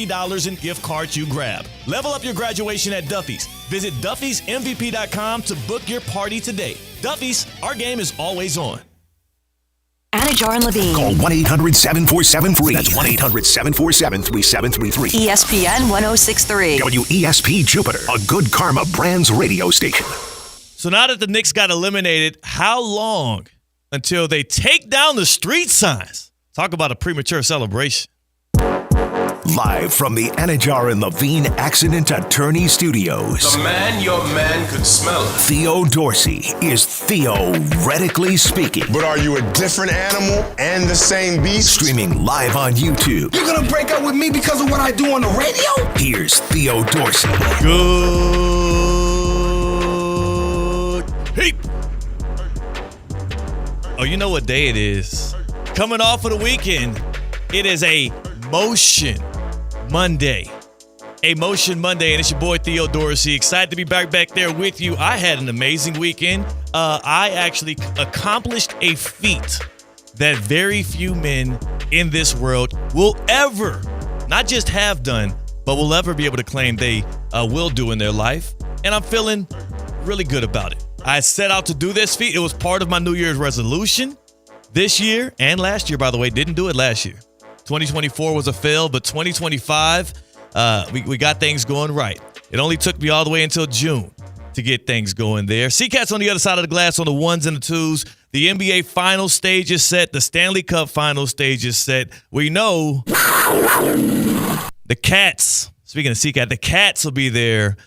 $50 in gift cards you grab. Level up your graduation at Duffy's. Visit Duffy'sMVP.com to book your party today. Duffy's, our game is always on. Anajar and Levine. Call 1-800-747-FREE. That's 1-800-747-3733. ESPN 1063. WESP Jupiter, a Good Karma Brands radio station. So now that the Knicks got eliminated, how long until they take down the street signs? Talk about a premature celebration. Live from the Anajar and Levine Accident Attorney Studios. The man, your man could smell it. Theo Dorsey is theoretically speaking. But are you a different animal and the same beast? Streaming live on YouTube. You're gonna break up with me because of what I do on the radio? Here's Theo Dorsey. Good. Hey. Oh, you know what day it is? Coming off of the weekend, it is a Motion Monday. A Motion Monday, and it's your boy Theo Dorsey. Excited to be back there with you. I had an amazing weekend. I actually accomplished a feat that very few men in this world will ever, not just have done, but will ever be able to claim they will do in their life. And I'm feeling really good about it. I set out to do this feat. It was part of my New Year's resolution this year and last year, by the way. Didn't do it last year. 2024 was a fail, but 2025, we got things going right. It only took me all the way until June to get things going there. Seacats on the other side of the glass on the ones and the twos. The NBA final stage is set. The Stanley Cup final stage is set. We know the Cats, speaking of Seacat, the Cats will be there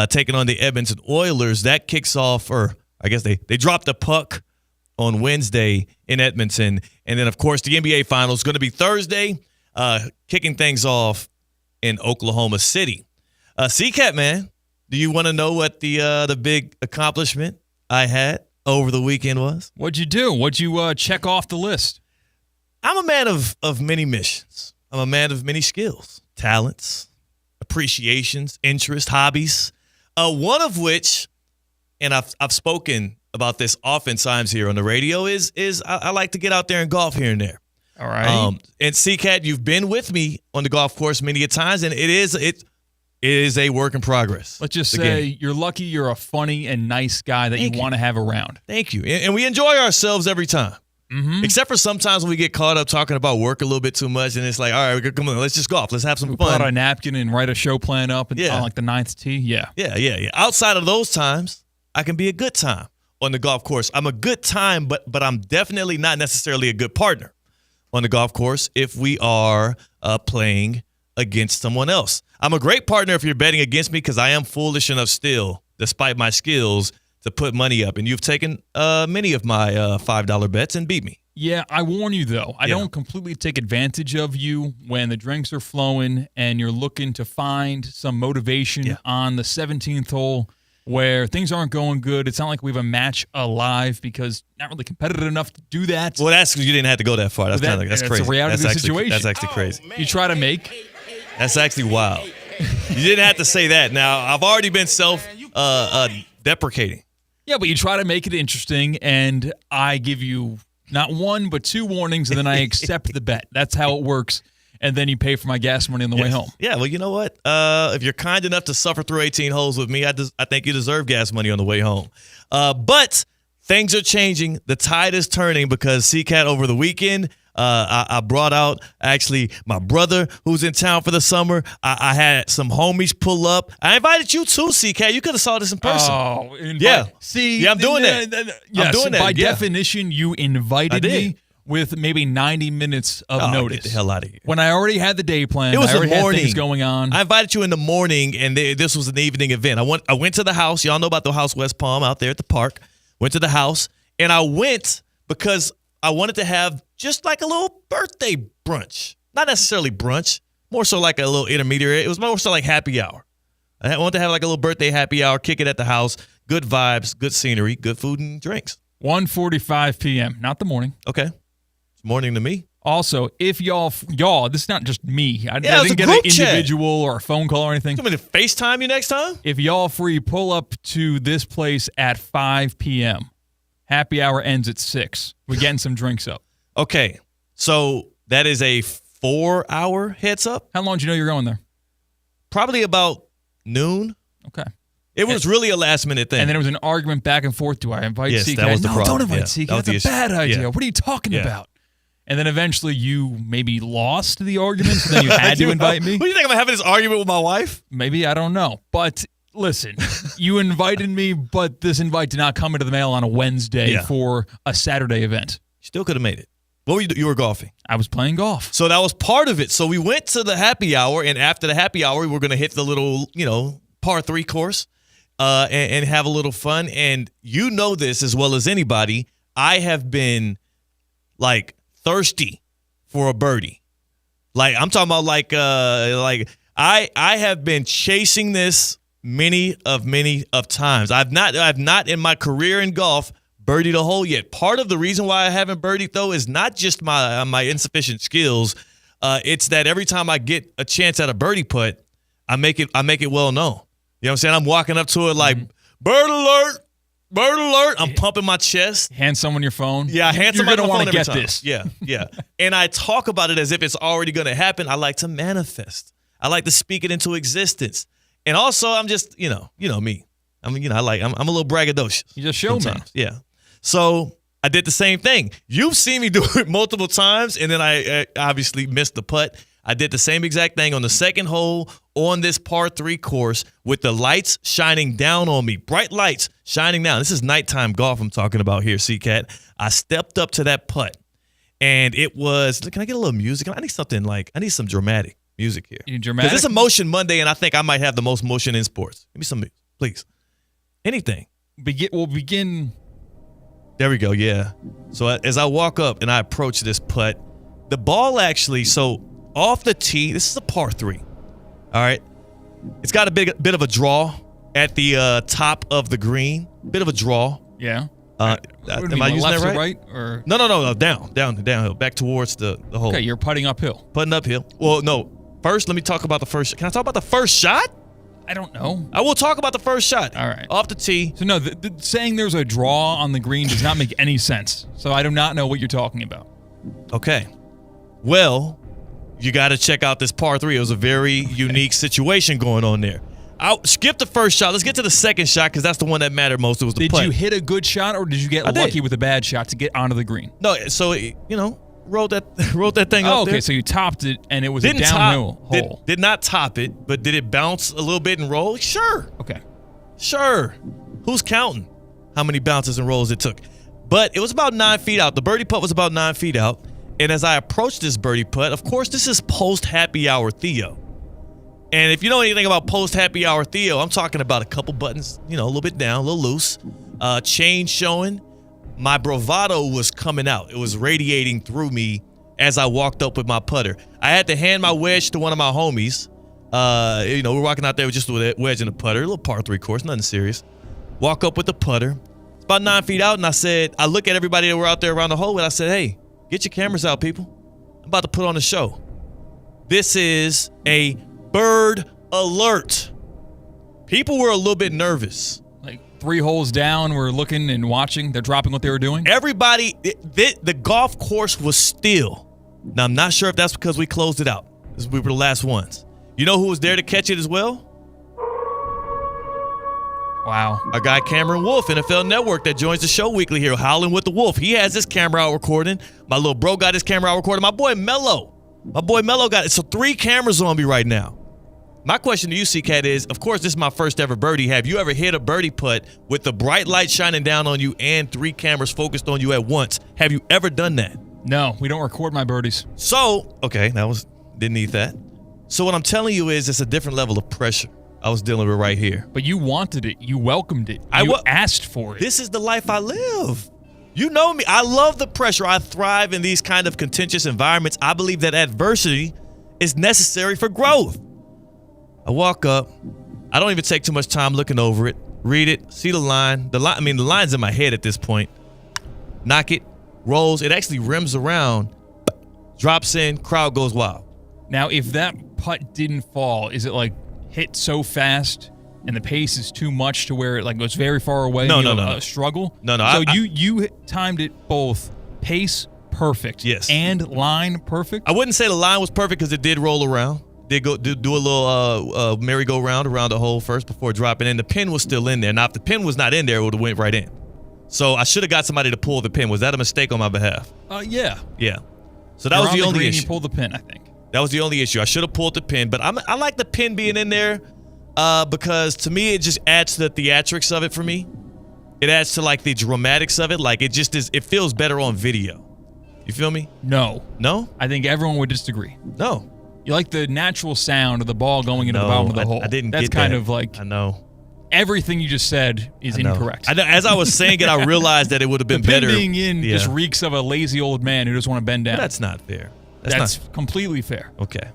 taking on the Edmonton Oilers. That kicks off, or I guess they dropped the puck on Wednesday in Edmonton. And then, of course, the NBA Finals is going to be Thursday, kicking things off in Oklahoma City. Seacat, man, do you want to know what the big accomplishment I had over the weekend was? What'd you do? What'd you check off the list? I'm a man of many missions. I'm a man of many skills, talents, appreciations, interests, hobbies. One of which, and I've spoken about this oftentimes here on the radio, is I like to get out there and golf here and there. All right. And Seacat, you've been with me on the golf course many a times, and it is a work in progress. Let's just say you're lucky you're a funny and nice guy that you want to have around. Thank you. And we enjoy ourselves every time. Mm-hmm. Except for sometimes when we get caught up talking about work a little bit too much, and it's like, all right, come on, let's just golf. Let's have some fun. Pull out a napkin and write a show plan up on like the ninth tee. Yeah. Yeah. Outside of those times, I can be a good time on the golf course. I'm a good time, but I'm definitely not necessarily a good partner on the golf course if we are playing against someone else. I'm a great partner if you're betting against me because I am foolish enough still, despite my skills, to put money up. And you've taken many of my $5 bets and beat me. Yeah, I warn you, though. I don't completely take advantage of you when the drinks are flowing and you're looking to find some motivation on the 17th hole where things aren't going good. It's not like we have a match alive because not really competitive enough to do that. Well, that's because you didn't have to go that far. That's kind of that's crazy. That's a reality of the situation. That's actually crazy. You try to make. That's actually wild. You didn't have to say that. Now, I've already been self-deprecating. Yeah, but you try to make it interesting, and I give you not one but two warnings, and then I accept the bet. That's how it works. And then you pay for my gas money on the way home. Yeah, well, you know what? If you're kind enough to suffer through 18 holes with me, I think you deserve gas money on the way home. But things are changing. The tide is turning because Seacat over the weekend, I brought out actually my brother who's in town for the summer. I had some homies pull up. I invited you too, Seacat. You could have saw this in person. Oh, yeah. See, I'm doing that. Yes, I'm doing that. By definition, you invited me with maybe 90 minutes of notice. Get the hell out of here. When I already had the day planned, it was I already the morning. had things going on. I invited you in the morning, and this was an evening event. I went to the house. Y'all know about the house West Palm out there at the park. Went to the house, and I went because I wanted to have just like a little birthday brunch. Not necessarily brunch, more so like a little intermediary. It was more so like happy hour. I wanted to have like a little birthday happy hour, kick it at the house, good vibes, good scenery, good food and drinks. 1:45 p.m., not the morning. Okay. It's morning to me. Also, if y'all, this is not just me. I didn't get an individual or a phone call or anything. You want me to FaceTime you next time? If y'all free, pull up to this place at 5 p.m. Happy hour ends at 6. We're getting some drinks up. Okay. So that is a 4-hour heads up? How long did you know you're going there? probably about noon. Okay. It was really a last-minute thing. And then there was an argument back and forth. Do I invite Yes, CK? that was the No, problem. don't invite Yeah, CK. that was That's a the bad issue. idea. Yeah. What are you talking Yeah. about? And then eventually you maybe lost the argument, so then you had to invite me. What do you think? I'm having this argument with my wife? Maybe, I don't know. But listen, you invited me, but this invite did not come into the mail on a Wednesday for a Saturday event. Still could have made it. What were you doing? You were golfing. I was playing golf. So that was part of it. So we went to the happy hour, and after the happy hour, we were going to hit the little, par 3 course and have a little fun. And you know this as well as anybody. I have been, thirsty for a birdie. I'm talking about I have been chasing this many of times. I've not in my career in golf birdied a hole yet. Part of the reason why I haven't birdied though is not just my insufficient skills. It's that every time I get a chance at a birdie putt, I make it well known. You know what I'm saying? I'm walking up to it like bird alert. Bird alert. I'm pumping my chest. Hand someone your phone. Yeah, hand somebody my phone every time. This. Yeah. And I talk about it as if it's already going to happen. I like to manifest. I like to speak it into existence. And also, I'm just, you know me. I'm a little braggadocious. You're just showman. Sometimes. Yeah. So I did the same thing. You've seen me do it multiple times, and then I obviously missed the putt. I did the same exact thing on the second hole on this par 3 course with the lights shining down on me. Bright lights shining down. This is nighttime golf I'm talking about here, C-Cat. I stepped up to that putt, and it was, can I get a little music? I need something I need some dramatic music here. You dramatic? Because it's a Motion Monday, and I think I might have the most motion in sports. Give me some music, please. Anything. We'll begin. There we go, yeah. So as I walk up and I approach this putt, the ball actually, off the tee, this is a par 3, all right? It's got a bit of a draw at the top of the green, bit of a draw. Yeah. Am I using that right? Or? No, downhill, back towards the hole. Okay, you're putting uphill. Putting uphill. Well, no, first let me talk about the first. Can I talk about the first shot? I don't know. I will talk about the first shot. All right. Off the tee. So, no, saying there's a draw on the green does not make any sense. So, I do not know what you're talking about. Okay. Well, you got to check out this par 3. It was a very unique situation going on there. I'll skip the first shot. Let's get to the second shot because that's the one that mattered most. It was the putt. Did you hit a good shot or did you get lucky with a bad shot to get onto the green? No, so, rolled that thing up there. Okay, so you topped it and it was a downhill hole. Did not top it, but did it bounce a little bit and roll? Sure. Okay. Sure. Who's counting how many bounces and rolls it took? But it was about 9 feet out. The birdie putt was about 9 feet out. And as I approached this birdie putt, of course, this is post-happy hour Theo. And if you know anything about post-happy hour Theo, I'm talking about a couple buttons, a little bit down, a little loose, chain showing. My bravado was coming out. It was radiating through me as I walked up with my putter. I had to hand my wedge to one of my homies. We're walking out there with just a wedge and a putter, a little par 3 course, nothing serious. Walk up with the putter. It's about 9 feet out, and I look at everybody that were out there around the hole, and I said, hey, get your cameras out, people. I'm about to put on a show. This is a bird alert. People were a little bit nervous. 3 holes down, we're looking and watching. They're dropping what they were doing. Everybody, the golf course was still. Now, I'm not sure if that's because we closed it out. We were the last ones. You know who was there to catch it as well? Wow. Our guy Cameron Wolf, NFL Network, that joins the show weekly here, Howling with the Wolf. He has his camera out recording. My little bro got his camera out recording. My boy Mello got it. So 3 cameras on me right now. My question to you, C-Cat, is, of course, this is my first ever birdie. Have you ever hit a birdie putt with the bright light shining down on you and 3 cameras focused on you at once? Have you ever done that? No, we don't record my birdies. So, okay, didn't need that. So what I'm telling you is it's a different level of pressure I was dealing with right here. But you wanted it. You welcomed it. You asked for it. This is the life I live. You know me. I love the pressure. I thrive in these kind of contentious environments. I believe that adversity is necessary for growth. I walk up. I don't even take too much time looking over it. Read it. See the line. The line's in my head at this point. Knock it. Rolls. It actually rims around. Drops in. Crowd goes wild. Now, if that putt didn't fall, is it hit so fast and the pace is too much to where it goes very far away? No. A struggle? No. So you timed it both pace perfect. Yes. And line perfect? I wouldn't say the line was perfect because it did roll around. did go do a little merry-go-round around the hole first before dropping in. The pin was still in there. Now, if the pin was not in there, it would have went right in. So I should have got somebody to pull the pin. Was that a mistake on my behalf? Yeah. Yeah. So that was the only issue. You pulled the pin, I think. That was the only issue. I should have pulled the pin, but I like the pin being in there because to me it just adds to the theatrics of it for me. It adds to like the dramatics of it. Like it just is. It feels better on video. You feel me? No. No? I think everyone would disagree. No. You like the natural sound of the ball going into the bottom of the hole. I didn't That's get kind that. of like I know. Everything you just said is incorrect. As I was saying it, I realized that it would have been the pin better. Being in just reeks of a lazy old man who just want to bend down. But that's not fair. That's completely fair. Okay.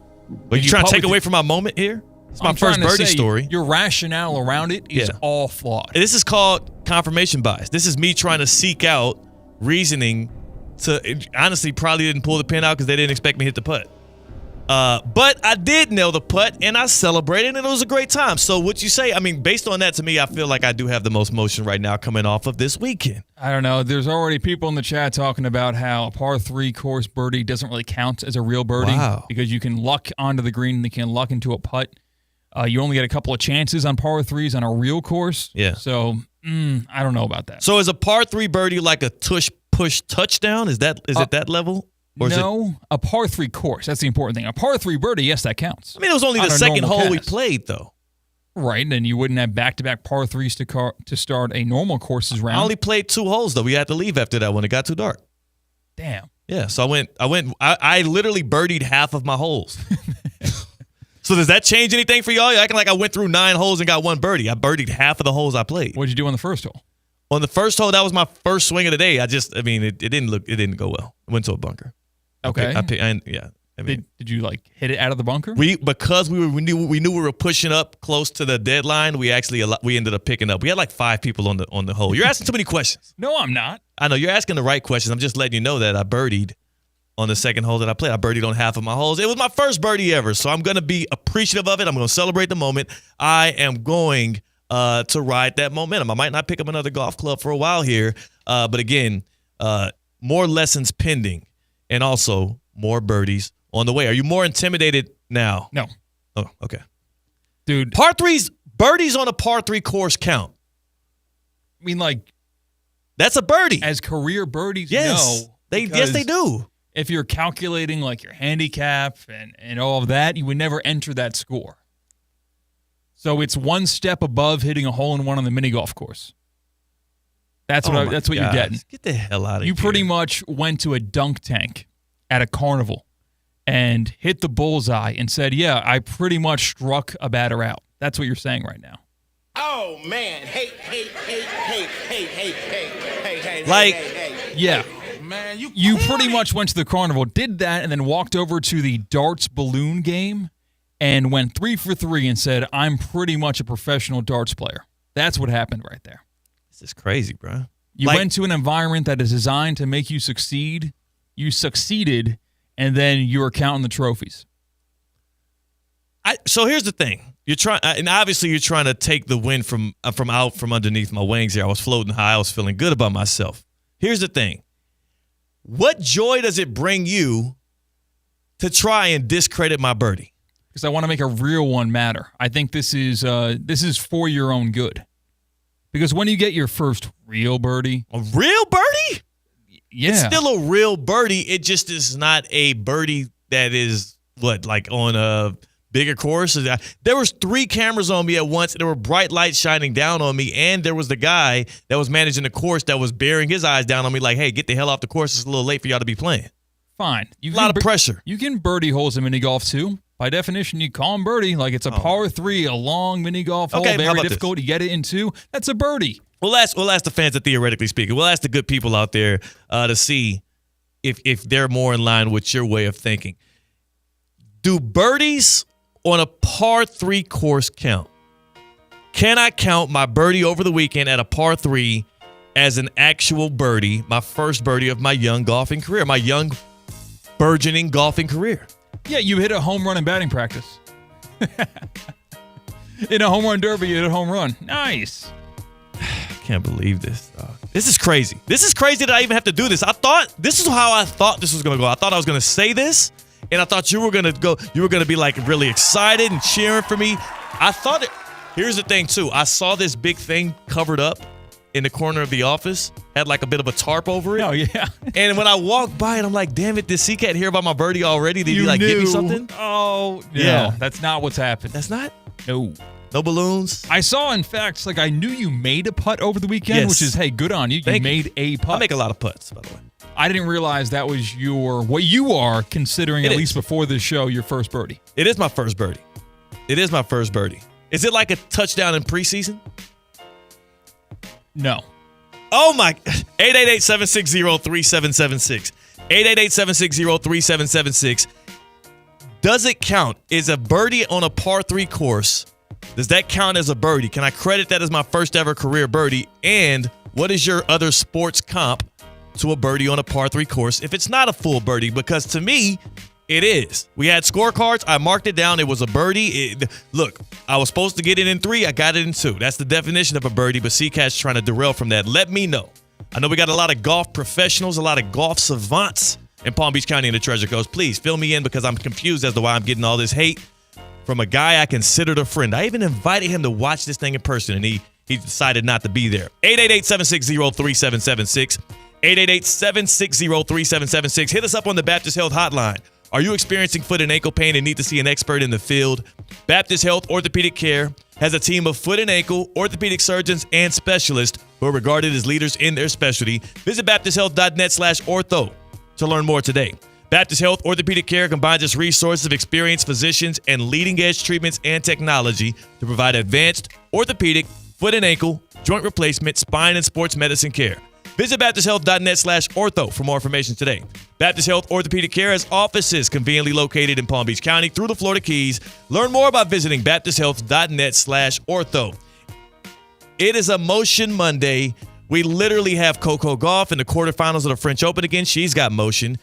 But you trying to take away from my moment here? It's my first birdie story. Your rationale around it is all flawed. This is called confirmation bias. This is me trying to seek out reasoning to honestly probably didn't pull the pin out because they didn't expect me to hit the putt. But I did nail the putt and I celebrated and it was a great time. So what you say, I mean, based on that, to me, I feel like I do have the most motion right now coming off of this weekend. I don't know. There's already people in the chat talking about how a par 3 course birdie doesn't really count as a real birdie because you can luck onto the green and you can luck into a putt. You only get a couple of chances on par 3s on a real course. Yeah. So I don't know about that. So is a par 3 birdie like a push touchdown? Is it that level? Or no, a par 3 course. That's the important thing. A par 3 birdie, yes, that counts. I mean, it was only the second hole we played, though. Right, and you wouldn't have back-to-back par 3s to start a normal courses round. I only played 2 holes, though. We had to leave after that when it got too dark. Damn. Yeah, so I literally birdied half of my holes. So does that change anything for y'all? You're acting like I went through 9 holes and got 1 birdie. I birdied half of the holes I played. What'd you do on the first hole? On the first hole, that was my first swing of the day. It didn't go well. It went to a bunker. Okay. Did you like hit it out of the bunker? Because we knew we were pushing up close to the deadline. We ended up picking up. We had like 5 people on the hole. You're asking too many questions. No, I'm not. I know you're asking the right questions. I'm just letting you know that I birdied on the second hole that I played. I birdied on half of my holes. It was my first birdie ever, so I'm gonna be appreciative of it. I'm gonna celebrate the moment. I am going to ride that momentum. I might not pick up another golf club for a while here, but again, more lessons pending. And also more birdies on the way. Are you more intimidated now? No. Oh, okay. Dude. Par 3s, birdies on a par 3 course count. I mean, like. That's a birdie. As career birdies, yes. no. Yes, they do. If you're calculating like your handicap and all of that, you would never enter that score. So it's one step above hitting a hole-in-one on the mini golf course. That's what you're getting. Get the hell out of here. You pretty much went to a dunk tank at a carnival and hit the bullseye and said, yeah, I pretty much struck a batter out. That's what you're saying right now. Oh, man. Hey. Yeah. Man, you pretty much went to the carnival, did that, and then walked over to the darts balloon game and went 3 for 3 and said, I'm pretty much a professional darts player. That's what happened right there. This is crazy, bro. You went to an environment that is designed to make you succeed. You succeeded, and then you were counting the trophies. So here's the thing. You're trying to take the wind from underneath my wings here. I was floating high. I was feeling good about myself. Here's the thing. What joy does it bring you to try and discredit my birdie? Because I want to make a real one matter. I think this is for your own good. Because when you get your first real birdie. A real birdie? Yeah. It's still a real birdie. It just is not a birdie that is, like on a bigger course? There was 3 cameras on me at once. There were bright lights shining down on me, and there was the guy that was managing the course that was bearing his eyes down on me like, hey, get the hell off the course. It's a little late for y'all to be playing. Fine. A lot of pressure. You can birdie holes in mini golf, too. By definition, you call them birdie. Like it's a par 3, a long mini golf hole, very difficult to get it into. That's a birdie. We'll ask the fans that theoretically speaking. We'll ask the good people out there to see if they're more in line with your way of thinking. Do birdies on a par 3 course count? Can I count my birdie over the weekend at a par 3 as an actual birdie, my first birdie of my young golfing career, my young burgeoning golfing career? Yeah, you hit a home run in batting practice. In a home run derby, you hit a home run. Nice. I can't believe this, dog. This is crazy. This is crazy that I even have to do this. This is how I thought this was going to go. I thought I was going to say this, and I thought you were gonna be like really excited and cheering for me. Here's the thing too. I saw this big thing covered up in the corner of the office, had like a bit of a tarp over it. Oh, yeah. And when I walked by it, I'm like, damn it, did C-Cat hear about my birdie already? Did he like give me something? Oh, Yeah. no, that's not what's happened. That's not? No. No balloons? I saw, in fact, I knew you made a putt over the weekend, Yes. which is, hey, good on you. Thank You you. made a putt. I make a lot of putts, by the way. I didn't realize that was what you are considering, It at is. least before this show, your first birdie. It is my first birdie. Is it like a touchdown in preseason? No. Oh, my. 888-760-3776. 888-760-3776. Does it count? Is a birdie on a par 3 course, does that count as a birdie? Can I credit that as my first ever career birdie? And what is your other sports comp to a birdie on a par 3 course if it's not a full birdie? Because to me, it is. We had scorecards. I marked it down. It was a birdie. Look, I was supposed to get it in 3. I got it in 2. That's the definition of a birdie, but C-Cat's trying to derail from that. Let me know. I know we got a lot of golf professionals, a lot of golf savants in Palm Beach County and the Treasure Coast. Please fill me in because I'm confused as to why I'm getting all this hate from a guy I considered a friend. I even invited him to watch this thing in person, and he decided not to be there. 888-760-3776. 888-760-3776. Hit us up on the Baptist Health Hotline. Are you experiencing foot and ankle pain and need to see an expert in the field? Baptist Health Orthopedic Care has a team of foot and ankle orthopedic surgeons and specialists who are regarded as leaders in their specialty. Visit baptisthealth.net/ortho to learn more today. Baptist Health Orthopedic Care combines its resources of experienced physicians and leading-edge treatments and technology to provide advanced orthopedic, foot and ankle, joint replacement, spine, and sports medicine care. Visit baptisthealth.net/ortho for more information today. Baptist Health Orthopedic Care has offices conveniently located in Palm Beach County through the Florida Keys. Learn more by visiting baptisthealth.net/ortho. It is a Motion Monday. We literally have Coco Gauff in the quarterfinals of the French Open again. She's got motion.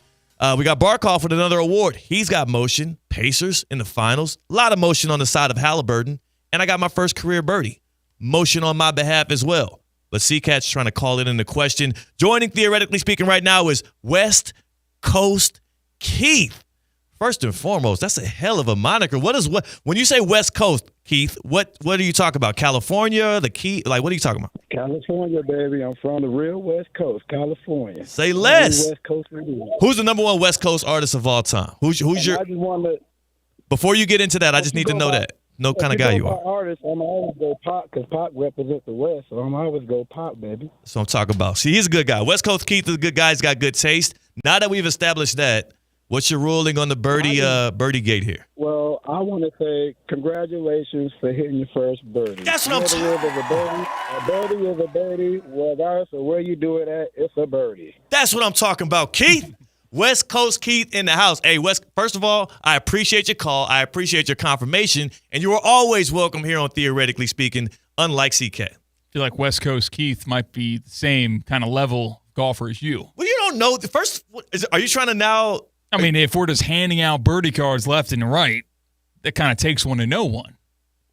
We got Barkov with another award. He's got motion. Pacers in the finals. A lot of motion on the side of Halliburton. And I got my first career birdie. Motion on my behalf as well. But C-Cat's trying to call it into question. Joining, theoretically speaking, right now is West Coast Keith. First and foremost, that's a hell of a moniker. When you say West Coast, Keith, what are you talking about? California, the Key? Like, what are you talking about? California, baby. I'm from the real West Coast, California. Say less. West Coast, baby. Who's the number one West Coast artist of all time? Who's your? I just want to. Before you get into that, I just need to know that. No kind of guy you are. Artist, I'm always go Pop because Pop represents the West, so I'm always go Pop, baby. That's what I'm talking about. See, he's a good guy. West Coast Keith is a good guy. He's got good taste. Now that we've established that, what's your ruling on the birdie gate here? Well, I want to say congratulations for hitting your first birdie. That's what I'm talking about. A birdie is a birdie. Regardless of where you do it at, it's a birdie. That's what I'm talking about, Keith. West Coast Keith in the house. Hey, West, first of all, I appreciate your call. I appreciate your confirmation. And you are always welcome here on Theoretically Speaking, unlike C-Cat. I feel like West Coast Keith might be the same kind of level golfer as you. Well, you don't know. Are you trying to now? I mean, if we're just handing out birdie cards left and right, that kind of takes one to know one.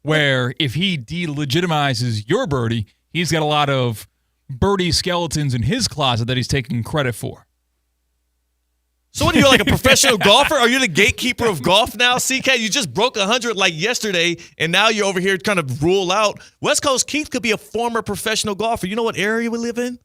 Where if he delegitimizes your birdie, he's got a lot of birdie skeletons in his closet that he's taking credit for. So what are you, like a professional golfer? Are you the gatekeeper of golf now, CK? You just broke 100 like yesterday, and now you're over here trying to rule out. West Coast Keith could be a former professional golfer. You know what area we live in?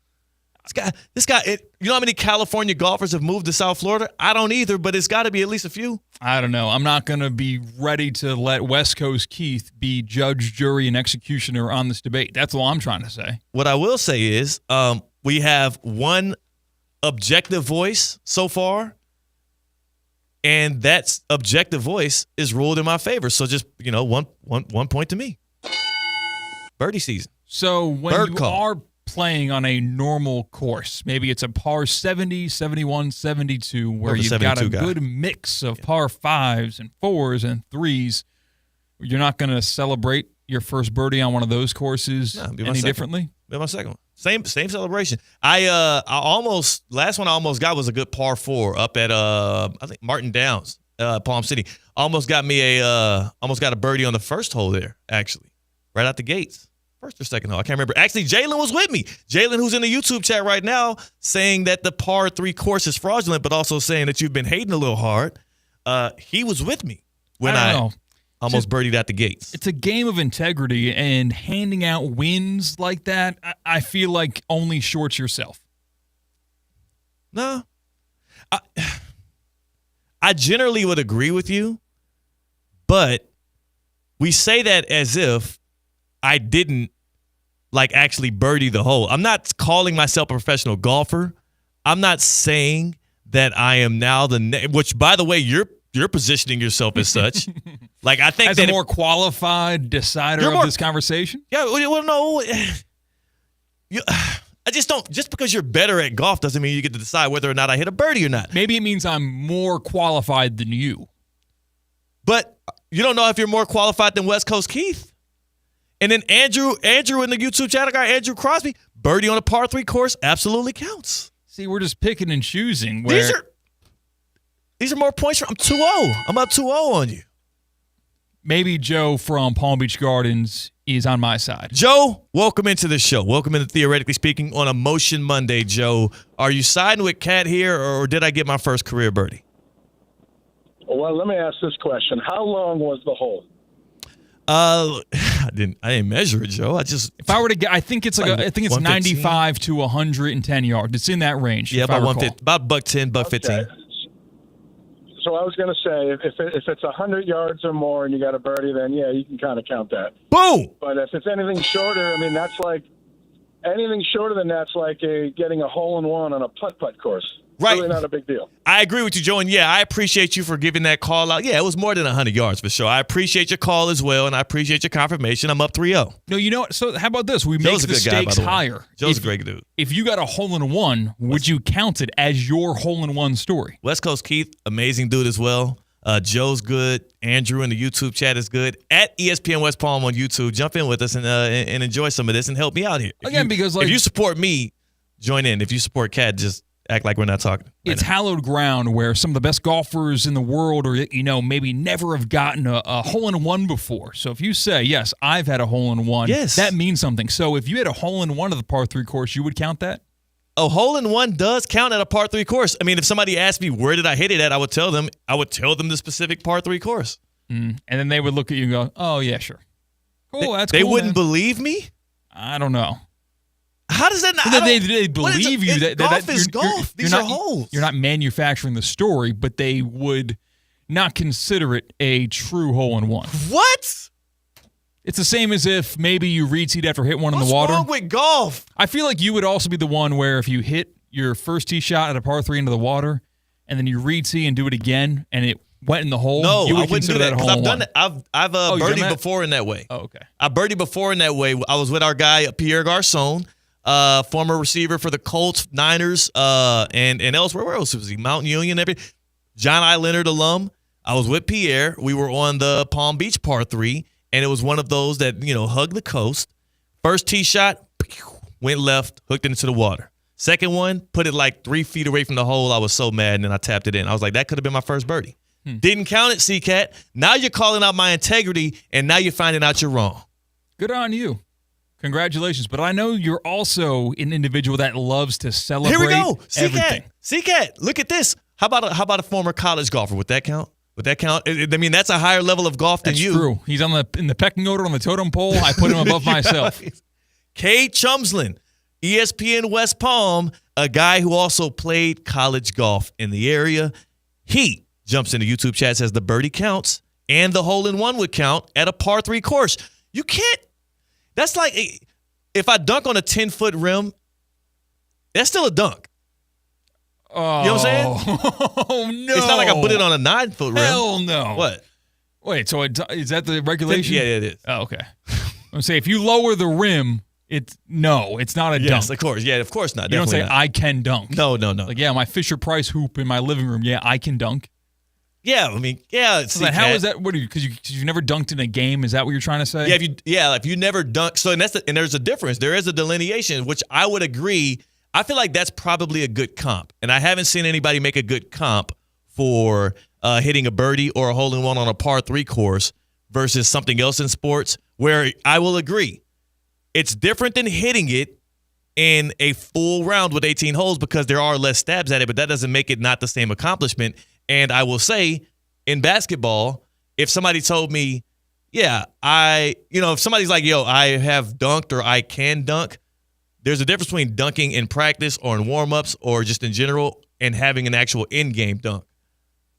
This guy, you know how many California golfers have moved to South Florida? I don't either, but it's got to be at least a few. I don't know. I'm not going to be ready to let West Coast Keith be judge, jury, and executioner on this debate. That's all I'm trying to say. What I will say is we have one objective voice so far, and that objective voice is ruled in my favor. So just, one point to me. Birdie season. So when Bird you call. are playing on a normal course, maybe it's a par 70, 71, 72, where you've got a good mix of par 5s and 4s and 3s, you're not going to celebrate your first birdie on one of those courses any differently? Be my second one. Same celebration. Last one I almost got was a good par 4 up at I think Martin Downs, Palm City. Almost got a birdie on the first hole there, actually, right out the gates. First or second hole, I can't remember. Actually, Jalen was with me. Jalen, who's in the YouTube chat right now, saying that the par 3 course is fraudulent, but also saying that you've been hating a little hard he was with me when I I don't know. almost birdied out the gates. It's a game of integrity, and handing out wins like that, I feel like only shorts yourself. No. I generally would agree with you, but we say that as if I didn't actually birdie the hole. I'm not calling myself a professional golfer. I'm not saying that I am now which, by the way, you're positioning yourself as such. I think as that a more qualified decider of this conversation. Yeah, well, no. I just don't. Just because you're better at golf doesn't mean you get to decide whether or not I hit a birdie or not. Maybe it means I'm more qualified than you. But you don't know if you're more qualified than West Coast Keith. And then Andrew in the YouTube channel guy, Andrew Crosby, birdie on a par 3 course absolutely counts. See, we're just picking and choosing. These are more points. I'm 2-0. I'm up 2-0 on you. Maybe Joe from Palm Beach Gardens is on my side. Joe, welcome into the show. Welcome into Theoretically Speaking on a Motion Monday, Joe. Are you siding with Kat here, or did I get my first career birdie? Well, let me ask this question. How long was the hole? I didn't measure it, Joe. If I were to get, I think it's I think it's 95 to 110 yards. It's in that range. Yeah, about 150, about $110, $115. Okay. So I was going to say, if it's 100 yards or more and you got a birdie, then yeah, you can kind of count that. Boom! But if it's anything shorter, I mean, that's like anything shorter than that's like getting a hole-in-one on a putt-putt course. Right. Really not a big deal. I agree with you, Joe, and yeah, I appreciate you for giving that call out. Yeah, it was more than 100 yards for sure. I appreciate your call as well, and I appreciate your confirmation. I'm up 3-0. No, you know what? So how about this? We make Joe's the stakes higher. Joe's a great dude. If you got a hole-in-one, would you count it as your hole-in-one story? West Coast Keith, amazing dude as well. Joe's good. Andrew in the YouTube chat is good. At ESPN West Palm on YouTube, jump in with us and enjoy some of this and help me out here. Because if you support me, join in. If you support Kat, just act like we're not talking. It's hallowed ground where some of the best golfers in the world or, maybe never have gotten a hole-in-one before. So if you say, yes, I've had a hole-in-one, that means something. So if you had a hole-in-one of the par 3 course, you would count that? A hole-in-one does count at a par 3 course. I mean, if somebody asked me where did I hit it at, I would tell them the specific par 3 course. And then they would look at you and go, oh, yeah, sure. Cool, that's cool. They wouldn't believe me? I don't know. How does that not? They believe you. Golf is golf. These are holes. You're not manufacturing the story, but they would not consider it a true hole-in-one. What? It's the same as if maybe you reed-seed after hit one in the water. What's wrong with golf? I feel like you would also be the one where if you hit your first tee shot at a par 3 into the water, and then you reed-seed and do it again, and it went in the hole, no, you would I wouldn't do that because I've done it. I've birdied before in that way. Oh, okay. I birdied before in that way. I was with our guy Pierre Garcon, former receiver for the Colts, Niners, and elsewhere. Where else was he? Mountain Union, everything. John I. Leonard alum. I was with Pierre. We were on the Palm Beach par 3. And it was one of those that, hugged the coast. First tee shot, went left, hooked it into the water. Second one, put it like 3 feet away from the hole. I was so mad, and then I tapped it in. I was like, that could have been my first birdie. Didn't count it, C-Cat. Now you're calling out my integrity, and now you're finding out you're wrong. Good on you. Congratulations. But I know you're also an individual that loves to celebrate everything. C-Cat, look at this. How about a former college golfer? Would that count? Would that count? I mean, that's a higher level of golf than you. That's true. He's in the pecking order on the totem pole. I put him above myself. Cade Chumslin, ESPN West Palm, a guy who also played college golf in the area. He jumps into YouTube chat, says the birdie counts, and the hole-in-one would count at a par 3 course. You can't. That's like if I dunk on a 10-foot rim, that's still a dunk. Oh, you know what I'm saying? Oh, no. It's not like I put it on a 9-foot rim. Hell no. What? Wait, so is that the regulation? Yeah, it is. Oh, okay. I'm going to say, if you lower the rim, it's not a dunk. Yes, of course. Yeah, of course not. You don't say, not. I can dunk. No. Like, yeah, my Fisher-Price hoop in my living room, yeah, I can dunk. Yeah, I mean, yeah. So how is that? What? Because you never dunked in a game? Is that what you're trying to say? Yeah, if you never dunk. So, and there's a difference. There is a delineation, which I would agree. I feel like that's probably a good comp. And I haven't seen anybody make a good comp for hitting a birdie or a hole-in-one on a par 3 course versus something else in sports where I will agree. It's different than hitting it in a full round with 18 holes because there are less stabs at it, but that doesn't make it not the same accomplishment. And I will say in basketball, if somebody told me, if somebody's like, yo, I have dunked or I can dunk, there's a difference between dunking in practice or in warm-ups or just in general and having an actual in-game dunk.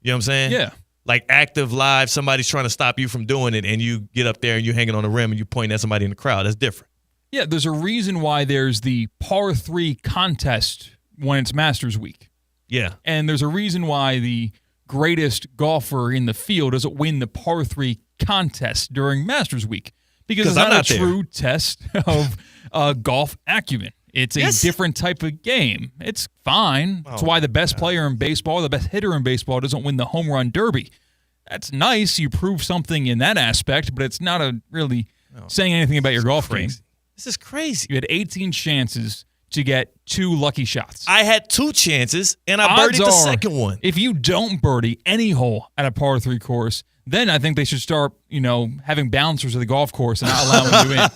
You know what I'm saying? Yeah. Like active live, somebody's trying to stop you from doing it and you get up there and you're hanging on the rim and you point at somebody in the crowd. That's different. Yeah, there's a reason why there's the par 3 contest when it's Masters Week. Yeah. And there's a reason why the greatest golfer in the field doesn't win the par 3 contest during Masters Week. Because it's not a true test of golf acumen. It's a different type of game. It's fine. That's why the best player in baseball, the best hitter in baseball doesn't win the home run derby. That's nice. You prove something in that aspect, but it's not really saying anything about your golf game. This is crazy. You had 18 chances to get 2 lucky shots. I had 2 chances, and I birdied the second one. If you don't birdie any hole at a par 3 course, then I think they should start, having bouncers at the golf course and not allowing you in.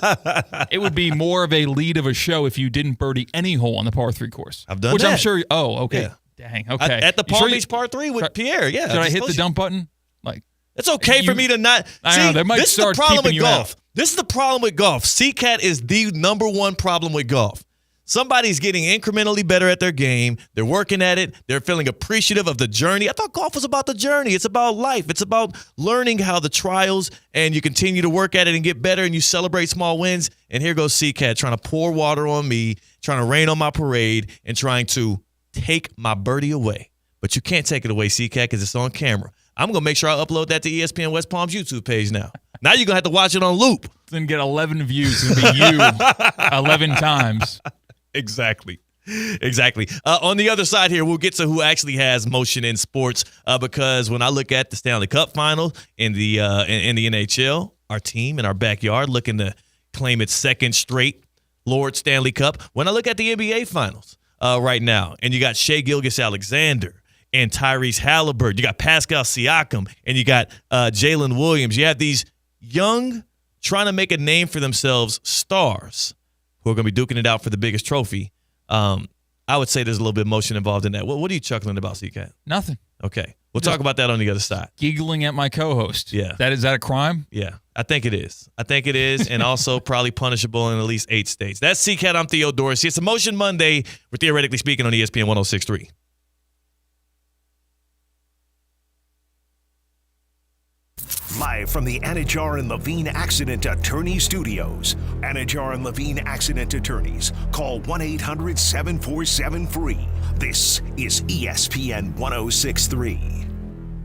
It would be more of a lead of a show if you didn't birdie any hole on the par 3 course. I've done which that. I'm sure. Oh, okay. Yeah. Dang. Okay. At the Palm Beach par 3 with Pierre. Yeah. Should I hit the dump button? It's okay for me to not. I know, this is the problem with golf. This is the problem with golf. CCAT is the number one problem with golf. Somebody's getting incrementally better at their game. They're working at it. They're feeling appreciative of the journey. I thought golf was about the journey. It's about life. It's about learning how the trials, and you continue to work at it and get better, and you celebrate small wins. And here goes CCAT trying to pour water on me, trying to rain on my parade, and trying to take my birdie away. But you can't take it away, CCAT, because it's on camera. I'm going to make sure I upload that to ESPN West Palm's YouTube page now. Now you're going to have to watch it on loop. Then get 11 views. It's going to be you 11 times. Exactly. On the other side here, we'll get to who actually has motion in sports because when I look at the Stanley Cup final in the NHL, our team in our backyard looking to claim its second straight Lord Stanley Cup. When I look at the NBA finals right now, and you got Shai Gilgeous-Alexander and Tyrese Halliburton, you got Pascal Siakam, and you got Jalen Williams. You have these young, trying to make a name for themselves stars who are going to be duking it out for the biggest trophy. I would say there's a little bit of motion involved in that. What are you chuckling about, CCAT? Nothing. Okay. We'll talk about that on the other side. Giggling at my co-host. Yeah. Is that a crime? Yeah. I think it is. And also probably punishable in at least 8 states. That's CCAT. I'm Theo Dorsey. It's a Motion Monday. We're theoretically speaking on ESPN 106.3. Live from the Anajar and Levine Accident Attorney Studios. Anajar and Levine Accident Attorneys. Call 1-800-747-FREE. This is ESPN 106.3.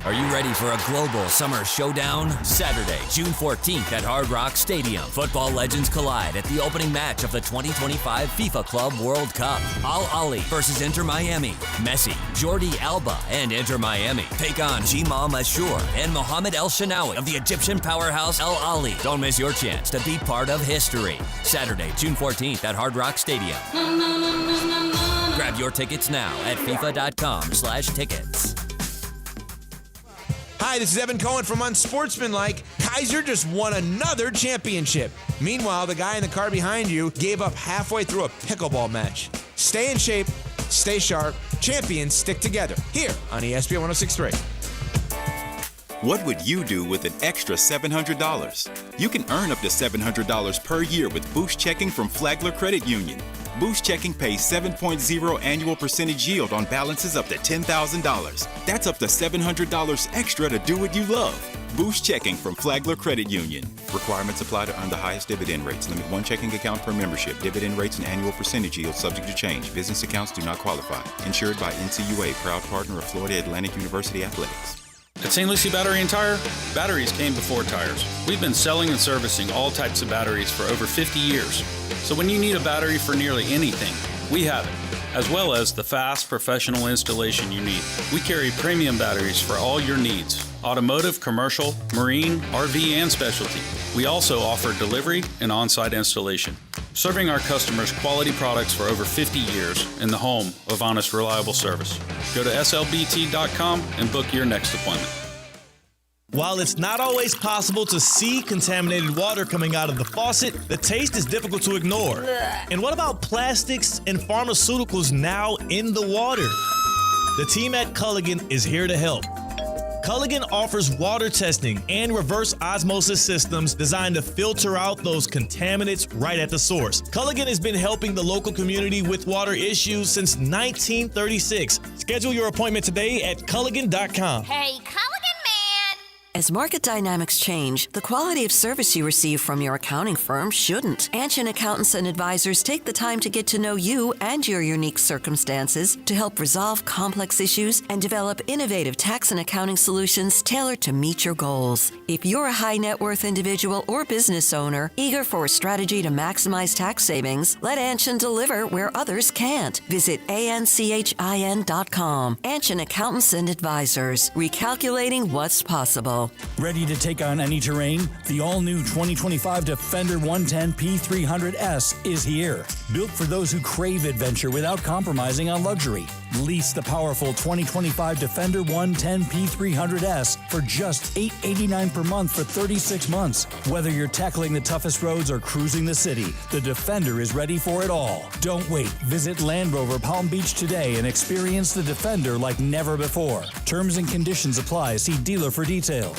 Are you ready for a global summer showdown? Saturday, June 14th at Hard Rock Stadium. Football legends collide at the opening match of the 2025 FIFA Club World Cup. Al Ahly versus Inter Miami. Messi, Jordi Alba, and Inter Miami take on Jamal Mashour and Mohamed El Shenawi of the Egyptian powerhouse Al Ahly. Don't miss your chance to be part of history. Saturday, June 14th at Hard Rock Stadium. Grab your tickets now at FIFA.com/tickets. Hi, this is Evan Cohen from Unsportsmanlike. Kaiser just won another championship. Meanwhile, the guy in the car behind you gave up halfway through a pickleball match. Stay in shape, stay sharp, champions stick together. Here on ESPN 106.3. What would you do with an extra $700? You can earn up to $700 per year with Boost Checking from Flagler Credit Union. Boost Checking pays 7.0 annual percentage yield on balances up to $10,000. That's up to $700 extra to do what you love. Boost Checking from Flagler Credit Union. Requirements apply to earn the highest dividend rates. Limit 1 checking account per membership. Dividend rates and annual percentage yield subject to change. Business accounts do not qualify. Insured by NCUA, proud partner of Florida Atlantic University Athletics. At St. Lucie Battery and Tire, batteries came before tires. We've been selling and servicing all types of batteries for over 50 years. So when you need a battery for nearly anything, we have it, as well as the fast, professional installation you need. We carry premium batteries for all your needs: automotive, commercial, marine, RV, and specialty. We also offer delivery and on-site installation, serving our customers quality products for over 50 years in the home of honest, reliable service. Go to slbt.com and book your next appointment. While it's not always possible to see contaminated water coming out of the faucet, the taste is difficult to ignore. And what about plastics and pharmaceuticals now in the water? The team at Culligan is here to help. Culligan offers water testing and reverse osmosis systems designed to filter out those contaminants right at the source. Culligan has been helping the local community with water issues since 1936. Schedule your appointment today at Culligan.com. Hey, Culligan man! As market dynamics change, the quality of service you receive from your accounting firm shouldn't. Anshin Accountants and Advisors take the time to get to know you and your unique circumstances to help resolve complex issues and develop innovative tax and accounting solutions tailored to meet your goals. If you're a high net worth individual or business owner eager for a strategy to maximize tax savings, let Anshin deliver where others can't. Visit anchin.com. Anshin Accountants and Advisors, recalculating what's possible. Ready to take on any terrain? The all-new 2025 Defender 110 P300S is here. Built for those who crave adventure without compromising on luxury. Lease the powerful 2025 Defender 110 P300S for just $889 per month for 36 months. Whether you're tackling the toughest roads or cruising the city, the Defender is ready for it all. Don't wait. Visit Land Rover Palm Beach today and experience the Defender like never before. Terms and conditions apply. See dealer for details.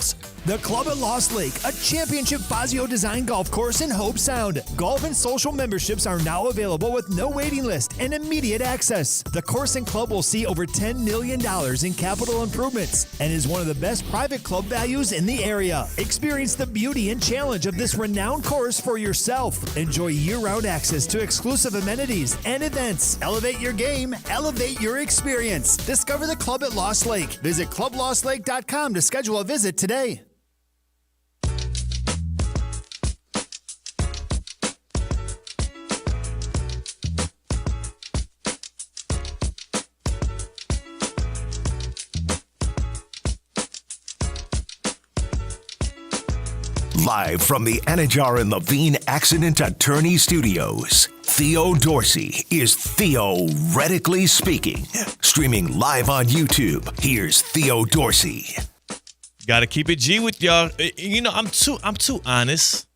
The Club at Lost Lake, a championship Fazio design golf course in Hope Sound. Golf and social memberships are now available with no waiting list and immediate access. The course and club will see over $10 million in capital improvements and is one of the best private club values in the area. Experience the beauty and challenge of this renowned course for yourself. Enjoy year-round access to exclusive amenities and events. Elevate your game, elevate your experience. Discover the Club at Lost Lake. Visit clublostlake.com to schedule a visit today. Live from the Anajar and Levine Accident Attorney Studios, Theo Dorsey is theoretically speaking. Streaming live on YouTube, here's Theo Dorsey. Got to keep it G with y'all. You know, I'm too honest.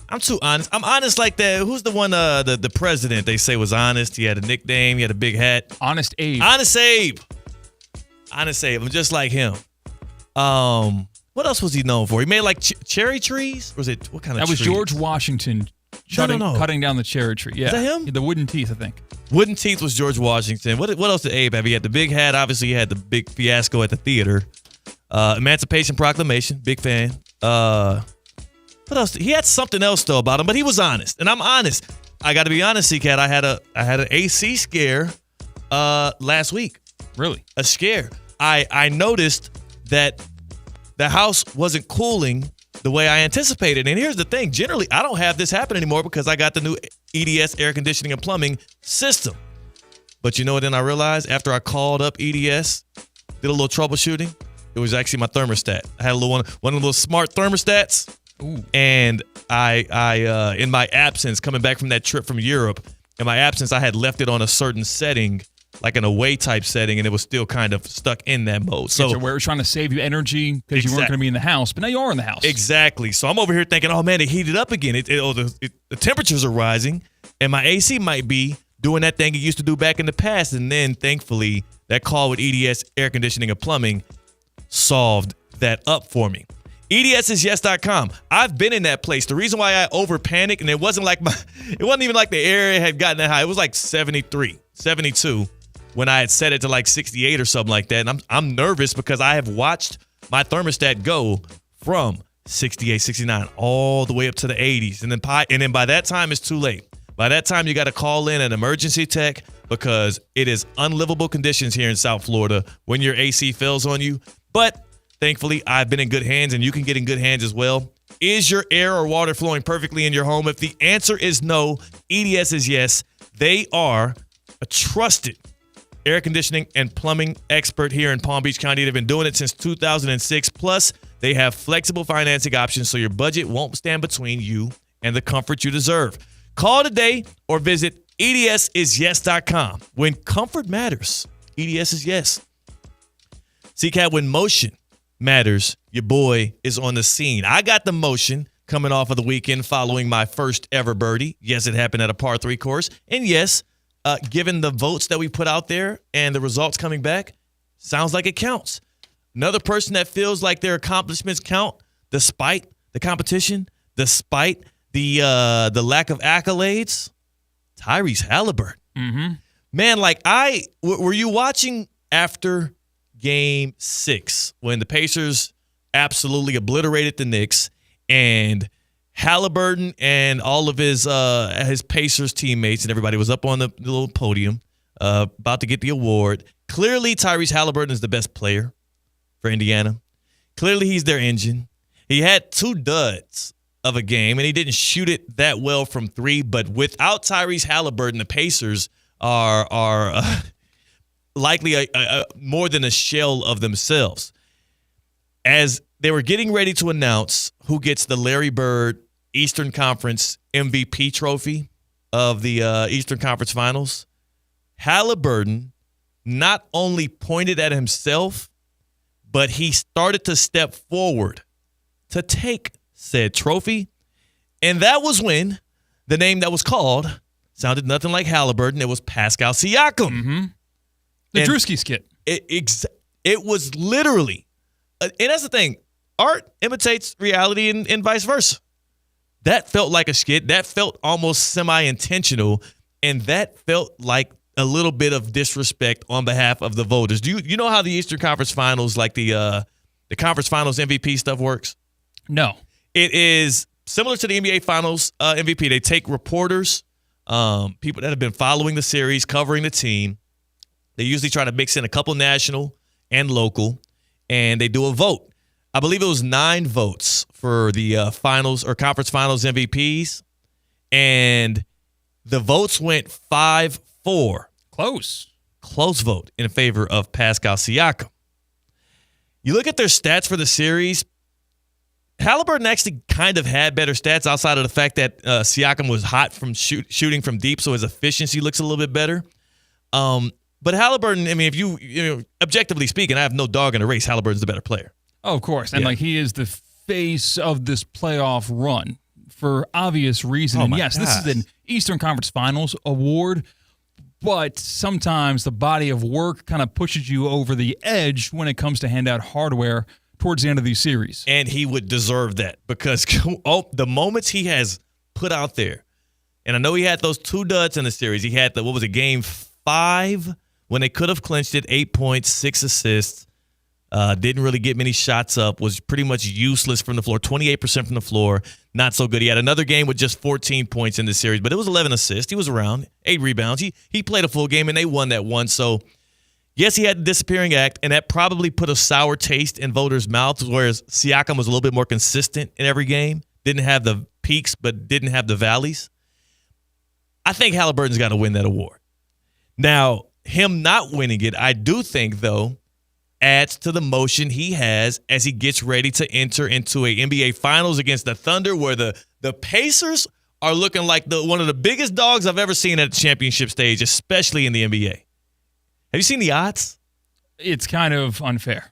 I'm honest like that. Who's the one? The president they say was honest. He had a nickname. He had a big hat. Honest Abe. Honest Abe. Honest Abe. I'm just like him. What else was he known for? He made like cherry trees? Or was it what kind of That was tree? George Washington cutting down the cherry tree. Yeah. Is that him? The wooden teeth, I think. Wooden teeth was George Washington. What else did Abe have? He had the big hat. Obviously, he had the big fiasco at the theater. Emancipation Proclamation. Big fan. What else? He had something else, though, about him, but he was honest. And I'm honest. I got to be honest, C-Cat. I had an AC scare last week. Really? A scare. I noticed that the house wasn't cooling the way I anticipated. And here's the thing. Generally, I don't have this happen anymore because I got the new EDS air conditioning and plumbing system. But you know what? Then I realized after I called up EDS, did a little troubleshooting, it was actually my thermostat. I had a little one of the little smart thermostats. Ooh. And I in my absence, coming back from that trip from Europe, in my absence, I had left it on a certain setting, like an away type setting, and it was still kind of stuck in that mode. So where it was trying to save you energy because you weren't going to be in the house, but now you are in the house. Exactly. So I'm over here thinking, oh man, it heated up again. The temperatures are rising, and my AC might be doing that thing it used to do back in the past. And then thankfully, that call with EDS air conditioning and plumbing solved that up for me. EDSisyes.com. I've been in that place. The reason why I over panicked, and it wasn't even like the air had gotten that high. It was like 73, 72 when I had set it to like 68 or something like that. And I'm nervous because I have watched my thermostat go from 68, 69 all the way up to the 80s. And then by that time, it's too late. By that time, you got to call in an emergency tech because it is unlivable conditions here in South Florida when your AC fails on you. But thankfully, I've been in good hands, and you can get in good hands as well. Is your air or water flowing perfectly in your home? If the answer is no, EDS is yes. They are a trusted air conditioning and plumbing expert here in Palm Beach County. They've been doing it since 2006. Plus, they have flexible financing options so your budget won't stand between you and the comfort you deserve. Call today or visit EDSisyes.com. When comfort matters, EDS is yes. C-Cat, when motion matters, your boy is on the scene. I got the motion coming off of the weekend following my first ever birdie. Yes, it happened at a par 3 course. And yes, given the votes that we put out there and the results coming back, sounds like it counts. Another person that feels like their accomplishments count despite the competition, despite the lack of accolades, Tyrese Halliburton. Mm-hmm. Man, were you watching after Game 6 when the Pacers absolutely obliterated the Knicks and Halliburton and all of his Pacers teammates and everybody was up on the little podium about to get the award? Clearly, Tyrese Halliburton is the best player for Indiana. Clearly, he's their engine. He had 2 duds of a game, and he didn't shoot it that well from 3. But without Tyrese Halliburton, the Pacers are likely more than a shell of themselves. As they were getting ready to announce who gets the Larry Bird Eastern Conference MVP trophy of the Eastern Conference Finals, Halliburton not only pointed at himself, but he started to step forward to take said trophy. And that was when the name that was called sounded nothing like Halliburton. It was Pascal Siakam. Mm-hmm. The Drewski skit. It was literally, and that's the thing, art imitates reality and vice versa. That felt like a skit. That felt almost semi-intentional, and that felt like a little bit of disrespect on behalf of the voters. Do you know how the Eastern Conference Finals, like the Conference Finals MVP stuff works? No. It is similar to the NBA Finals MVP. They take reporters, people that have been following the series, covering the team. They usually try to mix in a couple national and local, and they do a vote. I believe it was 9 votes for the finals or conference finals MVPs, and the votes went 5-4. Close vote in favor of Pascal Siakam. You look at their stats for the series, Halliburton actually kind of had better stats outside of the fact that Siakam was hot from shooting from deep, so his efficiency looks a little bit better. But Halliburton, I mean, if you objectively speaking, I have no dog in the race. Halliburton's the better player. Oh, of course. And he is the face of this playoff run for obvious reason. Oh, and my yes, gosh. This is an Eastern Conference Finals award, but sometimes the body of work kind of pushes you over the edge when it comes to hand out hardware towards the end of these series. And he would deserve that because the moments he has put out there, and I know he had those 2 duds in the series. He had Game 5 when they could have clinched it, 8 points, 6 assists. Didn't really get many shots up, was pretty much useless from the floor, 28% from the floor, not so good. He had another game with just 14 points in the series, but it was 11 assists. He was around, 8 rebounds. He played a full game, and they won that one. So, yes, he had the disappearing act, and that probably put a sour taste in voters' mouths, whereas Siakam was a little bit more consistent in every game. Didn't have the peaks, but didn't have the valleys. I think Halliburton's got to win that award. Now, him not winning it, I do think, though, adds to the motion he has as he gets ready to enter into a NBA Finals against the Thunder, where the Pacers are looking like one of the biggest dogs I've ever seen at a championship stage, especially in the NBA. Have you seen the odds? It's kind of unfair.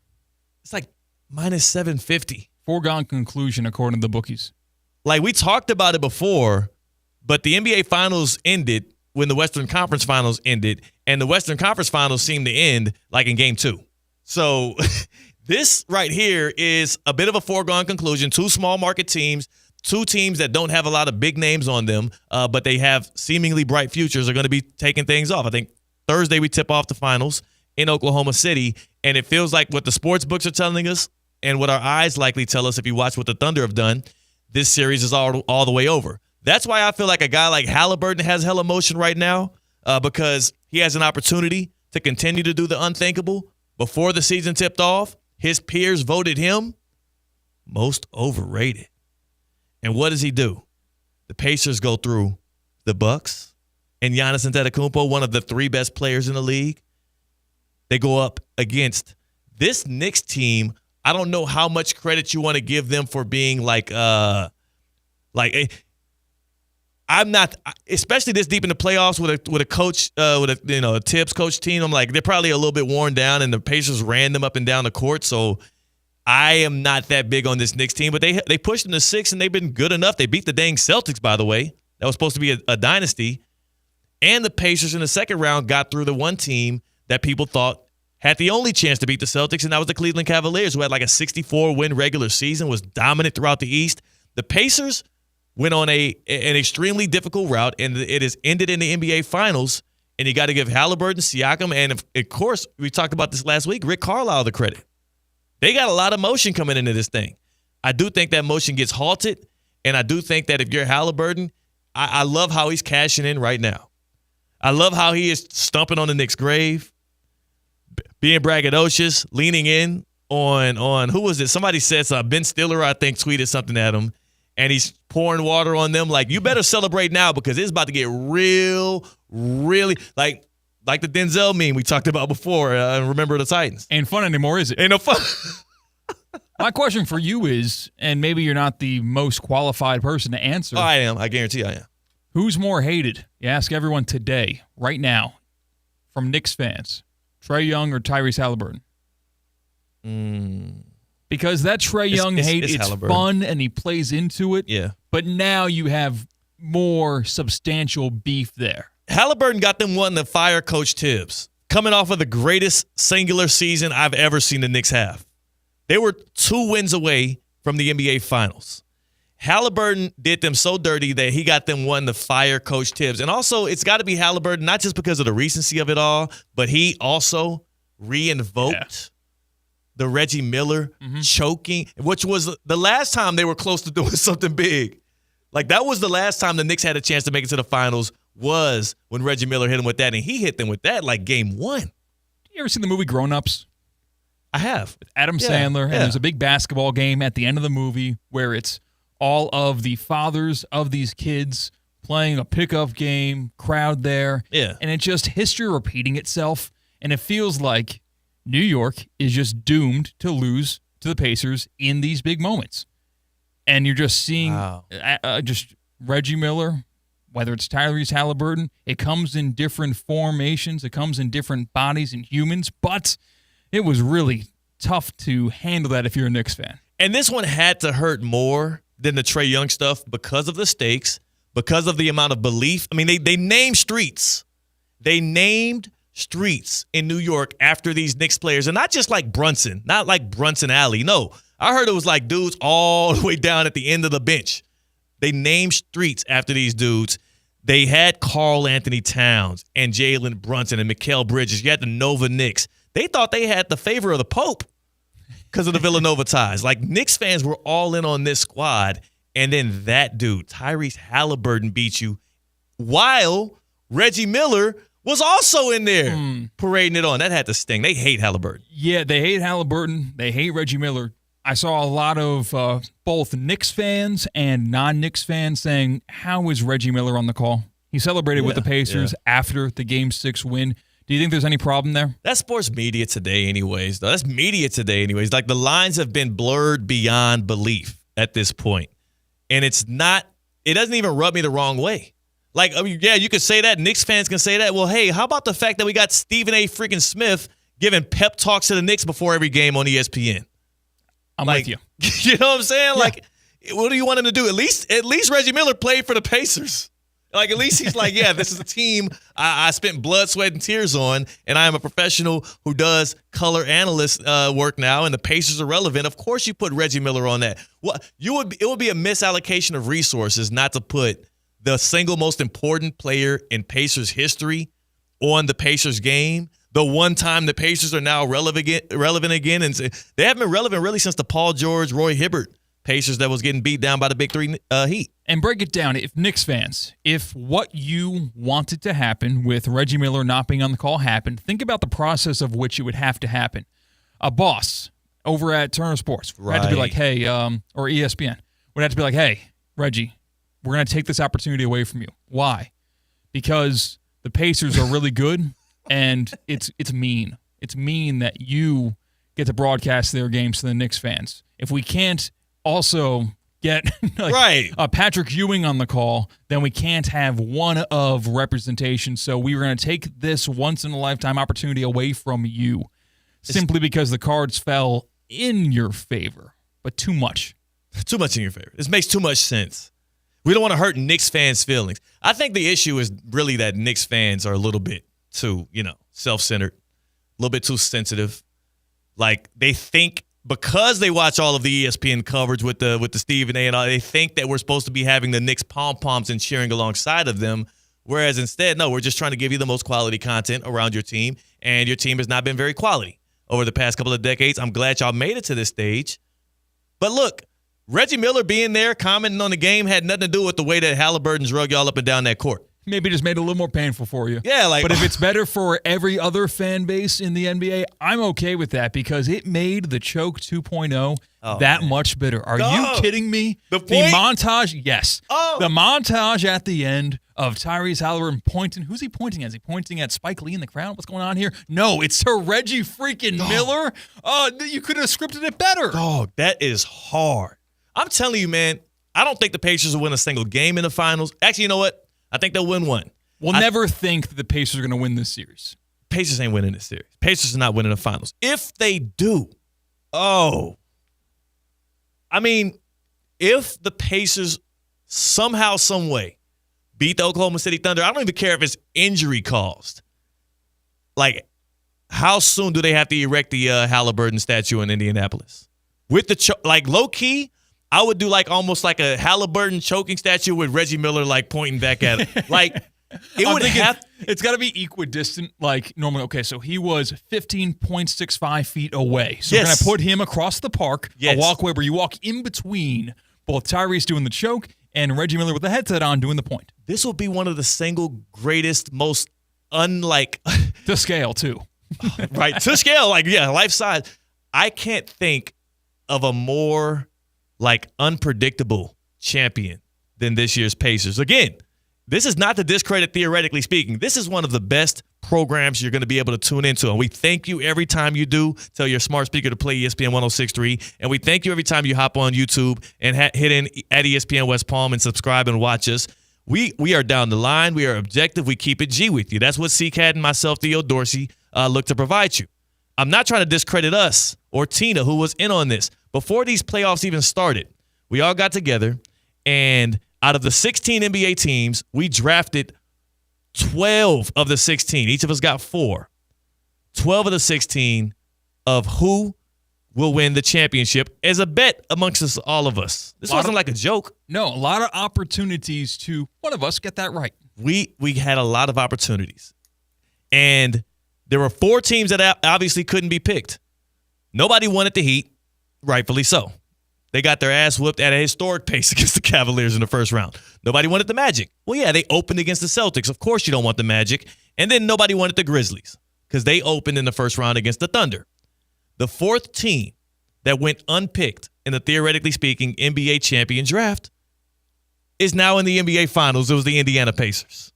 It's like minus 750. Foregone conclusion, according to the bookies. Like, we talked about it before, but the NBA Finals ended when the Western Conference Finals ended, and the Western Conference Finals seemed to end like in Game 2. So this right here is a bit of a foregone conclusion. 2 small market teams, 2 teams that don't have a lot of big names on them, but they have seemingly bright futures, are going to be taking things off. I think Thursday we tip off the finals in Oklahoma City, and it feels like what the sports books are telling us and what our eyes likely tell us if you watch what the Thunder have done, this series is all the way over. That's why I feel like a guy like Halliburton has hella motion right now, because he has an opportunity to continue to do the unthinkable. Before the season tipped off, his peers voted him most overrated. And what does he do? The Pacers go through the Bucks and Giannis Antetokounmpo, one of the 3 best players in the league. They go up against this Knicks team. I don't know how much credit you want to give them for being I'm not, especially this deep in the playoffs with a coach, a Tibbs coach team. I'm like, they're probably a little bit worn down, and the Pacers ran them up and down the court. So I am not that big on this Knicks team, but they pushed them to 6, and they've been good enough. They beat the dang Celtics, by the way. That was supposed to be a dynasty. And the Pacers in the second round got through the one team that people thought had the only chance to beat the Celtics, and that was the Cleveland Cavaliers, who had like a 64-win regular season, was dominant throughout the East. The Pacers went on an extremely difficult route, and it has ended in the NBA Finals, and you got to give Halliburton, Siakam, and, of course, we talked about this last week, Rick Carlisle the credit. They got a lot of motion coming into this thing. I do think that motion gets halted, and I do think that if you're Halliburton, I love how he's cashing in right now. I love how he is stomping on the Knicks' grave, being braggadocious, leaning in on who was it? Somebody said something. Ben Stiller, I think, tweeted something at him, and he's pouring water on them like, you better celebrate now because it's about to get real, really, like the Denzel meme we talked about before. Remember the Titans. Ain't fun anymore, is it? Ain't no fun. My question for you is, and maybe you're not the most qualified person to answer. I am. I guarantee I am. Who's more hated? You ask everyone today, right now, from Knicks fans, Trae Young or Tyrese Halliburton? Because that Trae Young hate, it's fun and he plays into it. Yeah. But now you have more substantial beef there. Halliburton got them one to fire Coach Tibbs, coming off of the greatest singular season I've ever seen the Knicks have. They were 2 wins away from the NBA Finals. Halliburton did them so dirty that he got them one to fire Coach Tibbs. And also, it's got to be Halliburton, not just because of the recency of it all, but he also re-invoked the Reggie Miller choking, which was the last time they were close to doing something big. Like, that was the last time the Knicks had a chance to make it to the finals, was when Reggie Miller hit him with that, and he hit them with that like game 1. You ever seen the movie Grown Ups? I have. With Adam Sandler, and there's a big basketball game at the end of the movie where it's all of the fathers of these kids playing a pickup game, crowd there. Yeah. And it's just history repeating itself, and it feels like New York is just doomed to lose to the Pacers in these big moments. And you're just seeing just Reggie Miller, whether it's Tyrese Halliburton, it comes in different formations, it comes in different bodies and humans, but it was really tough to handle that if you're a Knicks fan. And this one had to hurt more than the Trae Young stuff because of the stakes, because of the amount of belief. I mean, they named streets. They named streets in New York after these Knicks players. And not just like Brunson, not like Brunson Alley. No, I heard it was like dudes all the way down at the end of the bench. They named streets after these dudes. They had Karl Anthony Towns and Jalen Brunson and Mikal Bridges. You had the Nova Knicks. They thought they had the favor of the Pope because of the Villanova ties. Like, Knicks fans were all in on this squad, and then that dude, Tyrese Halliburton, beat you while Reggie Miller was also in there parading it on. That had to sting. They hate Halliburton. Yeah, they hate Halliburton. They hate Reggie Miller. I saw a lot of both Knicks fans and non-Knicks fans saying, how is Reggie Miller on the call? He celebrated with the Pacers after the Game 6 win. Do you think there's any problem there? That's sports media today anyways, though. That's media today anyways. Like, the lines have been blurred beyond belief at this point. And it doesn't even rub me the wrong way. Like, I mean, yeah, you could say that. Knicks fans can say that. Well, hey, how about the fact that we got Stephen A. freaking Smith giving pep talks to the Knicks before every game on ESPN? I'm with you. You know what I'm saying? Yeah. Like, what do you want him to do? At least Reggie Miller played for the Pacers. Like, at least he's like, yeah, this is a team I spent blood, sweat, and tears on, and I am a professional who does color analyst work now, and the Pacers are relevant. Of course you put Reggie Miller on that. It would be a misallocation of resources not to put the single most important player in Pacers history on the Pacers game. The one time the Pacers are now relevant again, and they haven't been relevant really since the Paul George, Roy Hibbert Pacers that was getting beat down by the Big Three Heat. And break it down, if Knicks fans, if what you wanted to happen with Reggie Miller not being on the call happened, think about the process of which it would have to happen. A boss over at Turner Sports had to be like, hey, or ESPN would have to be like, hey, Reggie, we're going to take this opportunity away from you. Why? Because the Pacers are really good, and it's mean. It's mean that you get to broadcast their games to the Knicks fans. If we can't also get Patrick Ewing on the call, then we can't have one of representation. So we were going to take this once-in-a-lifetime opportunity away from you simply because the cards fell in your favor, but too much. Too much in your favor. This makes too much sense. We don't want to hurt Knicks fans' feelings. I think the issue is really that Knicks fans are a little bit too, self-centered. little bit too sensitive. Like, they think because they watch all of the ESPN coverage with the Stephen A. and all, they think that we're supposed to be having the Knicks pom-poms and cheering alongside of them, whereas instead, no, we're just trying to give you the most quality content around your team, and your team has not been very quality over the past couple of decades. I'm glad y'all made it to this stage. But look, Reggie Miller being there, commenting on the game, had nothing to do with the way that Halliburton drug y'all up and down that court. Maybe just made it a little more painful for you. Yeah, but if it's better for every other fan base in the NBA, I'm okay with that because it made the choke 2.0 that much better. Are you kidding me? The montage, yes. The montage at the end of Tyrese Halliburton pointing. Who's he pointing at? Is he pointing at Spike Lee in the crowd? What's going on here? No, it's to Reggie freaking Miller. You could have scripted it better. Dog, that is hard. I'm telling you, man, I don't think the Pacers will win a single game in the finals. Actually, you know what? I think they'll win one. We'll never think that the Pacers are going to win this series. Pacers ain't winning this series. Pacers are not winning the finals. If they do, if the Pacers somehow, some way beat the Oklahoma City Thunder, I don't even care if it's injury caused. Like, how soon do they have to erect the Halliburton statue in Indianapolis? With the low key, I would do almost like a Halliburton choking statue with Reggie Miller pointing back at him. It's got to be equidistant. Like normally, okay, so he was 15.65 feet away. So we're going to put him across the park, a walkway where you walk in between both Tyrese doing the choke and Reggie Miller with the headset on doing the point. This will be one of the single greatest, most to scale too. Right, to scale, life size. I can't think of a more unpredictable champion than this year's Pacers. Again, this is not to discredit theoretically speaking. This is one of the best programs you're going to be able to tune into. And we thank you every time you do. Tell your smart speaker to play ESPN 106.3. And we thank you every time you hop on YouTube and hit in at ESPN West Palm and subscribe and watch us. We are down the line. We are objective. We keep it G with you. That's what CCAT and myself, Theo Dorsey, look to provide you. I'm not trying to discredit us or Tina, who was in on this. Before these playoffs even started, we all got together, and out of the 16 NBA teams, we drafted 12 of the 16. Each of us got 4. 12 of the 16 of who will win the championship as a bet amongst us, all of us. This wasn't like a joke. No, a lot of opportunities to one of us get that right. We had a lot of opportunities. And there were 4 teams that obviously couldn't be picked. Nobody wanted the Heat, rightfully so. They got their ass whooped at a historic pace against the Cavaliers in the first round. Nobody wanted the Magic. Well, yeah, they opened against the Celtics. Of course you don't want the Magic. And then nobody wanted the Grizzlies because they opened in the first round against the Thunder. The 4th team that went unpicked in the theoretically speaking NBA champion draft is now in the NBA Finals. It was the Indiana Pacers.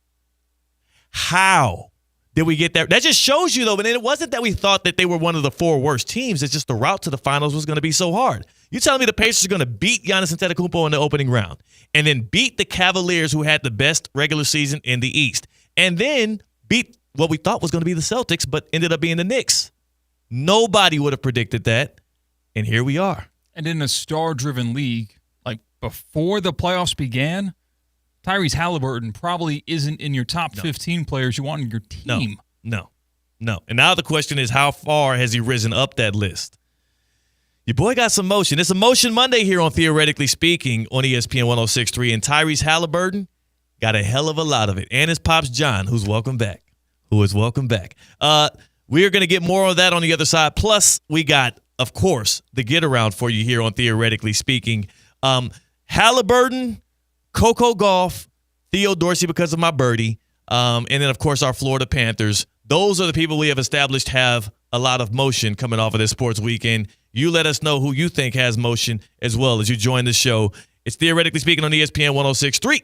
How did we get that? That just shows you, though, but it wasn't that we thought that they were one of the 4 worst teams. It's just the route to the finals was going to be so hard. You telling me the Pacers are going to beat Giannis Antetokounmpo in the opening round and then beat the Cavaliers, who had the best regular season in the East, and then beat what we thought was going to be the Celtics, but ended up being the Knicks? Nobody would have predicted that, and here we are. And in a star-driven league, before the playoffs began, Tyrese Halliburton probably isn't in your top 15 players you want in your team. No. And now the question is, how far has he risen up that list? Your boy got some motion. It's a Motion Monday here on Theoretically Speaking on ESPN 106.3, and Tyrese Halliburton got a hell of a lot of it. And his pops, John, who is welcome back. We are going to get more of that on the other side. Plus, we got, of course, the get-around for you here on Theoretically Speaking. Halliburton, Coco Gauff, Theo Dorsey because of my birdie, and then, of course, our Florida Panthers. Those are the people we have established have a lot of motion coming off of this sports weekend. You let us know who you think has motion as well as you join the show. It's Theoretically Speaking on ESPN 106.3.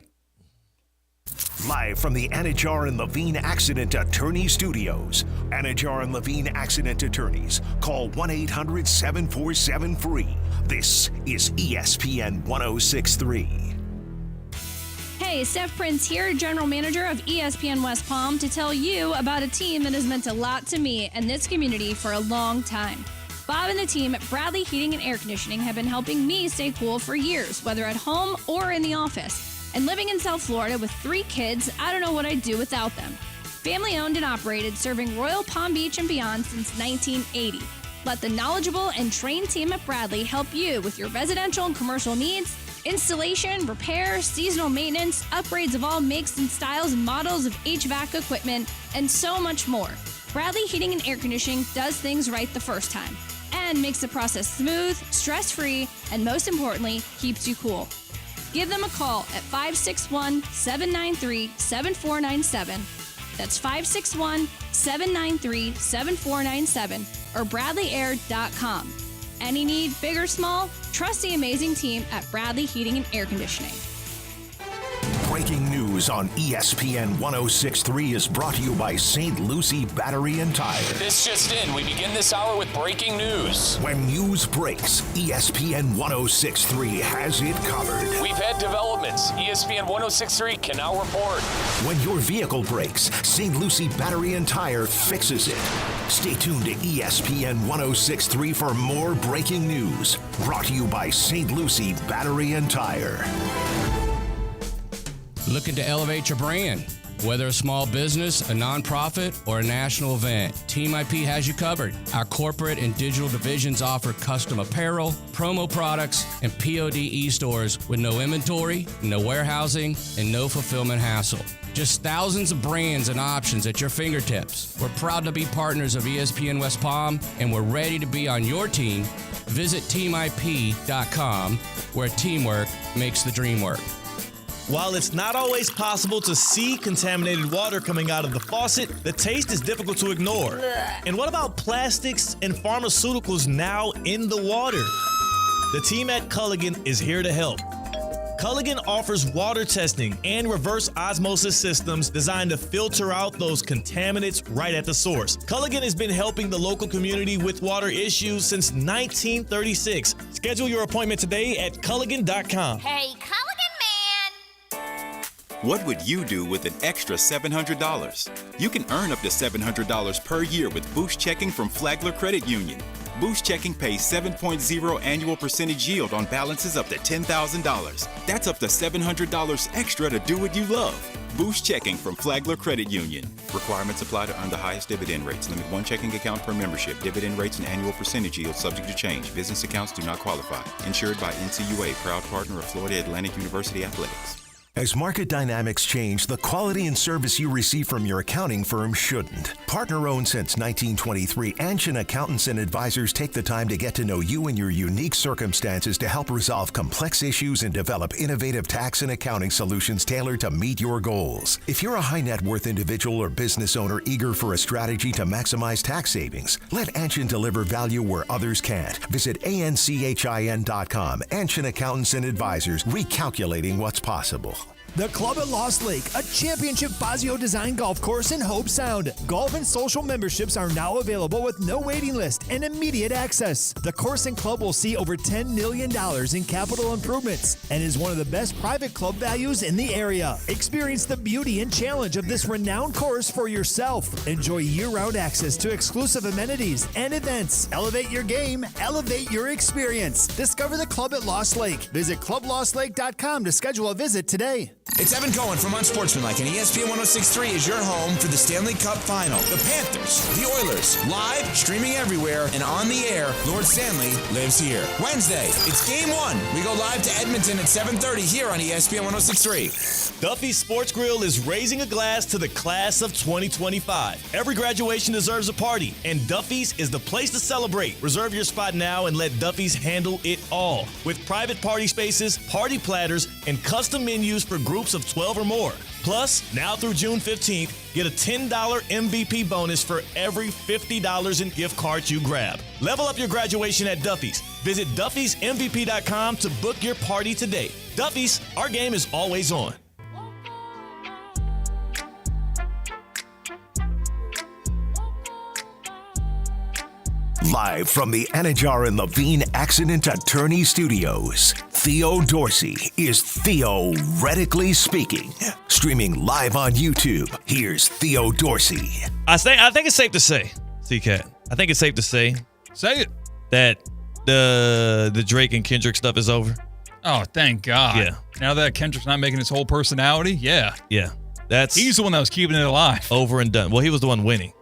Live from the Anajar and Levine Accident Attorney Studios. Anajar and Levine Accident Attorneys. Call 1-800-747-FREE. This is ESPN 106.3. Hey, Steph Prince here, General Manager of ESPN West Palm, to tell you about a team that has meant a lot to me and this community for a long time. Bob and the team at Bradley Heating and Air Conditioning have been helping me stay cool for years, whether at home or in the office. And living in South Florida with 3 kids, I don't know what I'd do without them. Family owned and operated, serving Royal Palm Beach and beyond since 1980. Let the knowledgeable and trained team at Bradley help you with your residential and commercial needs, installation, repair, seasonal maintenance, upgrades of all makes and styles and models of HVAC equipment, and so much more. Bradley Heating and Air Conditioning does things right the first time and makes the process smooth, stress-free, and most importantly, keeps you cool. Give them a call at 561-793-7497. That's 561-793-7497 or BradleyAir.com. Any need, big or small, trust the amazing team at Bradley Heating and Air Conditioning. Breaking news on ESPN 106.3 is brought to you by St. Lucie Battery and Tire. This just in, we begin this hour with breaking news. When news breaks, ESPN 106.3 has it covered. We've had developments. ESPN 106.3 can now report. When your vehicle breaks, St. Lucie Battery and Tire fixes it. Stay tuned to ESPN 106.3 for more breaking news. Brought to you by St. Lucie Battery and Tire. Looking to elevate your brand? Whether a small business, a nonprofit, or a national event, Team IP has you covered. Our corporate and digital divisions offer custom apparel, promo products, and POD e-stores with no inventory, no warehousing, and no fulfillment hassle. Just thousands of brands and options at your fingertips. We're proud to be partners of ESPN West Palm, and we're ready to be on your team. Visit teamip.com, where teamwork makes the dream work. While it's not always possible to see contaminated water coming out of the faucet, the taste is difficult to ignore. And what about plastics and pharmaceuticals now in the water? The team at Culligan is here to help. Culligan offers water testing and reverse osmosis systems designed to filter out those contaminants right at the source. Culligan has been helping the local community with water issues since 1936. Schedule your appointment today at Culligan.com. Hey, Culligan! What would you do with an extra $700? You can earn up to $700 per year with Boost Checking from Flagler Credit Union. Boost Checking pays 7.0 annual percentage yield on balances up to $10,000. That's up to $700 extra to do what you love. Boost Checking from Flagler Credit Union. Requirements apply to earn the highest dividend rates. Limit one checking account per membership. Dividend rates and annual percentage yield subject to change. Business accounts do not qualify. Insured by NCUA, proud partner of Florida Atlantic University Athletics. As market dynamics change, the quality and service you receive from your accounting firm shouldn't. Partner-owned since 1923, Anshin Accountants and Advisors take the time to get to know you and your unique circumstances to help resolve complex issues and develop innovative tax and accounting solutions tailored to meet your goals. If you're a high net worth individual or business owner eager for a strategy to maximize tax savings, let Anshin deliver value where others can't. Visit ANCHIN.com. Anshin Accountants and Advisors, recalculating what's possible. The Club at Lost Lake, a championship Fazio design golf course in Hope Sound. Golf and social memberships are now available with no waiting list and immediate access. The course and club will see over $10 million in capital improvements and is one of the best private club values in the area. Experience the beauty and challenge of this renowned course for yourself. Enjoy year-round access to exclusive amenities and events. Elevate your game, elevate your experience. Discover the Club at Lost Lake. Visit clublostlake.com to schedule a visit today. It's Evan Cohen from Unsportsmanlike, and ESPN 106.3 is your home for the Stanley Cup Final. The Panthers, the Oilers, live, streaming everywhere, and on the air, Lord Stanley lives here. Wednesday, it's Game 1. We go live to Edmonton at 7:30 here on ESPN 106.3. Duffy's Sports Grill is raising a glass to the class of 2025. Every graduation deserves a party, and Duffy's is the place to celebrate. Reserve your spot now and let Duffy's handle it all. With private party spaces, party platters, and custom menus for groups of 12 or more. Plus, now through June 15th, get a $10 MVP bonus for every $50 in gift cards you grab. Level up your graduation at Duffy's. Visit Duffy'sMVP.com to book your party today. Duffy's, our game is always on. Live from the Anajar and Levine Accident Attorney Studios, Theo Dorsey is theoretically speaking. Streaming live on YouTube, here's Theo Dorsey. I think it's safe to say, C-Cat, I think it's safe to say. Say it. That the Drake and Kendrick stuff is over. Oh, thank God. Yeah. Now that Kendrick's not making his whole personality, yeah. Yeah. He's the one that was keeping it alive. Over and done. Well, he was the one winning.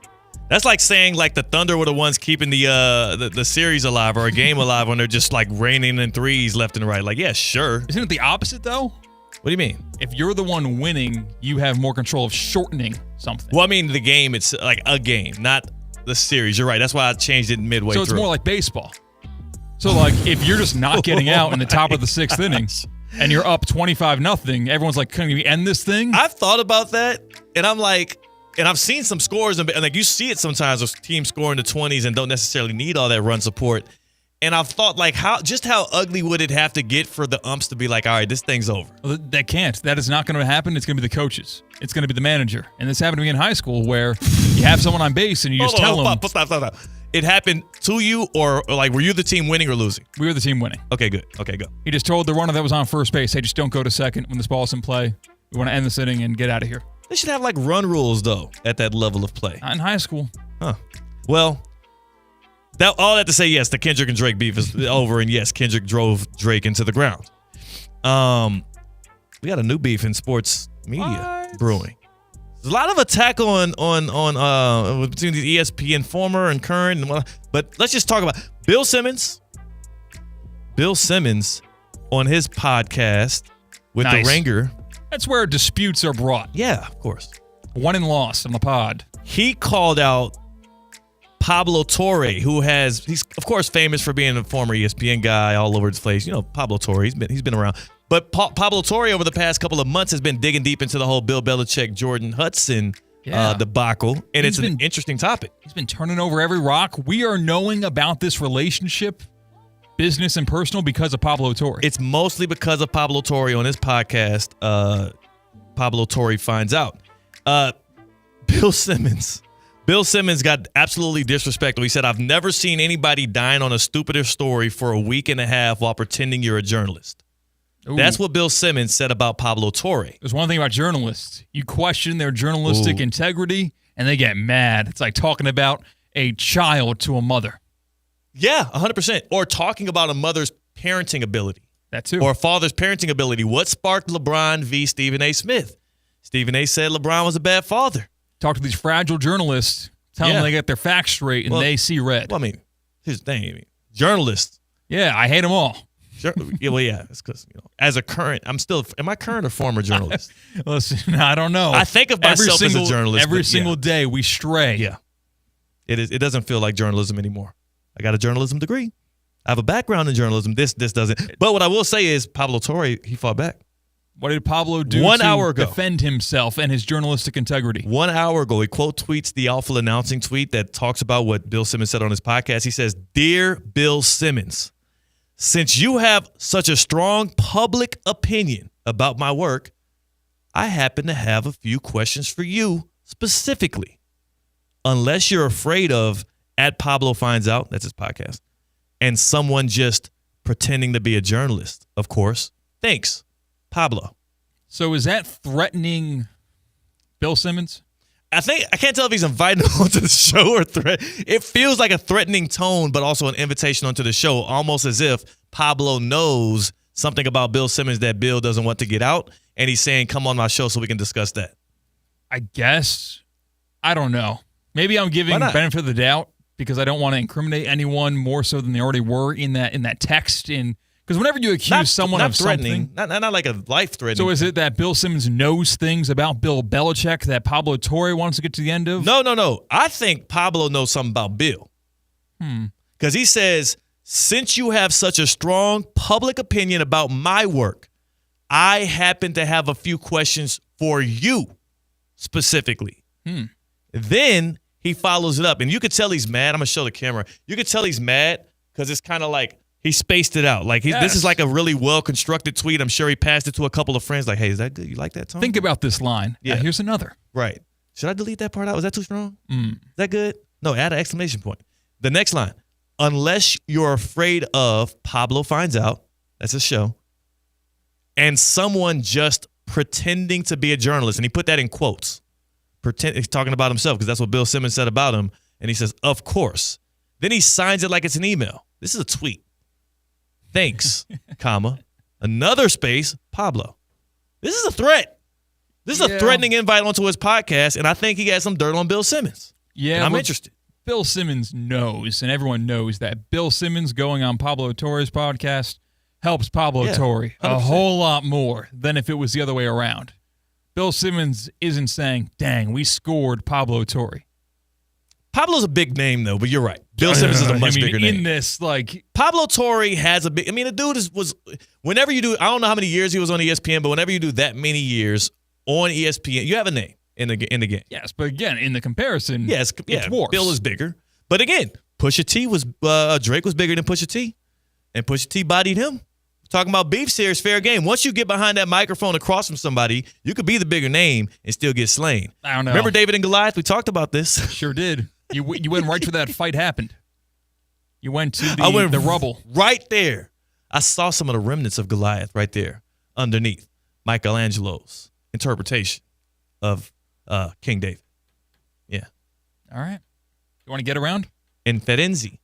That's like saying like the Thunder were the ones keeping the series alive or a game alive when they're just like raining in threes left and right. Like, yeah, sure. Isn't it the opposite though? What do you mean? If you're the one winning, you have more control of shortening something. Well, I mean the game. It's like a game, not the series. You're right. That's why I changed it midway through. So it's more like baseball. So like if you're just not getting out in the top of the sixth inning and you're up 25-0, everyone's like, can we end this thing? I've thought about that, and I'm like. And I've seen some scores, and like you see it sometimes with teams scoring the 20s and don't necessarily need all that run support. And I've thought, like, how ugly would it have to get for the umps to be like, all right, this thing's over? Well, that can't. That is not going to happen. It's going to be the coaches. It's going to be the manager. And this happened to me in high school where you have someone on base and you just tell them. Stop. It happened to you, or like, were you the team winning or losing? We were the team winning. Okay, good. Okay, go. He just told the runner that was on first base, hey, just don't go to second when this ball's in play. We want to end this inning and get out of here. They should have like run rules though at that level of play. Not in high school. Huh. Well, all that to say, yes, the Kendrick and Drake beef is over, and yes, Kendrick drove Drake into the ground. We got a new beef in sports media brewing. There's a lot of attack on between the ESPN former and current, but let's just talk about Bill Simmons. Bill Simmons on his podcast with the Ringer. That's where disputes are brought. Yeah, of course. Won and lost on the pod. He called out Pablo Torre, he's of course famous for being a former ESPN guy all over his place. You know, Pablo Torre, he's been around. But Pablo Torre over the past couple of months has been digging deep into the whole Bill Belichick, Jordan Hudson debacle, and it's an interesting topic. He's been turning over every rock. We are knowing about this relationship, business and personal, because of Pablo Torre. It's mostly because of Pablo Torre on his podcast. Pablo Torre finds out. Bill Simmons got absolutely disrespectful. He said, I've never seen anybody dying on a stupider story for a week and a half while pretending you're a journalist. Ooh. That's what Bill Simmons said about Pablo Torre. There's one thing about journalists. You question their journalistic integrity, and they get mad. It's like talking about a child to a mother. Yeah, 100%. Or talking about a mother's parenting ability. That too. Or a father's parenting ability. What sparked LeBron v. Stephen A. Smith? Stephen A. said LeBron was a bad father. Talk to these fragile journalists, tell them they get their facts straight, and they see red. Well, I mean, here's the thing. Journalists. Yeah, I hate them all. Yeah, it's because, as a current, am I current or former journalist? Listen, I don't know. I think of myself as a journalist. Every single day we stray. Yeah. It doesn't feel like journalism anymore. I got a journalism degree. I have a background in journalism. This doesn't. But what I will say is Pablo Torre, he fought back. What did Pablo do 1 hour ago defend himself and his journalistic integrity? 1 hour ago, he quote tweets the awful announcing tweet that talks about what Bill Simmons said on his podcast. He says, "Dear Bill Simmons, since you have such a strong public opinion about my work, I happen to have a few questions for you specifically. Unless you're afraid of @Pablo Finds Out," that's his podcast, and someone just pretending to be a journalist, of course. Thanks, Pablo. So is that threatening Bill Simmons? I can't tell if he's inviting him onto the show or threat. It feels like a threatening tone, but also an invitation onto the show, almost as if Pablo knows something about Bill Simmons that Bill doesn't want to get out, and he's saying, come on my show so we can discuss that. I guess. I don't know. Maybe I'm giving benefit of the doubt because I don't want to incriminate anyone more so than they already were in that text. Because whenever you accuse someone of something, not like a life-threatening. So is it that Bill Simmons knows things about Bill Belichick that Pablo Torre wants to get to the end of? No. I think Pablo knows something about Bill. Because he says, since you have such a strong public opinion about my work, I happen to have a few questions for you specifically. Then he follows it up. And you could tell he's mad. I'm going to show the camera. You could tell he's mad because it's kind of like, he spaced it out. Like this is like a really well-constructed tweet. I'm sure he passed it to a couple of friends like, hey, is that good? You like that tone? Think about this line. Yeah. Now, here's another. Right. Should I delete that part out? Was that too strong? Is that good? No, add an exclamation point. The next line. Unless you're afraid of Pablo Finds Out, that's a show, and someone just pretending to be a journalist. And he put that in quotes. He's talking about himself because that's what Bill Simmons said about him. And he says, of course. Then he signs it like it's an email. This is a tweet. Thanks, comma, another space, Pablo. This is a threat. This is a threatening invite onto his podcast, and I think he got some dirt on Bill Simmons. Yeah, and I'm interested. Bill Simmons knows, and everyone knows that Bill Simmons going on Pablo Torre's podcast helps Pablo Torre a whole lot more than if it was the other way around. Bill Simmons isn't saying, dang, we scored Pablo Torre. Pablo's a big name, though, but you're right. Bill Simmons is a much bigger name. In this, like, Pablo Torre has a big – I mean, the dude was – whenever you do – I don't know how many years he was on ESPN, but whenever you do that many years on ESPN, you have a name in the game. Yes, but again, in the comparison, it's dwarfs. Bill is bigger. But again, Pusha T was Drake was bigger than Pusha T, and Pusha T bodied him. Talking about beef series, fair game. Once you get behind that microphone across from somebody, you could be the bigger name and still get slain. I don't know. Remember David and Goliath? We talked about this. Sure did. You went right to that fight happened. You went to the rubble. Right there. I saw some of the remnants of Goliath right there underneath Michelangelo's interpretation of King David. Yeah. All right. You want to get around? In Firenze,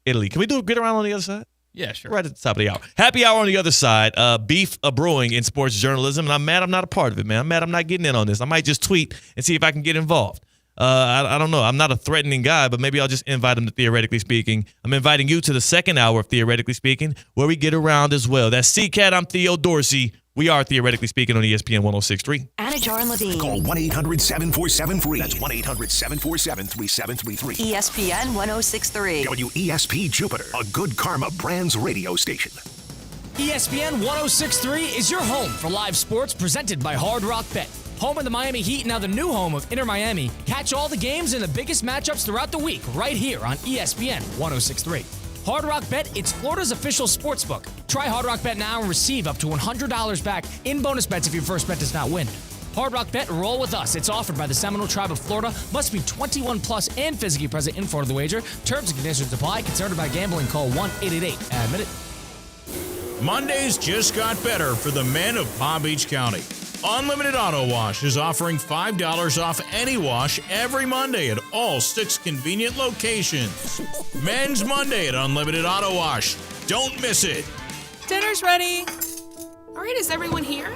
Italy. Can we do a get around on the other side? Yeah, sure. Right at the top of the hour. Happy hour on the other side. Beef brewing in sports journalism, and I'm mad I'm not a part of it, man. I'm mad I'm not getting in on this. I might just tweet and see if I can get involved. I don't know. I'm not a threatening guy, but maybe I'll just invite him to Theoretically Speaking. I'm inviting you to the second hour of Theoretically Speaking, where we get around as well. That's C-Cat. I'm Theo Dorsey. We are Theoretically Speaking on ESPN 106.3. Anajar and Levine. Call 1-800-747-FREE. That's 1-800-747-3733. ESPN 106.3. WESP Jupiter, a Good Karma Brands radio station. ESPN 106.3 is your home for live sports presented by Hard Rock Bet. Home of the Miami Heat, now the new home of Inter Miami. Catch all the games and the biggest matchups throughout the week right here on ESPN 106.3. Hard Rock Bet, it's Florida's official sportsbook. Try Hard Rock Bet now and receive up to $100 back in bonus bets if your first bet does not win. Hard Rock Bet, roll with us. It's offered by the Seminole Tribe of Florida. Must be 21 plus and physically present in Florida to wager. Terms and conditions apply. Concerned about gambling, call 1-888-ADMIT-IT. Mondays just got better for the men of Palm Beach County. Unlimited Auto Wash is offering $5 off any wash every Monday at all 6 convenient locations. Men's Monday at Unlimited Auto Wash. Don't miss it. Dinner's ready. All right, is everyone here?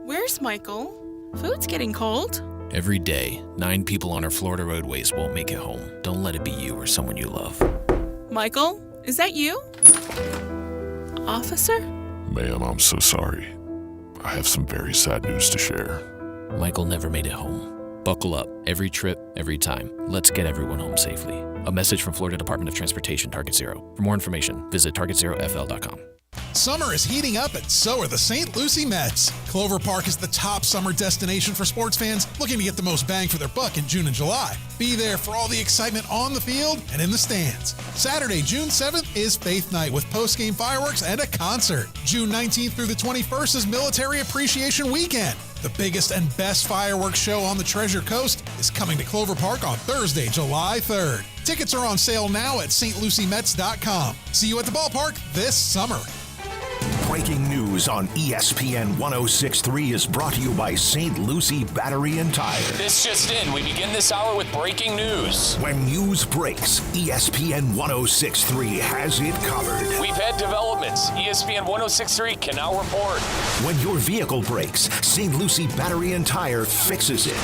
Where's Michael? Food's getting cold. Every day, 9 people on our Florida roadways won't make it home. Don't let it be you or someone you love. Michael, is that you? Officer? Ma'am, I'm so sorry. I have some very sad news to share. Michael never made it home. Buckle up. Every trip, every time. Let's get everyone home safely. A message from Florida Department of Transportation, Target Zero. For more information, visit targetzerofl.com. Summer is heating up, and so are the St. Lucie Mets. Clover Park is the top summer destination for sports fans looking to get the most bang for their buck in June and July. Be there for all the excitement on the field and in the stands. Saturday, June 7th is Faith Night with post-game fireworks and a concert. June 19th through the 21st is Military Appreciation Weekend. The biggest and best fireworks show on the Treasure Coast is coming to Clover Park on Thursday, July 3rd. Tickets are on sale now at stluciemets.com. See you at the ballpark this summer. Breaking news on ESPN 106.3 is brought to you by St. Lucie Battery and Tire. This just in, we begin this hour with breaking news. When news breaks, ESPN 106.3 has it covered. We've had developments. ESPN 106.3 can now report. When your vehicle breaks, St. Lucie Battery and Tire fixes it.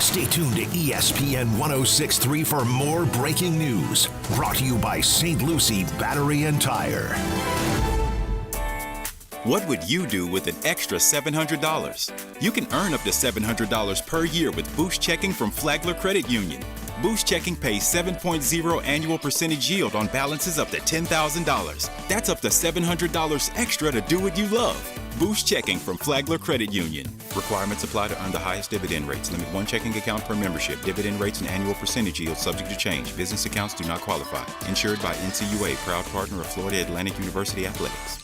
Stay tuned to ESPN 106.3 for more breaking news. Brought to you by St. Lucie Battery and Tire. What would you do with an extra $700? You can earn up to $700 per year with Boost Checking from Flagler Credit Union. Boost Checking pays 7.0 annual percentage yield on balances up to $10,000. That's up to $700 extra to do what you love. Boost Checking from Flagler Credit Union. Requirements apply to earn the highest dividend rates. Limit 1 checking account per membership. Dividend rates and annual percentage yield subject to change. Business accounts do not qualify. Insured by NCUA, proud partner of Florida Atlantic University Athletics.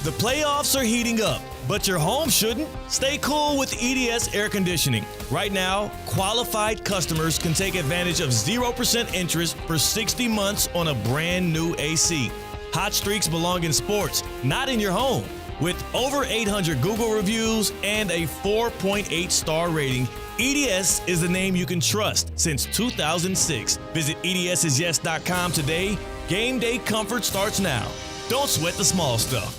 The playoffs are heating up, but your home shouldn't. Stay cool with EDS Air Conditioning. Right now, qualified customers can take advantage of 0% interest for 60 months on a brand new AC. Hot streaks belong in sports, not in your home. With over 800 Google reviews and a 4.8 star rating, EDS is the name you can trust since 2006. Visit EDSIsYes.com today. Game day comfort starts now. Don't sweat the small stuff.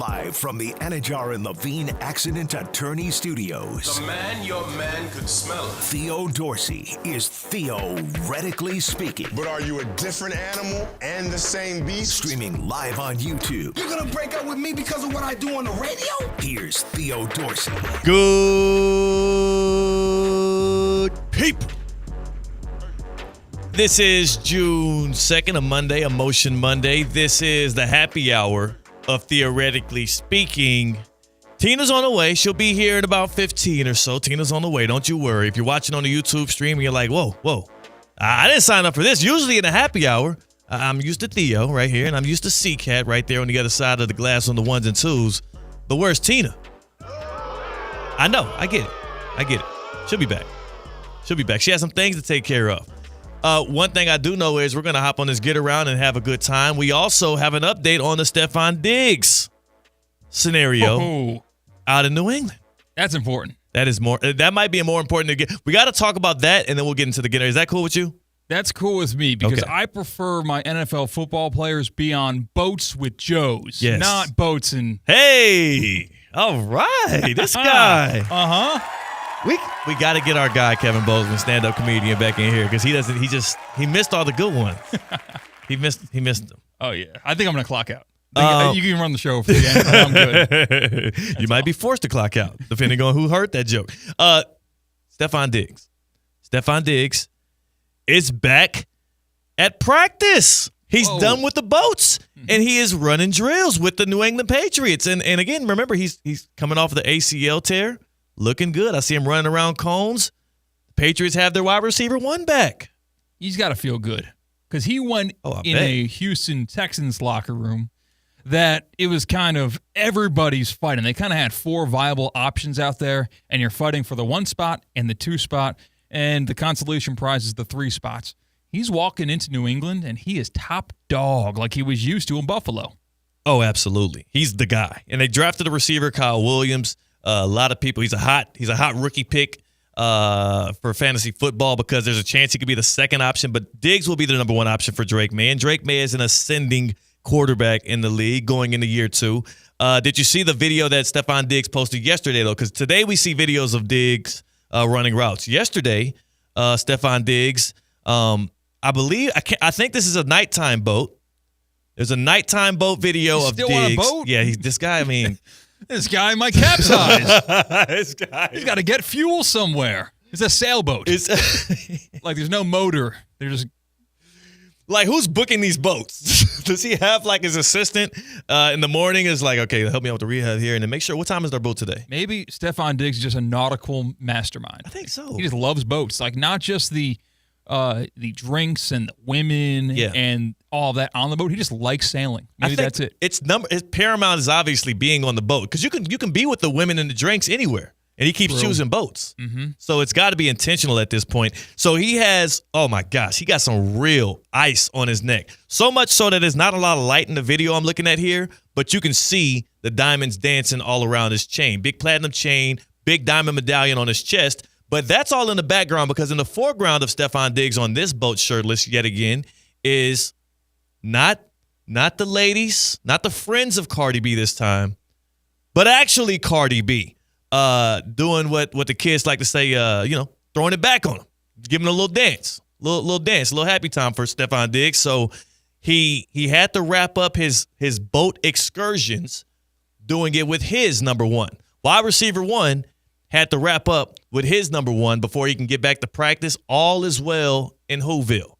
Live from the Anajar and Levine Accident Attorney Studios. The man your man could smell it. Theo Dorsey is theoretically speaking. But are you a different animal and the same beast? Streaming live on YouTube. You're gonna break up with me because of what I do on the radio? Here's Theo Dorsey. Good people. This is June 2nd, a Monday, a Motion Monday. This is the happy hour of Theoretically Speaking. Tina's on the way. She'll be here in about 15 or so. Tina's on the way. Don't you worry. If you're watching on the YouTube stream and you're like, whoa, I didn't sign up for this. Usually in a happy hour, I'm used to Theo right here, and I'm used to C-Cat right there on the other side of the glass on the ones and twos. But where's Tina? I know. I get it. She'll be back. She has some things to take care of. One thing I do know is we're going to hop on this get around and have a good time. We also have an update on the Stephon Diggs scenario out in New England. That's important. That might be more important to get. We got to talk about that, and then we'll get into the get. Is that cool with you? That's cool with me because Okay. I prefer my NFL football players be on boats with Joes, Yes. not boats and. Hey, all right, this guy. Uh-huh. We got to get our guy Kevin Bozeman, stand-up comedian, back in here because he missed all the good ones. he missed them. Oh yeah, I think I'm gonna clock out. You can run the show for the end. I'm good. You might be forced to clock out, depending on who heard that joke. Stephon Diggs is back at practice. He's done with the boats, and he is running drills with the New England Patriots. And again, remember, he's coming off of the ACL tear, looking good. I see him running around cones. The Patriots have their wide receiver one back. He's got to feel good because he went in a Houston Texans locker room that it was kind of everybody's fighting. They kind of had four viable options out there, and you're fighting for the 1 spot and the 2 spot, and the consolation prize is the 3 spots. He's walking into New England, and he is top dog like he was used to in Buffalo. Oh, absolutely. He's the guy. And they drafted a receiver, Kyle Williams. A lot of people, he's a hot rookie pick for fantasy football because there's a chance he could be the second option, but Diggs will be the number 1 option for Drake May. And Drake May is an ascending quarterback in the league going into year 2. Did you see the video that Stephon Diggs posted yesterday, though? Because today we see videos of Diggs running routes. Yesterday, Stephon Diggs, I think this is a nighttime boat. There's a nighttime boat video of Diggs. Still on a boat? Yeah, this guy, I mean. This guy might capsize. He's got to get fuel somewhere. It's a sailboat. Like there's no motor. They're just like, who's booking these boats? Does he have like his assistant in the morning is like, okay, help me out with the rehab here, and then make sure what time is their boat today? Maybe Stephon Diggs is just a nautical mastermind. I think so. He just loves boats, like not just the drinks and the women and all that on the boat. He just likes sailing. Maybe that's it. It's paramount is obviously being on the boat because you can be with the women and the drinks anywhere, and he keeps choosing boats. Mm-hmm. So it's got to be intentional at this point. So he has, oh my gosh, he got some real ice on his neck. So much so that there's not a lot of light in the video I'm looking at here, but you can see the diamonds dancing all around his chain. Big platinum chain, big diamond medallion on his chest. But that's all in the background because in the foreground of Stephon Diggs on this boat shirtless yet again is not the ladies, not the friends of Cardi B this time, but actually Cardi B doing what the kids like to say, throwing it back on him, giving a little dance, little dance, a little happy time for Stephon Diggs. So he had to wrap up his boat excursions doing it with his number 1. Wide receiver 1 had to wrap up with his number 1 before he can get back to practice. All is well in Whoville.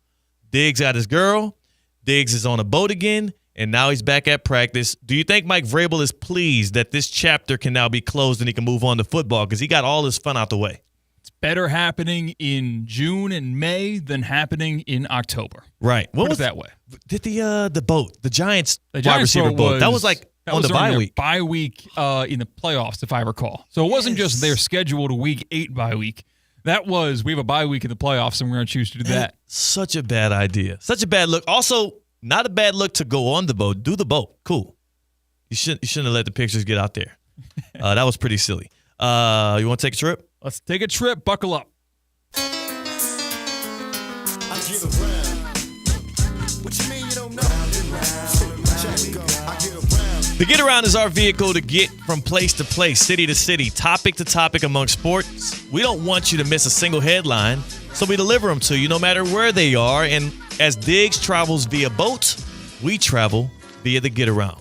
Diggs got his girl. Diggs is on a boat again, and now he's back at practice. Do you think Mike Vrabel is pleased that this chapter can now be closed and he can move on to football because he got all his fun out the way? It's better happening in June and May than happening in October. Right. Put it that way. Did the boat, the Giants wide Giants receiver boat, that was like on the bye week. Bye week in the playoffs, if I recall. So it wasn't just their scheduled week 8 bye week. That was, we have a bye week in the playoffs, and we're going to choose to do that. Such a bad idea. Such a bad look. Also, not a bad look to go on the boat. Do the boat. Cool. You shouldn't have let the pictures get out there. That was pretty silly. You want to take a trip? Let's take a trip. Buckle up. I get around. What you mean you don't know? Round and round. Check me go. I get around. The Get Around is our vehicle to get from place to place, city to city, topic to topic among sports. We don't want you to miss a single headline, so we deliver them to you no matter where they are. And as Diggs travels via boat, we travel via the Get Around.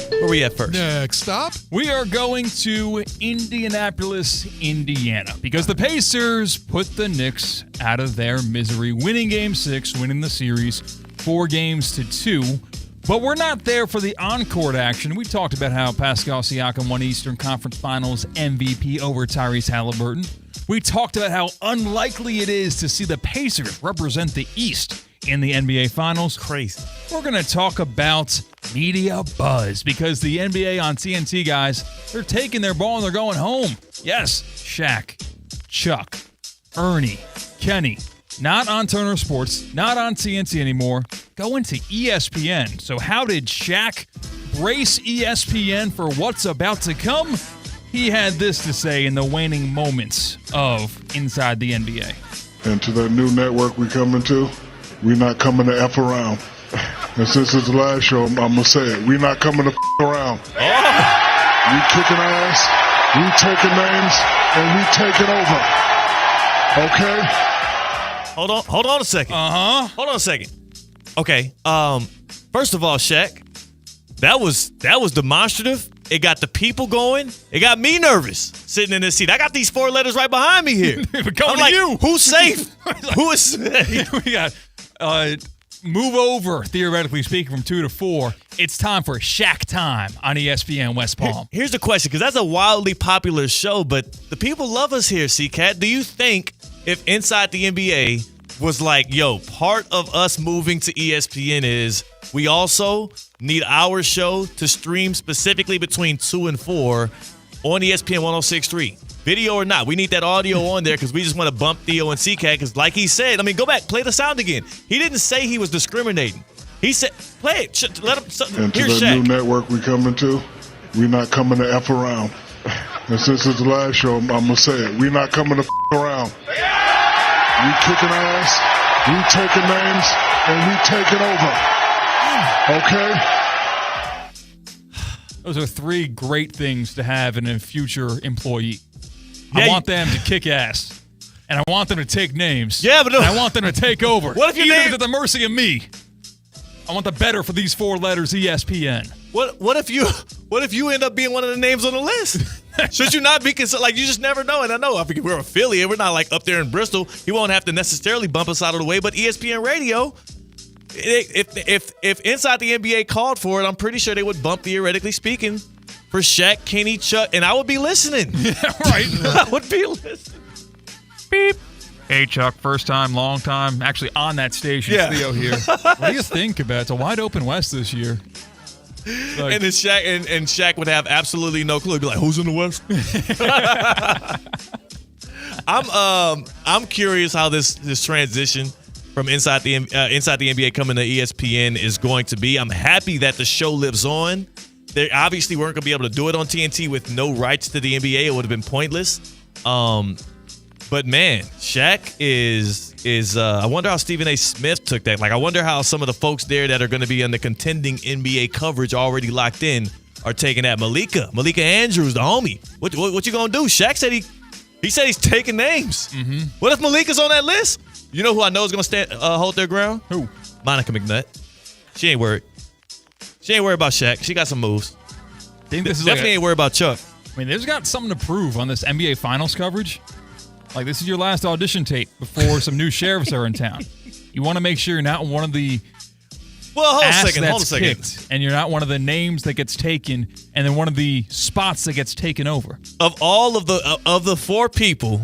Where we at first? Next stop. We are going to Indianapolis, Indiana, because the Pacers put the Knicks out of their misery, winning Game 6, winning the series 4-2. But we're not there for the on-court action. We talked about how Pascal Siakam won Eastern Conference Finals MVP over Tyrese Halliburton. We talked about how unlikely it is to see the Pacers represent the East in the NBA Finals. Crazy. We're going to talk about media buzz because the NBA on TNT guys, they're taking their ball and they're going home. Yes, Shaq, Chuck, Ernie, Kenny, not on Turner Sports, not on TNT anymore, going to ESPN. So how did Shaq brace ESPN for what's about to come? He had this to say in the waning moments of Inside the NBA. And to that new network we coming to, we not coming to F around. And since it's the last show, I'm going to say it. We not coming to F around. We kicking ass, we taking names, and we taking over. Okay? Hold on a second. Hold on a second. Okay. First of all, Shaq, that was demonstrative. It got the people going. It got me nervous sitting in this seat. I got these 4 letters right behind me here. I'm like, you. Who's safe? Who is safe? We got move over, theoretically speaking, from 2 to 4. It's time for Shaq time on ESPN West Palm. Here's the question, because that's a wildly popular show, but the people love us here, C-Cat. Do you think if Inside the NBA was like, yo, part of us moving to ESPN is we also need our show to stream specifically between 2 and 4 on ESPN 106.3. Video or not, we need that audio on there because we just want to bump Theo and C-Cat because like he said, I mean, go back, play the sound again. He didn't say he was discriminating. He said, play it. Let him. And to here's that Shaq. new network we coming to, we not coming to F around. And since it's the last show, I'm going to say it. We not coming to F around. We kicking ass, we taking names, and we taking over. Okay? Those are 3 great things to have in a future employee. Yeah, I want them to kick ass, and I want them to take names. Yeah, but no. And I want them to take over. What if your Even name- if it's at the mercy of me? I want the better for these 4 letters, ESPN. What if you end up being one of the names on the list? Should you not be considered? Like, you just never know. And I know, I think we're affiliate. We're not like up there in Bristol. He won't have to necessarily bump us out of the way. But ESPN Radio, if Inside the NBA called for it, I'm pretty sure they would bump, theoretically speaking, for Shaq, Kenny, Chuck, and I would be listening. Yeah, right. I would be listening. Beep. Hey, Chuck, first time, long time, actually on that station. Yeah. Theo here. What do you think about it? It's a wide open West this year. Like, And then Shaq would have absolutely no clue. He'd be like, "Who's in the West?" I'm curious how this transition from inside the NBA coming to ESPN is going to be. I'm happy that the show lives on. They obviously weren't going to be able to do it on TNT with no rights to the NBA. It would have been pointless. But man, Shaq is I wonder how Stephen A. Smith took that. Like, I wonder how some of the folks there that are going to be on the contending NBA coverage already locked in are taking that. Malika Andrews, the homie. What you gonna do? Shaq said he said he's taking names. Mm-hmm. What if Malika's on that list? You know who I know is gonna hold their ground? Who? Monica McNutt. She ain't worried. She ain't worried about Shaq. She got some moves. think this is Definitely ain't worried about Chuck. I mean, there's got something to prove on this NBA Finals coverage. Like, this is your last audition tape before some new sheriffs are in town. You want to make sure you're not one of the hold a second. Kicked, and you're not one of the names that gets taken, and then one of the spots that gets taken over. Of all of the 4 people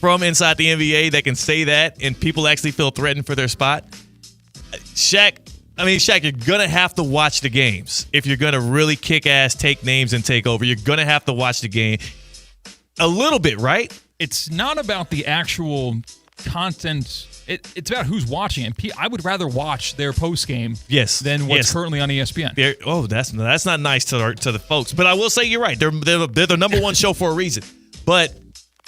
from inside the NBA that can say that, and people actually feel threatened for their spot, Shaq, you're going to have to watch the games. If you're going to really kick ass, take names, and take over, you're going to have to watch the game. A little bit, right? It's not about the actual content. It's about who's watching it. I would rather watch their post game than what's currently on ESPN. That's not nice to the folks. But I will say you're right. They're the number one show for a reason. But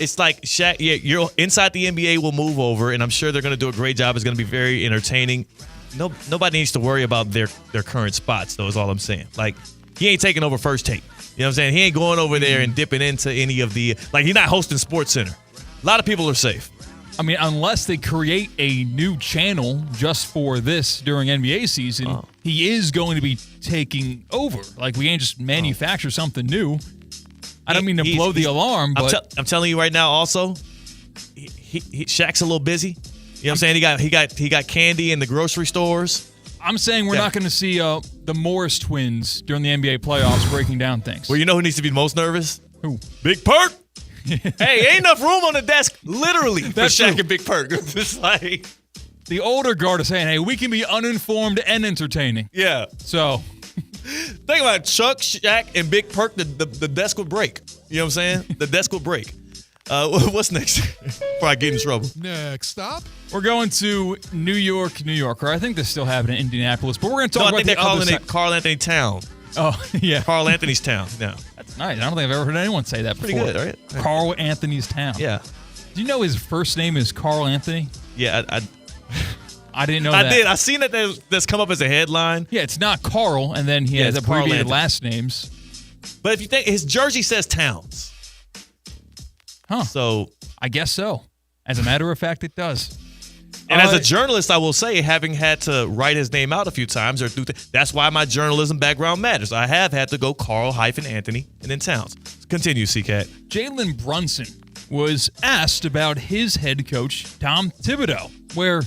it's like Shaq. Yeah, you're inside the NBA will move over, and I'm sure they're going to do a great job. It's going to be very entertaining. nobody needs to worry about their current spots, though, is all I'm saying. Like, he ain't taking over First Take. You know what I'm saying? He ain't going over there and dipping into any of the – like, he's not hosting SportsCenter. A lot of people are safe. I mean, unless they create a new channel just for this during NBA season, he is going to be taking over. Like, we can't just manufacture something new. I don't mean to blow the alarm, but I'm telling you right now. Also, Shaq's a little busy. You know what I'm saying? He got candy in the grocery stores. I'm saying we're not going to see the Morris twins during the NBA playoffs breaking down things. Well, you know who needs to be most nervous? Who? Big Perk. Hey, ain't enough room on the desk, literally, for That's Shaq true. and Big Perk. It's like the older guard is saying, "Hey, we can be uninformed and entertaining." Yeah. So think about it. Chuck, Shaq, and Big Perk. The desk would break. You know what I'm saying? The desk would break. What's next? Before I get in trouble. Next stop. We're going to New York, or I think this still happened in Indianapolis, but we're going to talk I about think they're the other calling side. it Carl Anthony Town. Oh, yeah. Carl Anthony's Town. Yeah. That's nice. I don't think I've ever heard anyone say that before. Pretty good, right? Carl Anthony's Town. Yeah. Do you know his first name is Carl Anthony? Yeah, I didn't know that. I did. I seen that that's come up as a headline. Yeah, it's not Carl, and then he has it's Carl abbreviated Anthony. last names. But if you think his jersey says Towns. Huh. So I guess so. As a matter of fact, it does. And as a journalist, I will say, having had to write his name out a few times, that's why my journalism background matters. I have had to go Carl-Anthony and then Towns. Continue, C-Cat. Jalen Brunson was asked about his head coach, Tom Thibodeau, where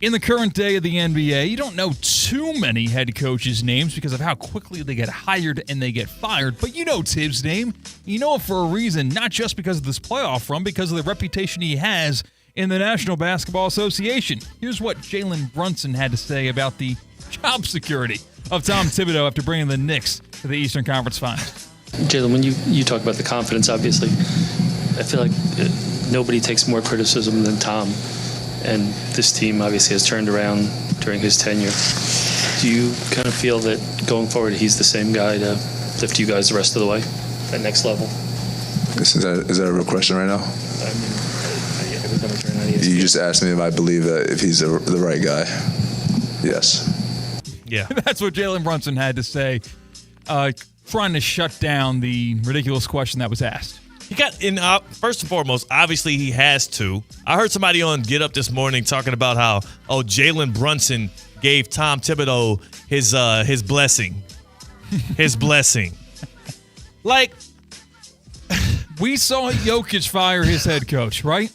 in the current day of the NBA, you don't know too many head coaches' names because of how quickly they get hired and they get fired. But you know Tibbs' name. You know it for a reason, not just because of this playoff run, because of the reputation he has in the National Basketball Association. Here's what Jalen Brunson had to say about the job security of Tom Thibodeau after bringing the Knicks to the Eastern Conference Finals. Jalen, when you talk about the confidence, obviously, I feel like nobody takes more criticism than Tom. And this team obviously has turned around during his tenure. Do you kind of feel that going forward, he's the same guy to lift you guys the rest of the way, that next level? Is that a real question right now? You just asked me if I believe that if he's the right guy. Yes. Yeah. That's what Jalen Brunson had to say, trying to shut down the ridiculous question that was asked. He got in. First and foremost, obviously he has to. I heard somebody on Get Up this morning talking about how Jalen Brunson gave Tom Thibodeau his blessing, his blessing. Like we saw Jokic fire his head coach, right?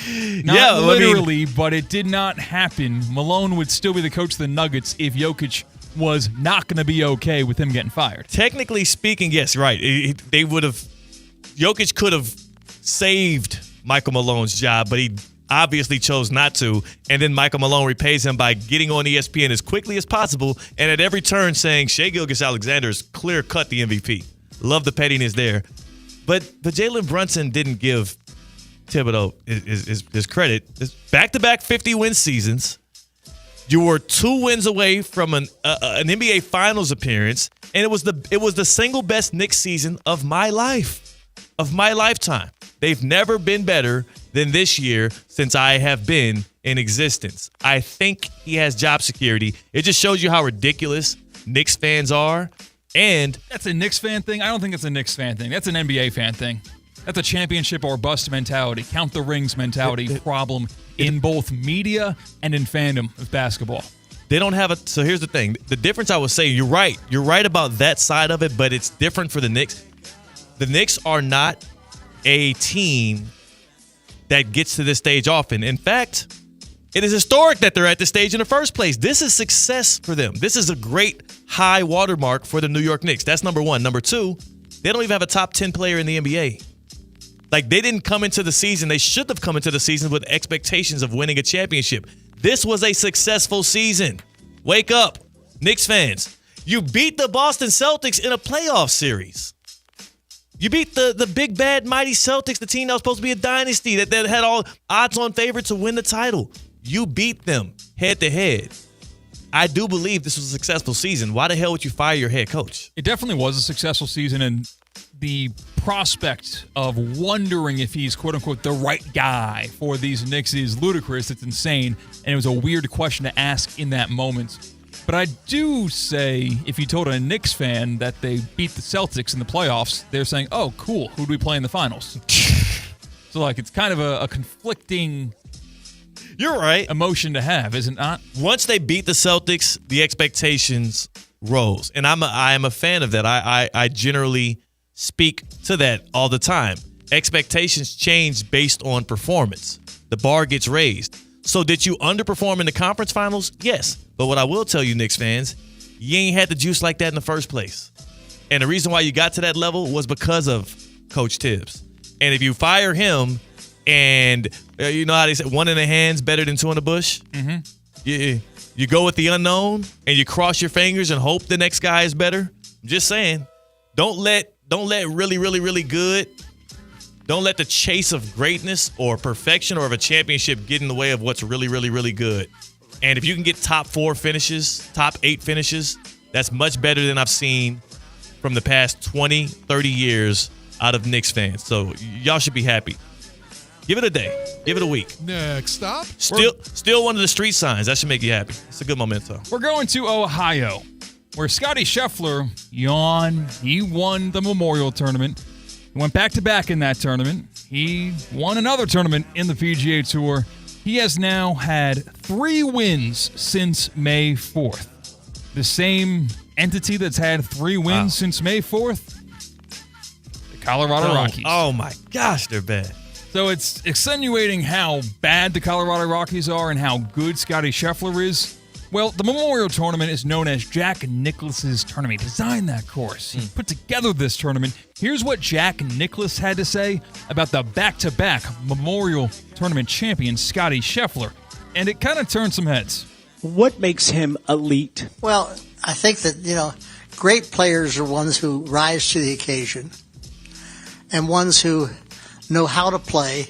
Not yeah, literally, but it did not happen. Malone would still be the coach of the Nuggets if Jokic was not going to be okay with him getting fired. Technically speaking, yes, right. They would have. Jokic could have saved Michael Malone's job, but he obviously chose not to. And then Michael Malone repays him by getting on ESPN as quickly as possible and at every turn saying Shai Gilgeous-Alexander is clear-cut the MVP. Love the pettiness there. But Jalen Brunson didn't give Thibodeau his credit. It's back-to-back 50-win seasons. You were 2 wins away from an NBA Finals appearance, and it was the single best Knicks season of my life. Of my lifetime. They've never been better than this year since I have been in existence. I think he has job security. It just shows you how ridiculous Knicks fans are. And that's a Knicks fan thing? I don't think it's a Knicks fan thing. That's an NBA fan thing. That's a championship or bust mentality, count the rings mentality problem in both media and in fandom of basketball. They don't have so here's the thing. The difference I would say, you're right. You're right about that side of it, but it's different for the Knicks. The Knicks are not a team that gets to this stage often. In fact, it is historic that they're at this stage in the first place. This is success for them. This is a great high watermark for the New York Knicks. That's number one. Number two, they don't even have a top 10 player in the NBA. Like, they didn't come into the season. They should have come into the season with expectations of winning a championship. This was a successful season. Wake up, Knicks fans. You beat the Boston Celtics in a playoff series. You beat the big, bad, mighty Celtics, the team that was supposed to be a dynasty, that had all odds-on favorite to win the title. You beat them head-to-head. I do believe this was a successful season. Why the hell would you fire your head coach? It definitely was a successful season, and the prospect of wondering if he's quote-unquote the right guy for these Knicks is ludicrous. It's insane, and it was a weird question to ask in that moment. But I do say, if you told a Knicks fan that they beat the Celtics in the playoffs, they're saying, oh, cool, who do we play in the finals? So, like, it's kind of a conflicting You're right. emotion to have, is it not? Once they beat the Celtics, the expectations rose. And I am a fan of that. I generally speak to that all the time. Expectations change based on performance. The bar gets raised. So did you underperform in the conference finals? Yes. But what I will tell you, Knicks fans, you ain't had the juice like that in the first place. And the reason why you got to that level was because of Coach Tibbs. And if you fire him and you know how they say, one in the hand's better than two in the bush? Mm-hmm. You go with the unknown and you cross your fingers and hope the next guy is better. I'm just saying, don't let really, really, really good. Don't let the chase of greatness or perfection or of a championship get in the way of what's really, really, really good. And if you can get top 4 finishes, top 8 finishes, that's much better than I've seen from the past 20, 30 years out of Knicks fans. So y'all should be happy. Give it a day. Give it a week. Next stop. Still one of the street signs. That should make you happy. It's a good memento. We're going to Ohio, where Scottie Scheffler, he won the Memorial Tournament. He went back-to-back in that tournament. He won another tournament in the PGA Tour. He has now had 3 wins since May 4th. The same entity that's had 3 wins since May 4th, the Colorado Rockies. Oh, my gosh, they're bad. So it's extenuating how bad the Colorado Rockies are and how good Scottie Scheffler is. Well, the Memorial Tournament is known as Jack Nicklaus's tournament. He designed that course. He put together this tournament. Here's what Jack Nicklaus had to say about the back-to-back Memorial Tournament champion, Scottie Scheffler. And it kind of turned some heads. What makes him elite? Well, I think that, great players are ones who rise to the occasion and ones who know how to play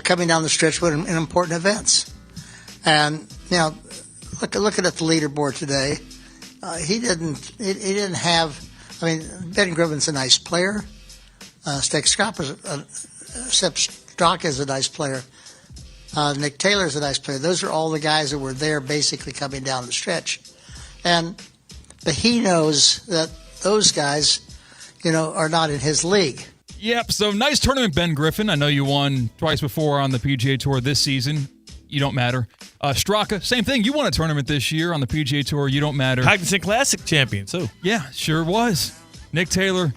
coming down the stretch in important events. And, looking at the leaderboard today, he didn't have. I mean, Ben Griffin's a nice player. Sepp Straka is a nice player. Nick Taylor's a nice player. Those are all the guys that were there basically coming down the stretch, but he knows that those guys, are not in his league. Yep. So nice tournament, Ben Griffin. I know you won twice before on the PGA Tour this season. You don't matter. Straka, same thing. You won a tournament this year on the PGA Tour. You don't matter. Cognizant Classic champion, too. Yeah, sure was. Nick Taylor,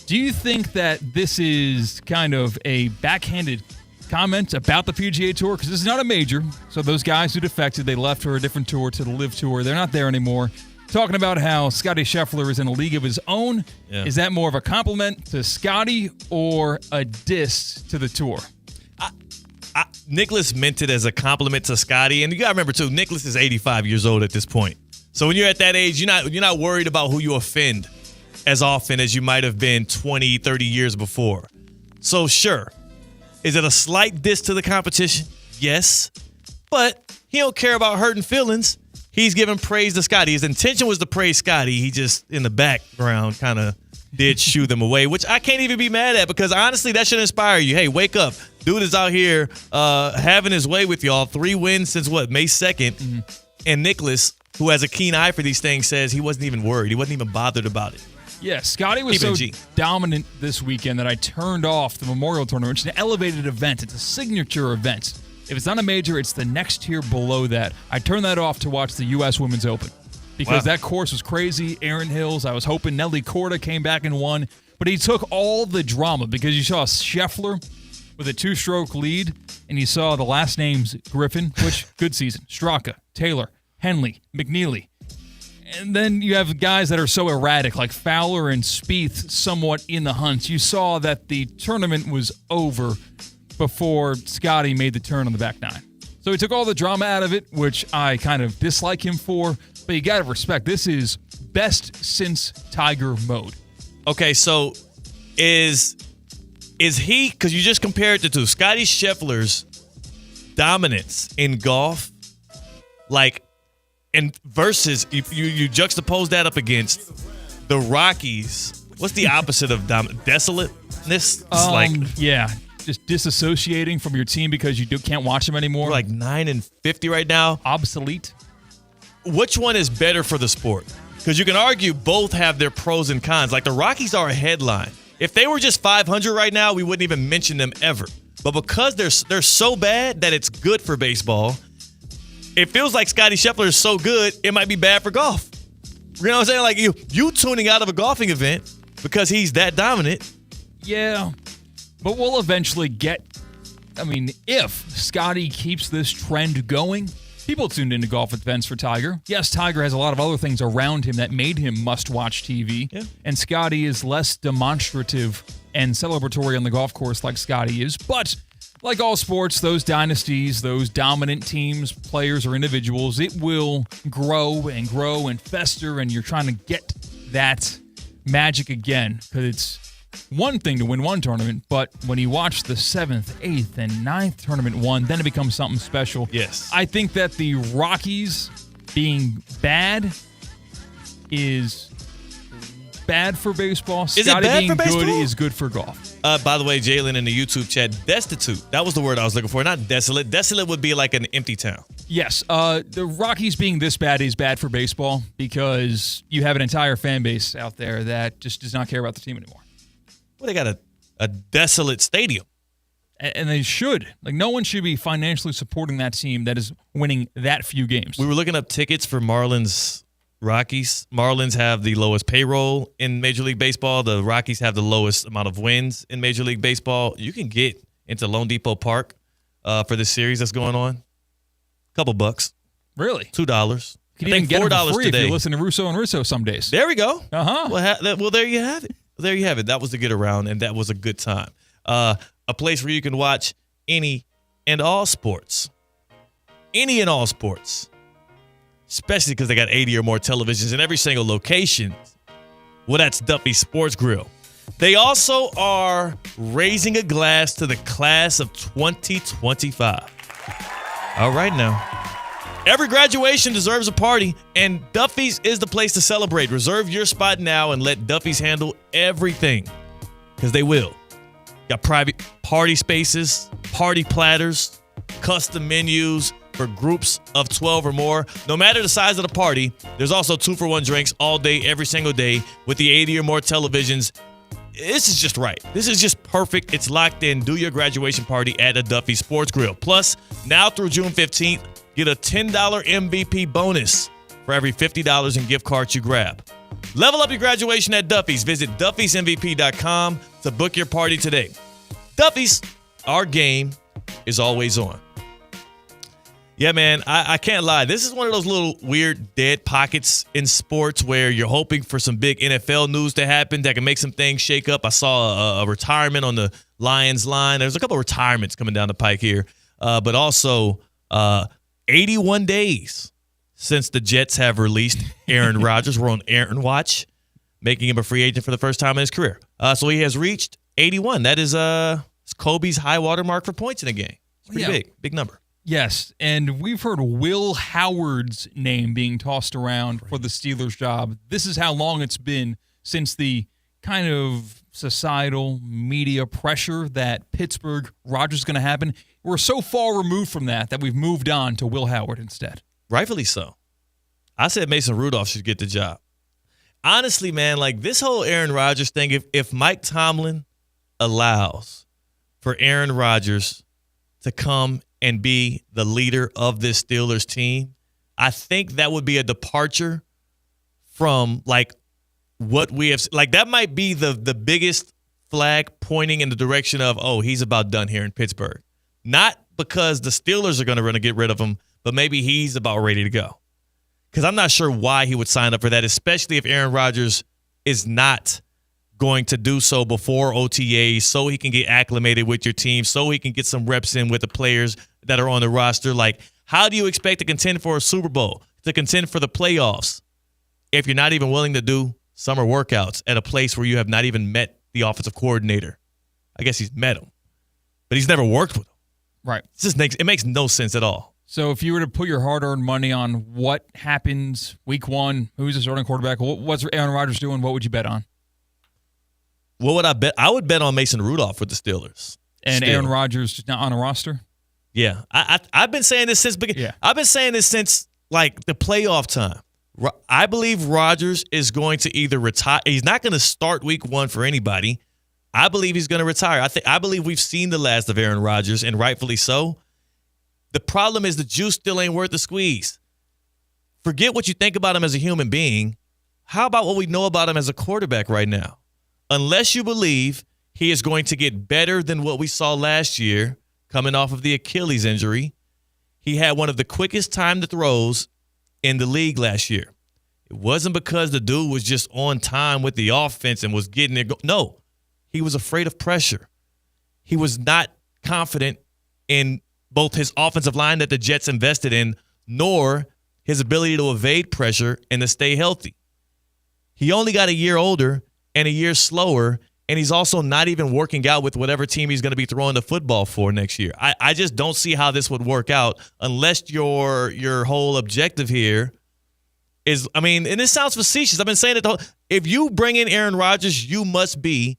do you think that this is kind of a backhanded comment about the PGA Tour? Because this is not a major. So those guys who defected, they left for a different tour to the LIV Tour. They're not there anymore. Talking about how Scottie Scheffler is in a league of his own. Yeah. Is that more of a compliment to Scottie or a diss to the tour? Nicklaus meant it as a compliment to Scottie. And you got to remember, too, Nicklaus is 85 years old at this point. So when you're at that age, you're not worried about who you offend as often as you might have been 20, 30 years before. So, sure. Is it a slight diss to the competition? Yes. But he don't care about hurting feelings. He's giving praise to Scottie. His intention was to praise Scottie. He just, in the background, kind of did shoo them away, which I can't even be mad at because, honestly, that should inspire you. Hey, wake up. Dude is out here having his way with y'all. 3 wins since, May 2nd. Mm-hmm. And Nicklaus, who has a keen eye for these things, says he wasn't even worried. He wasn't even bothered about it. Yeah, Scottie was so dominant this weekend that I turned off the Memorial Tournament, which is an elevated event. It's a signature event. If it's not a major, it's the next tier below that. I turned that off to watch the U.S. Women's Open because that course was crazy. Erin Hills, I was hoping Nelly Korda came back and won, but he took all the drama because you saw Scheffler with a 2-stroke lead, and you saw the last names Griffin, which, good season, Straka, Taylor, Henley, McNeely. And then you have guys that are so erratic, like Fowler and Spieth, somewhat in the hunt. You saw that the tournament was over before Scottie made the turn on the back nine. So he took all the drama out of it, which I kind of dislike him for, but you got to respect, this is best since Tiger mode. Okay, so is he, because you just compared the two, Scottie Scheffler's dominance in golf, and versus, if you juxtapose that up against the Rockies, what's the opposite of desolate? softness. Yeah, just disassociating from your team because you can't watch them anymore. We're like 9-50 right now. Obsolete. Which one is better for the sport? Because you can argue both have their pros and cons. Like the Rockies are a headline. If they were just 500 right now, we wouldn't even mention them ever. But because they're so bad that it's good for baseball, it feels like Scottie Scheffler is so good, it might be bad for golf. You know what I'm saying? Like you tuning out of a golfing event because he's that dominant. Yeah, but we'll eventually get, if Scottie keeps this trend going, people tuned into golf events for Tiger. Yes, Tiger has a lot of other things around him that made him must-watch TV. Yeah. And Scottie is less demonstrative and celebratory on the golf course like Scottie is. But like all sports, those dynasties, those dominant teams, players, or individuals, it will grow and fester, and you're trying to get that magic again because it's one thing to win one tournament, but when you watch the 7th, 8th, and 9th tournament one, then it becomes something special. Yes. I think that the Rockies being bad is bad for baseball. Is Scottie it bad being for baseball? good is good for golf. By the way, Jalen in the YouTube chat, destitute. That was the word I was looking for, not desolate. Desolate would be like an empty town. Yes, the Rockies being this bad is bad for baseball because you have an entire fan base out there that just does not care about the team anymore. Well, they got a desolate stadium. And they should. Like, no one should be financially supporting that team that is winning that few games. We were looking up tickets for Marlins Rockies. Marlins have the lowest payroll in Major League Baseball. The Rockies have the lowest amount of wins in Major League Baseball. You can get into Lone Depot Park for this series that's going on. Couple bucks. Really? $2. You can even get them for free today. if you listen to Russo and Russo some days. There we go. Uh-huh. Well, there you have it. There you have it. That was the get around, and that was a good time. A place where you can watch any and all sports. Any and all sports. Especially because they got 80 or more televisions in every single location. Well, that's Duffy's Sports Grill. They also are raising a glass to the class of 2025. All right now. Every graduation deserves a party, and Duffy's is the place to celebrate. Reserve your spot now and let Duffy's handle everything, because they will. Got private party spaces, party platters, custom menus for groups of 12 or more. No matter the size of the party, there's also 2-for-1 drinks all day, every single day with the 80 or more televisions. This is just right. This is just perfect. It's locked in. Do your graduation party at a Duffy Sports Grill. Plus, now through June 15th, get a $10 MVP bonus for every $50 in gift cards you grab. Level up your graduation at Duffy's. Visit Duffy'sMVP.com to book your party today. Duffy's, our game is always on. Yeah, man, I can't lie. This is one of those little weird dead pockets in sports where you're hoping for some big NFL news to happen that can make some things shake up. I saw a retirement on the Lions line. There's a couple of retirements coming down the pike here, but also 81 days since the Jets have released Aaron Rodgers. We're on Aaron watch, making him a free agent for the first time in his career. So he has reached 81. That is Kobe's high water mark for points in a game. It's pretty big number. Yes, and we've heard Will Howard's name being tossed around for the Steelers job. This is how long it's been since the kind of societal media pressure that Pittsburgh Rodgers is going to happen. We're so far removed from that we've moved on to Will Howard instead. Rightfully so. I said Mason Rudolph should get the job. Honestly, man, like this whole Aaron Rodgers thing, if Mike Tomlin allows for Aaron Rodgers to come and be the leader of this Steelers team, I think that would be a departure from like what we have. Like that might be the biggest flag pointing in the direction of, oh, he's about done here in Pittsburgh. Not because the Steelers are going to get rid of him, but maybe he's about ready to go. Because I'm not sure why he would sign up for that, especially if Aaron Rodgers is not going to do so before OTAs so he can get acclimated with your team, so he can get some reps in with the players that are on the roster. Like, how do you expect to contend for a Super Bowl, to contend for the playoffs, if you're not even willing to do summer workouts at a place where you have not even met the offensive coordinator? I guess he's met him, but he's never worked with him. Right. It makes no sense at all. So if you were to put your hard-earned money on what happens week one, who's the starting quarterback, what's Aaron Rodgers doing, what would you bet on? What would I bet? I would bet on Mason Rudolph with the Steelers. And Aaron Rodgers just not on a roster? Yeah. I've been saying this since I've been saying this since like the playoff time. I believe Rodgers is going to either retire. He's not going to start week 1 for anybody. I believe he's going to retire. I believe we've seen the last of Aaron Rodgers, and rightfully so. The problem is the juice still ain't worth the squeeze. Forget what you think about him as a human being. How about what we know about him as a quarterback right now? Unless you believe he is going to get better than what we saw last year coming off of the Achilles injury, he had one of the quickest time to throws in the league last year. It wasn't because the dude was just on time with the offense and was getting it. No, he was afraid of pressure. He was not confident in both his offensive line that the Jets invested in, nor his ability to evade pressure and to stay healthy. He only got a year older and a year slower, and he's also not even working out with whatever team he's going to be throwing the football for next year. I just don't see how this would work out unless your whole objective here is, I mean, and this sounds facetious. I've been saying it. If you bring in Aaron Rodgers, you must be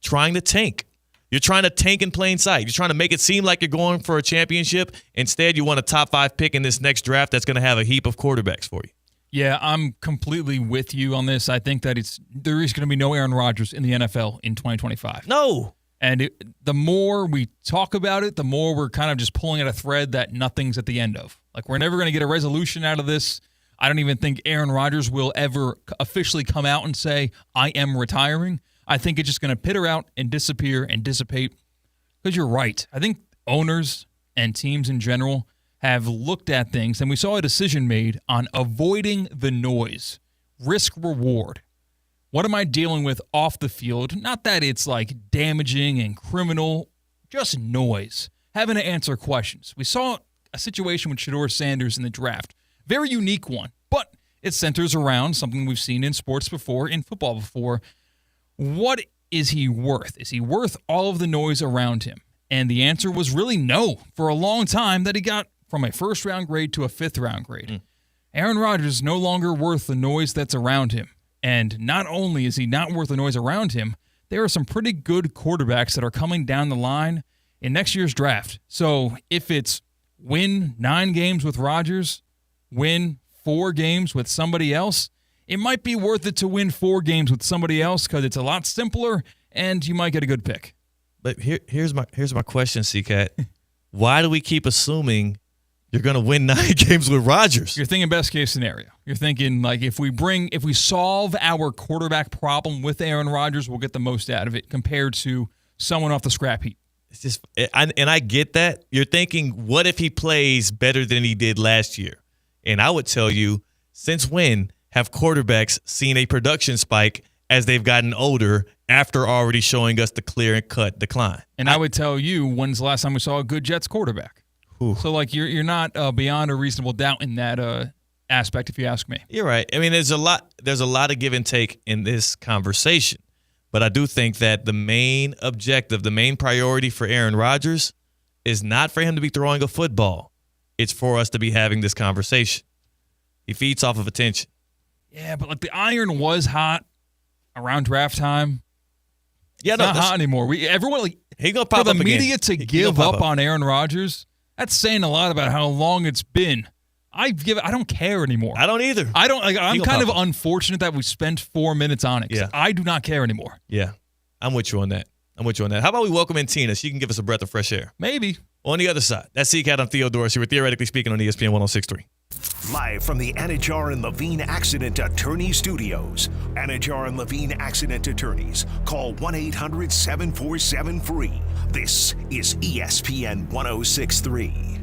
trying to tank. You're trying to tank in plain sight. You're trying to make it seem like you're going for a championship. Instead, you want a top 5 pick in this next draft that's going to have a heap of quarterbacks for you. Yeah, I'm completely with you on this. I think that there is going to be no Aaron Rodgers in the NFL in 2025. No. And the more we talk about it, the more we're kind of just pulling at a thread that nothing's at the end of. Like, we're never going to get a resolution out of this. I don't even think Aaron Rodgers will ever officially come out and say, I am retiring. I think it's just going to peter out and disappear and dissipate. Because you're right. I think owners and teams in general have looked at things, and we saw a decision made on avoiding the noise, risk reward. What am I dealing with off the field? Not that it's like damaging and criminal, just noise. Having to answer questions. We saw a situation with Shedeur Sanders in the draft. Very unique one, but it centers around something we've seen in sports before, in football before. What is he worth? Is he worth all of the noise around him? And the answer was really no for a long time, that he got from a first-round grade to a fifth-round grade. Aaron Rodgers is no longer worth the noise that's around him. And not only is he not worth the noise around him, there are some pretty good quarterbacks that are coming down the line in next year's draft. So if it's win 9 games with Rodgers, win 4 games with somebody else, it might be worth it to win 4 games with somebody else because it's a lot simpler and you might get a good pick. But here's my question, C-Cat. Why do we keep assuming you're going to win 9 games with Rodgers? You're thinking best case scenario. You're thinking like if we solve our quarterback problem with Aaron Rodgers, we'll get the most out of it compared to someone off the scrap heap. It's just, and I get that. You're thinking, what if he plays better than he did last year? And I would tell you, since when have quarterbacks seen a production spike as they've gotten older after already showing us the clear-cut decline? And I would tell you, when's the last time we saw a good Jets quarterback? So, like, you're not beyond a reasonable doubt in that aspect, if you ask me. You're right. I mean, there's a lot of give and take in this conversation. But I do think that the main objective, the main priority for Aaron Rodgers is not for him to be throwing a football. It's for us to be having this conversation. He feeds off of attention. Yeah, but, like, the iron was hot around draft time. Yeah, it's not hot anymore. Everyone, like, he gonna pop for up the again. media to give up on Aaron Rodgers, that's saying a lot about how long it's been. I don't care anymore. I don't either. I'm kind of unfortunate that we spent 4 minutes on it. Yeah. I do not care anymore. Yeah, I'm with you on that. How about we welcome in Tina? She can give us a breath of fresh air. Maybe. On the other side, that's C-Cat. I'm Theo Dorsey. We're Theoretically Speaking on ESPN 106.3. Live from the Anajar and Levine Accident Attorney Studios. Anajar and Levine Accident Attorneys. Call 1-800-747-FREE. This is ESPN 106.3.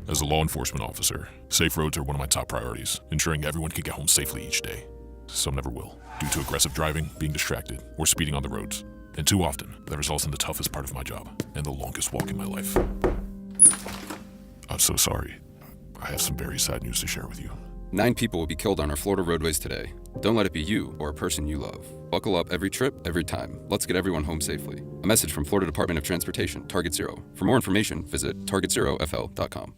As a law enforcement officer, safe roads are one of my top priorities, ensuring everyone can get home safely each day. Some never will, due to aggressive driving, being distracted, or speeding on the roads. And too often, that results in the toughest part of my job and the longest walk in my life. I'm so sorry. I have some very sad news to share with you. 9 people will be killed on our Florida roadways today. Don't let it be you or a person you love. Buckle up every trip, every time. Let's get everyone home safely. A message from Florida Department of Transportation, Target Zero. For more information, visit targetzerofl.com.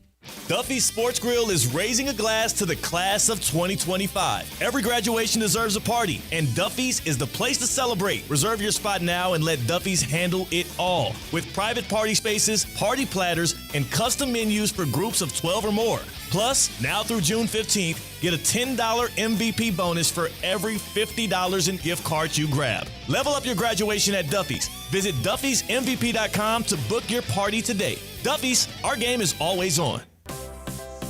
Duffy's Sports Grill is raising a glass to the class of 2025. Every graduation deserves a party, and Duffy's is the place to celebrate. Reserve your spot now and let Duffy's handle it all. With private party spaces, party platters, and custom menus for groups of 12 or more. Plus, now through June 15th, get a $10 MVP bonus for every $50 in gift cards you grab. Level up your graduation at Duffy's. Visit Duffy'sMVP.com to book your party today. Duffy's, our game is always on.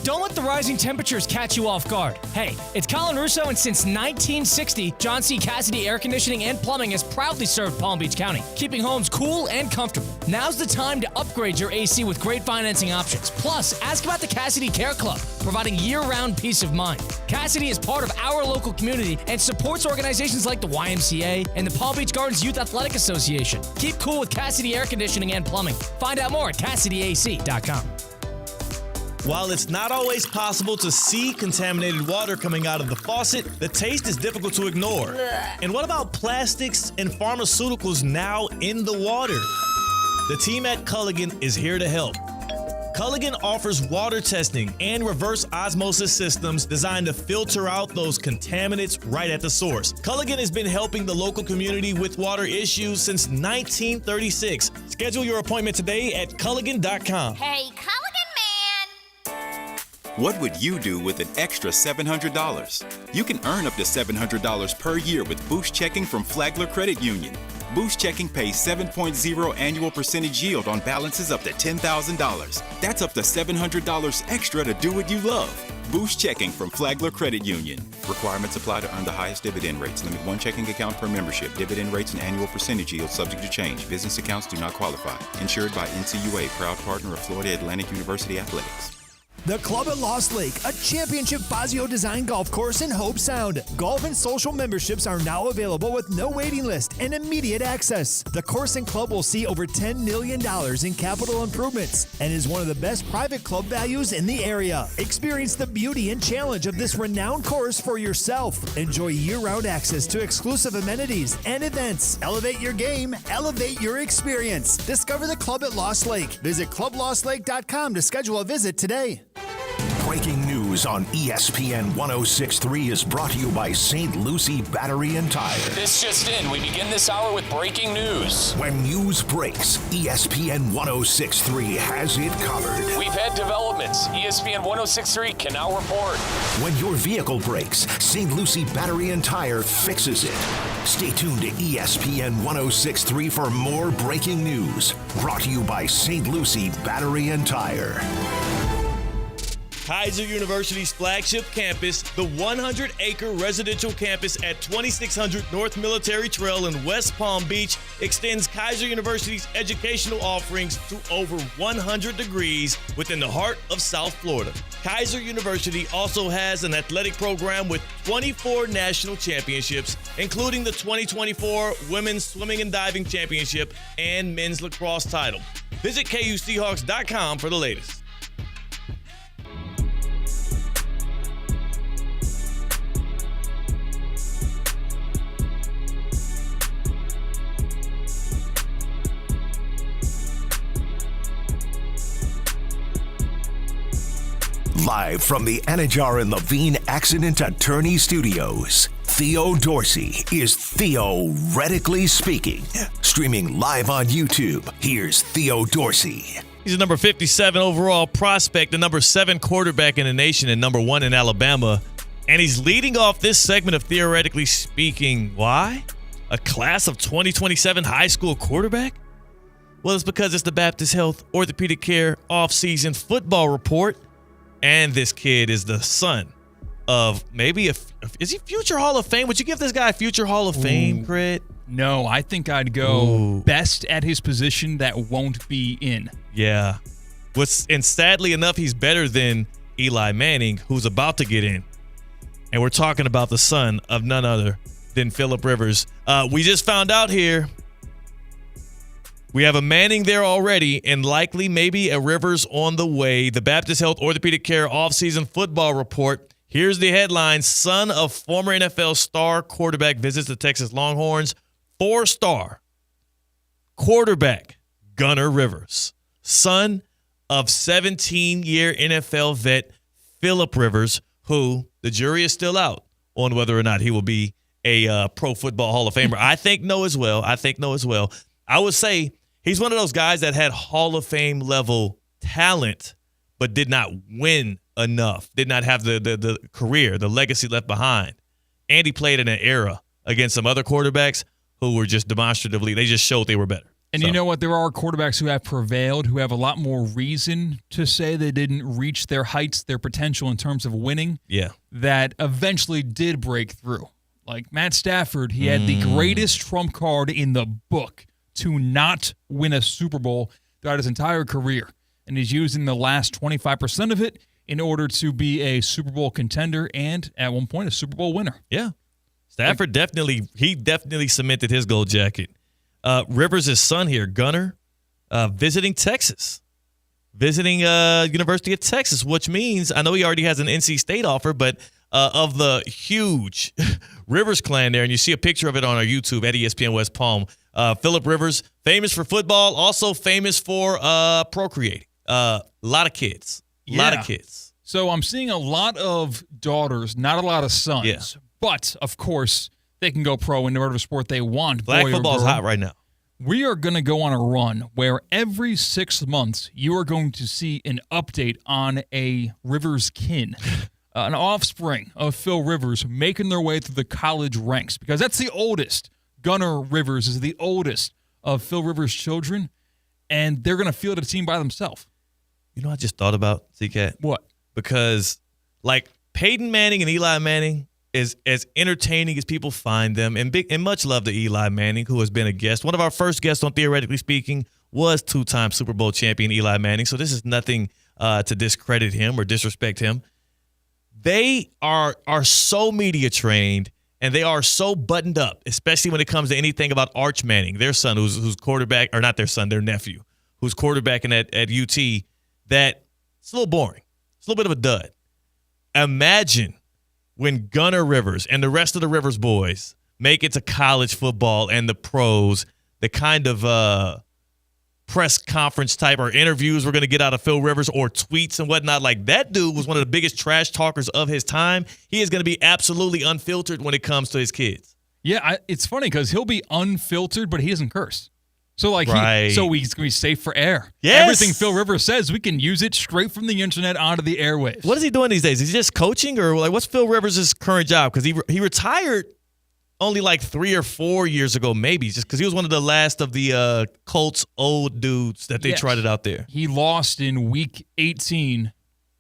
Don't let the rising temperatures catch you off guard. Hey, it's Colin Russo, and since 1960, John C. Cassidy Air Conditioning and Plumbing has proudly served Palm Beach County, keeping homes cool and comfortable. Now's the time to upgrade your AC with great financing options. Plus, ask about the Cassidy Care Club, providing year-round peace of mind. Cassidy is part of our local community and supports organizations like the YMCA and the Palm Beach Gardens Youth Athletic Association. Keep cool with Cassidy Air Conditioning and Plumbing. Find out more at CassidyAC.com. While it's not always possible to see contaminated water coming out of the faucet, the taste is difficult to ignore. And what about plastics and pharmaceuticals now in the water? The team at Culligan is here to help. Culligan offers water testing and reverse osmosis systems designed to filter out those contaminants right at the source. Culligan has been helping the local community with water issues since 1936. Schedule your appointment today at Culligan.com. Hey, Culligan! What would you do with an extra $700? You can earn up to $700 per year with Boost Checking from Flagler Credit Union. Boost Checking pays 7.0 annual percentage yield on balances up to $10,000. That's up to $700 extra to do what you love. Boost Checking from Flagler Credit Union. Requirements apply to earn the highest dividend rates. Limit one checking account per membership. Dividend rates and annual percentage yield subject to change. Business accounts do not qualify. Insured by NCUA, proud partner of Florida Atlantic University Athletics. The Club at Lost Lake, a championship Fazio design golf course in Hope Sound. Golf and social memberships are now available with no waiting list and immediate access. The course and club will see over $10 million in capital improvements and is one of the best private club values in the area. Experience the beauty and challenge of this renowned course for yourself. Enjoy year-round access to exclusive amenities and events. Elevate your game, elevate your experience. Discover the Club at Lost Lake. Visit clublostlake.com to schedule a visit today. Breaking news on ESPN 106.3 is brought to you by St. Lucie Battery and Tire. This just in. We begin this hour with breaking news. When news breaks, ESPN 106.3 has it covered. We've had developments. ESPN 106.3 can now report. When your vehicle breaks, St. Lucie Battery and Tire fixes it. Stay tuned to ESPN 106.3 for more breaking news. Brought to you by St. Lucie Battery and Tire. Kaiser University's flagship campus, the 100-acre residential campus at 2600 North Military Trail in West Palm Beach, extends Kaiser University's educational offerings to over 100 degrees within the heart of South Florida. Kaiser University also has an athletic program with 24 national championships, including the 2024 Women's Swimming and Diving Championship and Men's Lacrosse title. Visit KUSeahawks.com for the latest. Live from the Anajar and Levine Accident Attorney Studios, Theo Dorsey is theoretically speaking. Streaming live on YouTube, here's Theo Dorsey. He's a number 57 overall prospect, the number 7 quarterback in the nation, and number 1 in Alabama. And he's leading off this segment of Theoretically Speaking. Why? A class of 2027 high school quarterback? Well, it's because it's the Baptist Health Orthopedic Care off-season football report. And this kid is the son of is he future Hall of Fame? Would you give this guy future Hall of Fame cred? No, I think I'd go best at his position that won't be in. Yeah. And sadly enough, he's better than Eli Manning, who's about to get in. And we're talking about the son of none other than Phillip Rivers. We just found out here we have a Manning there already and likely maybe a Rivers on the way. The Baptist Health Orthopedic Care offseason football report. Here's the headline. Son of former NFL star quarterback visits the Texas Longhorns. 4-star quarterback Gunnar Rivers. Son of 17-year NFL vet Phillip Rivers, who the jury is still out on whether or not he will be a Pro Football Hall of Famer. I think no as well. I would say he's one of those guys that had Hall of Fame level talent, but did not win enough, did not have the career, the legacy left behind. And he played in an era against some other quarterbacks who were just demonstratively, they just showed they were better. And you know what? There are quarterbacks who have prevailed, who have a lot more reason to say they didn't reach their heights, their potential in terms of winning, that eventually did break through. Like Matt Stafford, he had the greatest trump card in the book to not win a Super Bowl throughout his entire career. And he's using the last 25% of it in order to be a Super Bowl contender and, at one point, a Super Bowl winner. Yeah. Stafford definitely cemented his gold jacket. Rivers' son here, Gunner, visiting Texas. Visiting University of Texas, which means, I know he already has an NC State offer, but of the huge Rivers clan there, and you see a picture of it on our YouTube at ESPN West Palm. Phillip Rivers, famous for football, also famous for procreating. A lot of kids. A lot of kids. So I'm seeing a lot of daughters, not a lot of sons. Yeah. But, of course, they can go pro in whatever sport they want. Flag football is hot right now. We are going to go on a run where every 6 months you are going to see an update on a Rivers kin, an offspring of Phil Rivers making their way through the college ranks, because that's the oldest. Gunner Rivers is the oldest of Phil Rivers' children, and they're going to field a team by themselves. You know what I just thought about, C-Cat? What? Because, like, Peyton Manning and Eli Manning is as entertaining as people find them, and much love to Eli Manning, who has been a guest. One of our first guests on Theoretically Speaking was two-time Super Bowl champion Eli Manning, so this is nothing to discredit him or disrespect him. They are so media trained, and they are so buttoned up, especially when it comes to anything about Arch Manning, their son, who's quarterback, or not their son, their nephew, who's quarterbacking at UT, that it's a little boring. It's a little bit of a dud. Imagine when Gunner Rivers and the rest of the Rivers boys make it to college football and the pros, the kind of press conference type or interviews we're going to get out of Phil Rivers or tweets and whatnot. Like, that dude was one of the biggest trash talkers of his time. He is going to be absolutely unfiltered when it comes to his kids. Yeah, it's funny because he'll be unfiltered, but he doesn't curse. So, like, right. He's going to be safe for air. Yes. Everything Phil Rivers says, we can use it straight from the internet onto the airwaves. What is he doing these days? Is he just coaching, or like what's Phil Rivers' current job? Because he retired only like 3 or 4 years ago, maybe, just because he was one of the last of the Colts old dudes that they trotted out there. He lost in Week 18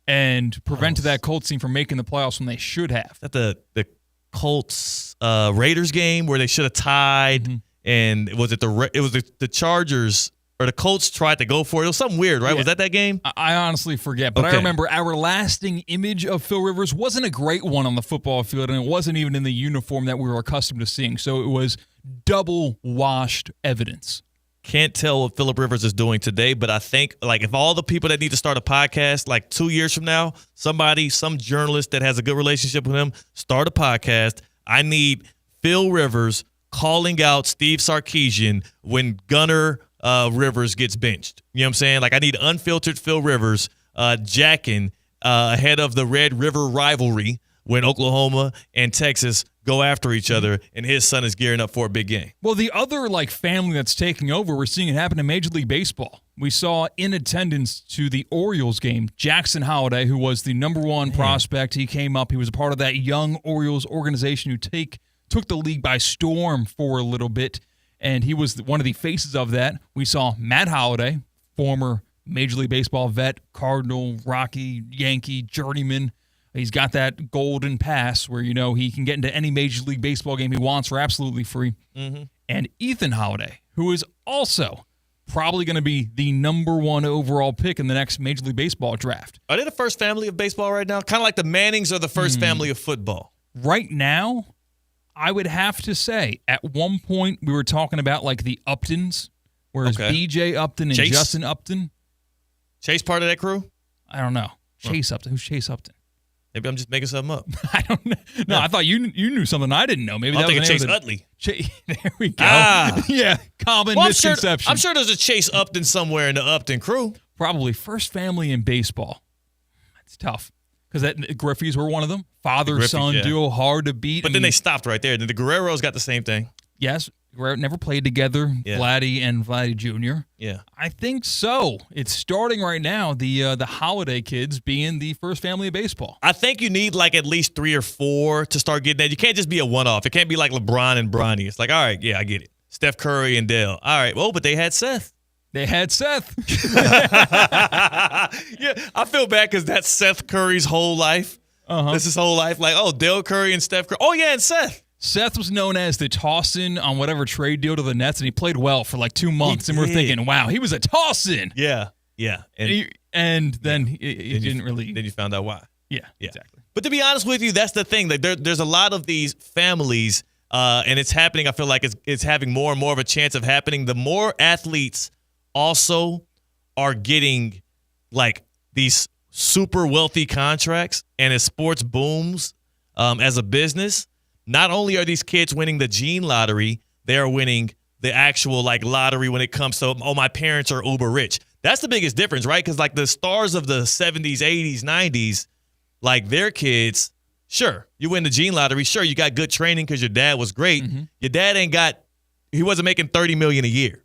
and prevented that Colts team from making the playoffs when they should have. Is that the Colts Raiders game where they should have tied? Mm-hmm. And was it the Chargers or the Colts tried to go for it? It was something weird, right? Yeah. Was that game? I honestly forget. But I remember our lasting image of Phil Rivers wasn't a great one on the football field, and it wasn't even in the uniform that we were accustomed to seeing. So it was double-washed evidence. Can't tell what Phillip Rivers is doing today, but I think, like, if all the people that need to start a podcast, like 2 years from now, some journalist that has a good relationship with him, start a podcast. I need Phil Rivers calling out Steve Sarkisian when Gunner Rivers gets benched. You know what I'm saying? Like, I need unfiltered Phil Rivers jacking ahead of the Red River rivalry when Oklahoma and Texas go after each other, and his son is gearing up for a big game. Well, the other, like, family that's taking over, we're seeing it happen in Major League Baseball. We saw in attendance to the Orioles game, Jackson Holliday, who was the number one prospect. He came up. He was a part of that young Orioles organization who took the league by storm for a little bit, and he was one of the faces of that. We saw Matt Holliday, former Major League Baseball vet, Cardinal, Rocky, Yankee, journeyman. He's got that golden pass where, he can get into any Major League Baseball game he wants for absolutely free. Mm-hmm. And Ethan Holliday, who is also probably going to be the number one overall pick in the next Major League Baseball draft. Are they the first family of baseball right now? Kind of like the Mannings are the first family of football. Right now, I would have to say, at one point, we were talking about, like, the Uptons, whereas B.J. Upton and Justin Upton. Chase part of that crew? I don't know. Chase Upton. Who's Chase Upton? Maybe I'm just making something up. I don't know. No, I thought you knew something I didn't know. Maybe I'm that thinking was Chase Utley. There we go. Yeah, common misconception. I'm sure there's a Chase Upton somewhere in the Upton crew. probably first family in baseball. It's tough because Griffey's were one of them. Father-son duo, hard to beat. But then they stopped right there. The Guerreros got the same thing. Yes, Guerrero never played together. Yeah. Vladdy and Vladdy Jr. Yeah, I think so. It's starting right now. The Holiday kids being the first family of baseball. I think you need like at least 3 or 4 to start getting that. You can't just be a one-off. It can't be like LeBron and Bronny. It's like, all right, yeah, I get it. Steph Curry and Dale. All right, well, but they had Seth. They had Seth. Yeah, I feel bad because that's Seth Curry's whole life. This is his whole life. Like, oh, Dale Curry and Steph Curry. Oh, yeah, and Seth. Seth was known as the tossin' on whatever trade deal to the Nets, and he played well for like 2 months. And we're thinking, wow, he was a tossin'. Yeah. And then he didn't really. Then you found out why. Yeah, exactly. But to be honest with you, that's the thing. Like there's a lot of these families, and it's happening. I feel like it's having more and more of a chance of happening. The more athletes also are getting like these super wealthy contracts, and as sports booms as a business, not only are these kids winning the gene lottery, they are winning the actual like lottery when it comes to, oh, my parents are uber rich. That's the biggest difference, right? Because like the stars of the 70s, 80s, 90s, like their kids, sure, you win the gene lottery. Sure, you got good training because your dad was great. Your dad he wasn't making $30 million a year.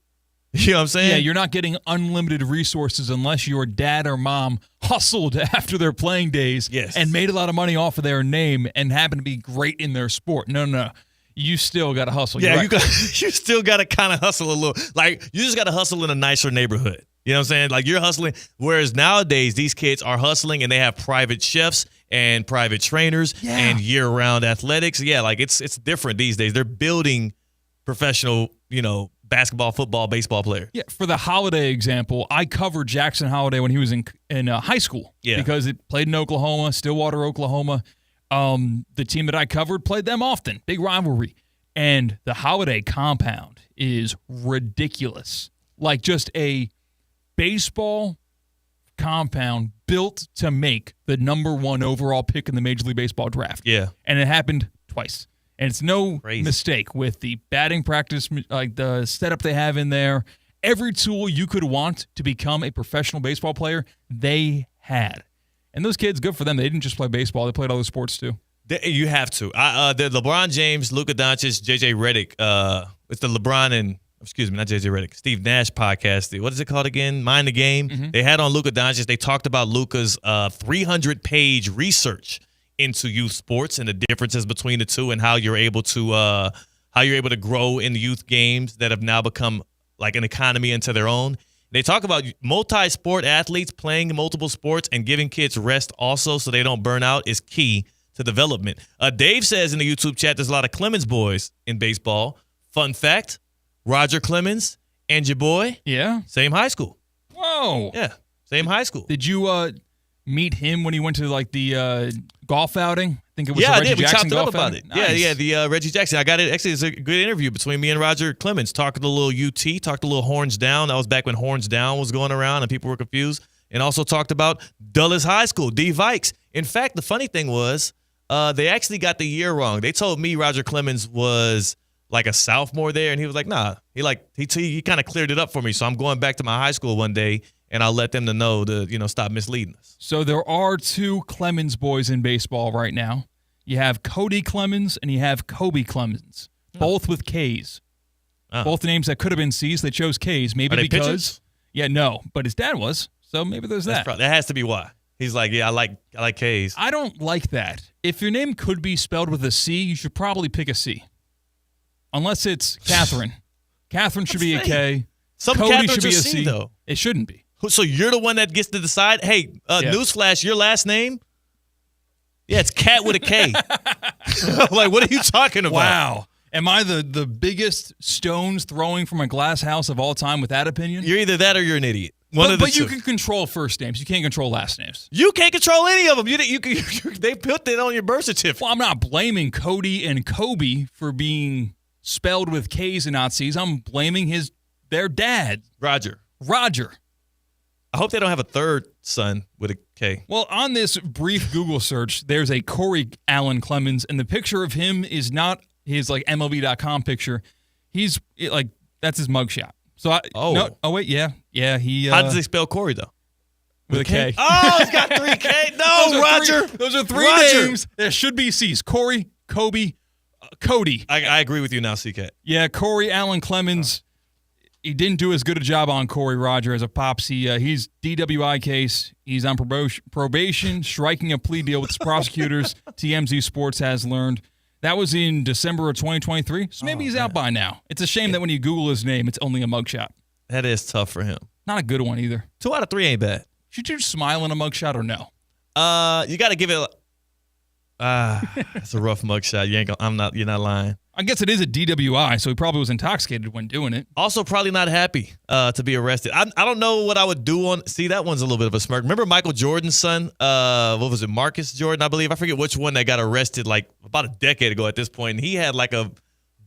You know what I'm saying? Yeah, you're not getting unlimited resources unless your dad or mom hustled after their playing days and made a lot of money off of their name and happened to be great in their sport. No. You still got to hustle. Yeah, you still got to kind of hustle a little. Like, you just got to hustle in a nicer neighborhood. You know what I'm saying? Like, you're hustling. Whereas nowadays, these kids are hustling and they have private chefs and private trainers and year-round athletics. Yeah, like it's different these days. They're building professional, basketball, football, baseball player. Yeah, for the Holiday example, I covered Jackson Holiday when he was in high school because it played in Oklahoma, Stillwater, Oklahoma. The team that I covered played them often, big rivalry. And the Holiday compound is ridiculous. Like just a baseball compound built to make the number 1 overall pick in the Major League Baseball draft. Yeah. And it happened twice. And it's no mistake with the batting practice, like the setup they have in there. Every tool you could want to become a professional baseball player, they had. And those kids, good for them. They didn't just play baseball. They played other sports too. You have to. The LeBron James, Luka Doncic, JJ Redick. It's the LeBron and, not JJ Redick, Steve Nash podcast. What is it called again? Mind the Game. They had on Luka Doncic. They talked about Luka's 300-page research into youth sports and the differences between the two and how you're able to grow in the youth games that have now become like an economy into their own. They talk about multi-sport athletes playing multiple sports and giving kids rest also so they don't burn out is key to development. Dave says in the YouTube chat there's a lot of Clemens boys in baseball. Fun fact, Roger Clemens and your boy, same high school. Whoa. Yeah, same high school. Did you meet him when he went to like the golf outing? I think it was I Reggie did. We Jackson chopped golf up about outing. it. Nice. The Reggie Jackson. I got it. Actually, it's a good interview between me and Roger Clemens. Talked a little UT, talked a little Horns Down. That was back when Horns Down was going around and people were confused. And also talked about Dulles High School, D Vikes. In fact, the funny thing was they actually got the year wrong. They told me Roger Clemens was like a sophomore there, and he was like, nah. He kind of cleared it up for me. So I'm going back to my high school one day, and I'll let them know to stop misleading us. So there are 2 Clemens boys in baseball right now. You have Cody Clemens and you have Kobe Clemens, both with K's. Both names that could have been C's. They chose K's, maybe because pitchers? No, but his dad was. So maybe there's that. That has to be why. He's like, I like K's. I don't like that. If your name could be spelled with a C, you should probably pick a C. Unless it's Catherine. Catherine should be a K. Some Cody Catherine's should be a C, though. It shouldn't be. So you're the one that gets to decide? Hey, newsflash, your last name? Yeah, it's Cat with a K. Like, what are you talking about? Wow. Am I the biggest stones throwing from a glass house of all time with that opinion? You're either that or you're an idiot. But you can control first names. You can't control last names. You can't control any of them. They put that on your birth certificate. Well, I'm not blaming Cody and Kobe for being spelled with K's and not C's. I'm blaming their dad. Roger. I hope they don't have a third son with a K. Well, on this brief Google search, there's a Corey Allen Clemens, and the picture of him is not his like MLB.com picture. He's like, that's his mugshot. So he. How does they spell Corey though? With a K. Oh, it's got 3K. No, Roger. Those are three names. There should be C's. Corey, Kobe, Cody. I agree with you now, CK. Yeah, Corey Allen Clemens. He didn't do as good a job on Corey Roger as a Pops. He's DWI case. He's on probation, striking a plea deal with his prosecutors, TMZ Sports has learned. That was in December of 2023, so maybe he's out by now. It's a shame that when you Google his name, it's only a mugshot. That is tough for him. Not a good one either. 2 out of 3 ain't bad. Should you smile in a mugshot or no? You got to give it. It's a rough mugshot. You're not lying. I guess it is a DWI, so he probably was intoxicated when doing it. Also, probably not happy to be arrested. I don't know what I would do on. See, that one's a little bit of a smirk. Remember Michael Jordan's son? What was it? Marcus Jordan, I believe. I forget which one that got arrested like about a decade ago at this point. And he had like a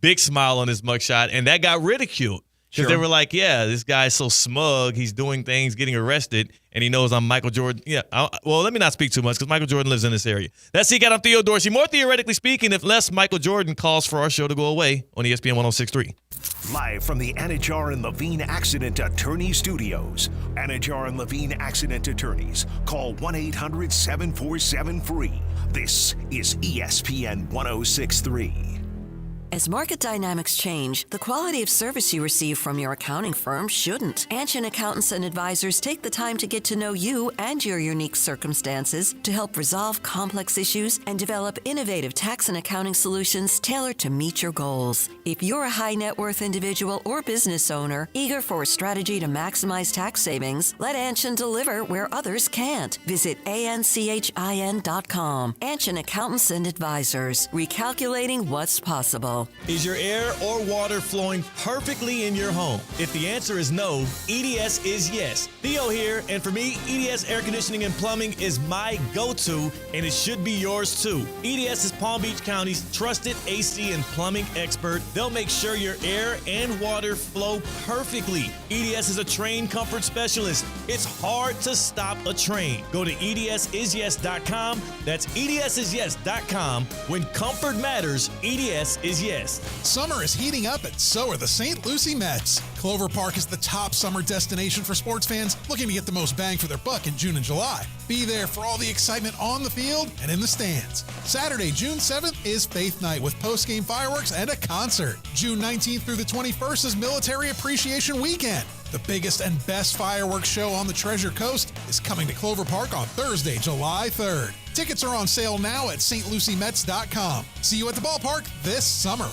big smile on his mugshot, and that got ridiculed. Because they were like, yeah, this guy's so smug. He's doing things, getting arrested, and he knows I'm Michael Jordan. Yeah, well, let me not speak too much because Michael Jordan lives in this area. That's CK. I'm Theo Dorsey. More theoretically speaking, if less Michael Jordan calls for our show to go away on ESPN 106.3. Live from the Anajar and Levine Accident Attorney Studios. Anajar and Levine Accident Attorneys. Call 1-800-747-FREE. This is ESPN 106.3. As market dynamics change, the quality of service you receive from your accounting firm shouldn't. Anshin Accountants and Advisors take the time to get to know you and your unique circumstances to help resolve complex issues and develop innovative tax and accounting solutions tailored to meet your goals. If you're a high net worth individual or business owner eager for a strategy to maximize tax savings, let Anshin deliver where others can't. Visit anchin.com. Anshin Accountants and Advisors, recalculating what's possible. Is your air or water flowing perfectly in your home? If the answer is no, EDS is yes. Theo here, and for me, EDS Air Conditioning and Plumbing is my go-to, and it should be yours too. EDS is Palm Beach County's trusted AC and plumbing expert. They'll make sure your air and water flow perfectly. EDS is a train comfort specialist. It's hard to stop a train. Go to edsisyes.com. That's edsisyes.com. When comfort matters, EDS is yes. Summer is heating up, and so are the St. Lucie Mets. Clover Park is the top summer destination for sports fans looking to get the most bang for their buck in June and July. Be there for all the excitement on the field and in the stands. Saturday, June 7th is Faith Night with post-game fireworks and a concert. June 19th through the 21st is Military Appreciation Weekend. The biggest and best fireworks show on the Treasure Coast is coming to Clover Park on Thursday, July 3rd. Tickets are on sale now at stluciemets.com. See you at the ballpark this summer.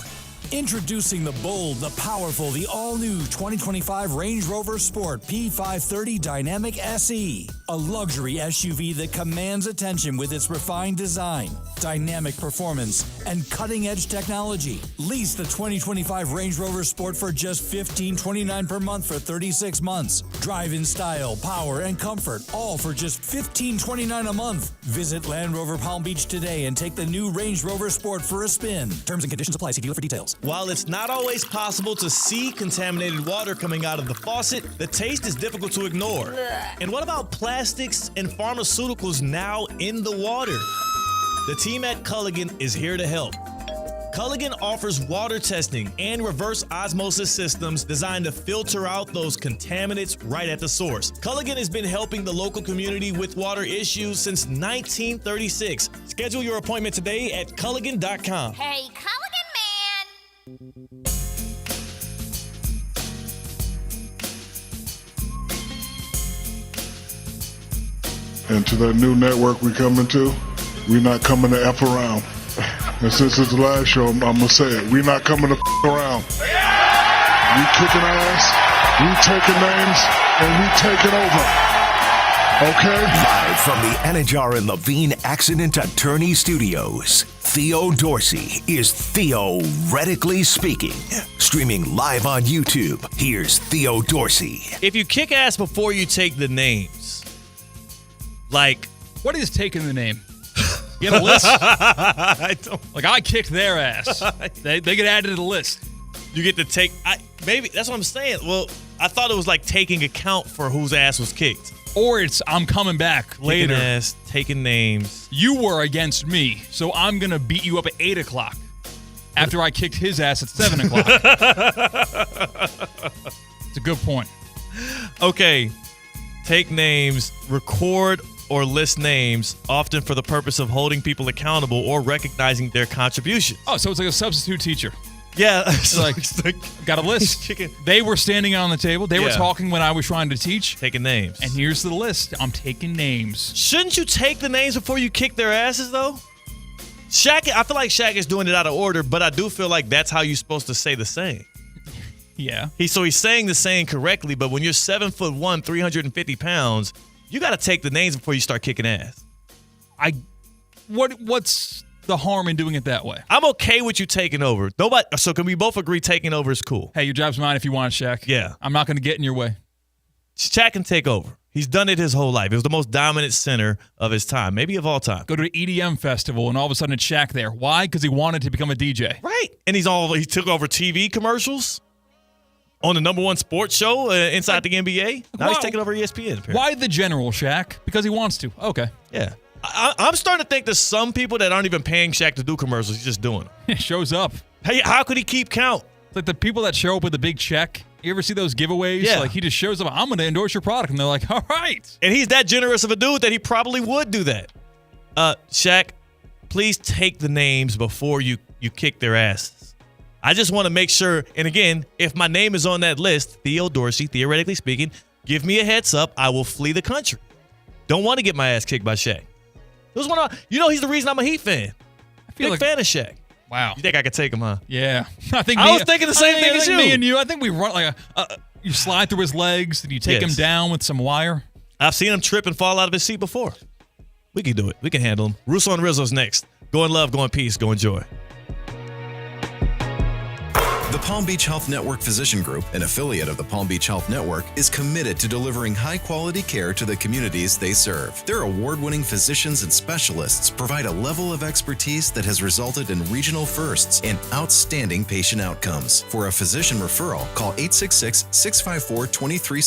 Introducing the bold, the powerful, the all-new 2025 Range Rover Sport P530 Dynamic SE. A luxury SUV that commands attention with its refined design, dynamic performance, and cutting-edge technology. Lease the 2025 Range Rover Sport for just $15.29 per month for 36 months. Drive in style, power, and comfort, all for just $15.29 a month. Visit Land Rover Palm Beach today and take the new Range Rover Sport for a spin. Terms and conditions apply. See dealer for details. While it's not always possible to see contaminated water coming out of the faucet, the taste is difficult to ignore. And what about plastics and pharmaceuticals now in the water? The team at Culligan is here to help. Culligan offers water testing and reverse osmosis systems designed to filter out those contaminants right at the source. Culligan has been helping the local community with water issues since 1936. Schedule your appointment today at Culligan.com. Hey, Culligan man! And to that new network we coming to, we not coming to F around. And since it's the last show, I'm going to say it. We not coming to F around. We kicking ass, we taking names, and we taking over. Okay? Live from the Anajar and Levine Accident Attorney Studios, Theo Dorsey is theoretically speaking. Streaming live on YouTube, here's Theo Dorsey. If you kick ass before you take the names, like... What is taking the name? You have a list? I don't. Like, I kicked their ass. They get added to the list. You get to take... maybe that's what I'm saying. Well, I thought it was like taking account for whose ass was kicked. Or it's I'm coming back later. Taking ass, taking names. You were against me, so I'm going to beat you up at 8 o'clock after I kicked his ass at 7 o'clock. It's a good point. Okay. take names, record or list names, often for the purpose of holding people accountable or recognizing their contribution. Oh, so it's like a substitute teacher. Yeah. It's like, got a list. They were standing on the table. They were talking when I was trying to teach. Taking names. And here's the list. I'm taking names. Shouldn't you take the names before you kick their asses, though? Shaq, I feel like Shaq is doing it out of order, but I do feel like that's how you're supposed to say the saying. Yeah. He's saying the saying correctly, but when you're 7'1", 350 pounds, you got to take the names before you start kicking ass. What's the harm in doing it that way? I'm okay with you taking over. So can we both agree taking over is cool? Hey, your job's mine if you want it, Shaq. Yeah. I'm not going to get in your way. Shaq can take over. He's done it his whole life. He was the most dominant center of his time, maybe of all time. Go to an EDM festival, and all of a sudden it's Shaq there. Why? Because he wanted to become a DJ. Right. And he took over TV commercials on the #1 sports show inside the NBA. Now he's taking over ESPN. Apparently. Why the general, Shaq? Because he wants to. Okay. Yeah. I'm starting to think there's some people that aren't even paying Shaq to do commercials. He's just doing them. It shows up. Hey, how could he keep count? It's like the people that show up with a big check. You ever see those giveaways? Yeah. Like he just shows up, I'm going to endorse your product. And they're like, all right. And he's that generous of a dude that he probably would do that. Shaq, please take the names before you kick their asses. I just want to make sure, and again, if my name is on that list, Theo Dorsey, theoretically speaking, give me a heads up. I will flee the country. Don't want to get my ass kicked by Shaq. He's the reason I'm a Heat fan. Big fan of Shaq. Wow. You think I could take him, huh? Yeah. I was thinking the same thing as you. Me and you. I think we run like you slide through his legs and you take him down with some wire. I've seen him trip and fall out of his seat before. We can do it. We can handle him. Russo and Rizzo's next. Go in love, go in peace, go in joy. The Palm Beach Health Network Physician Group, an affiliate of the Palm Beach Health Network, is committed to delivering high-quality care to the communities they serve. Their award-winning physicians and specialists provide a level of expertise that has resulted in regional firsts and outstanding patient outcomes. For a physician referral, call 866-654-23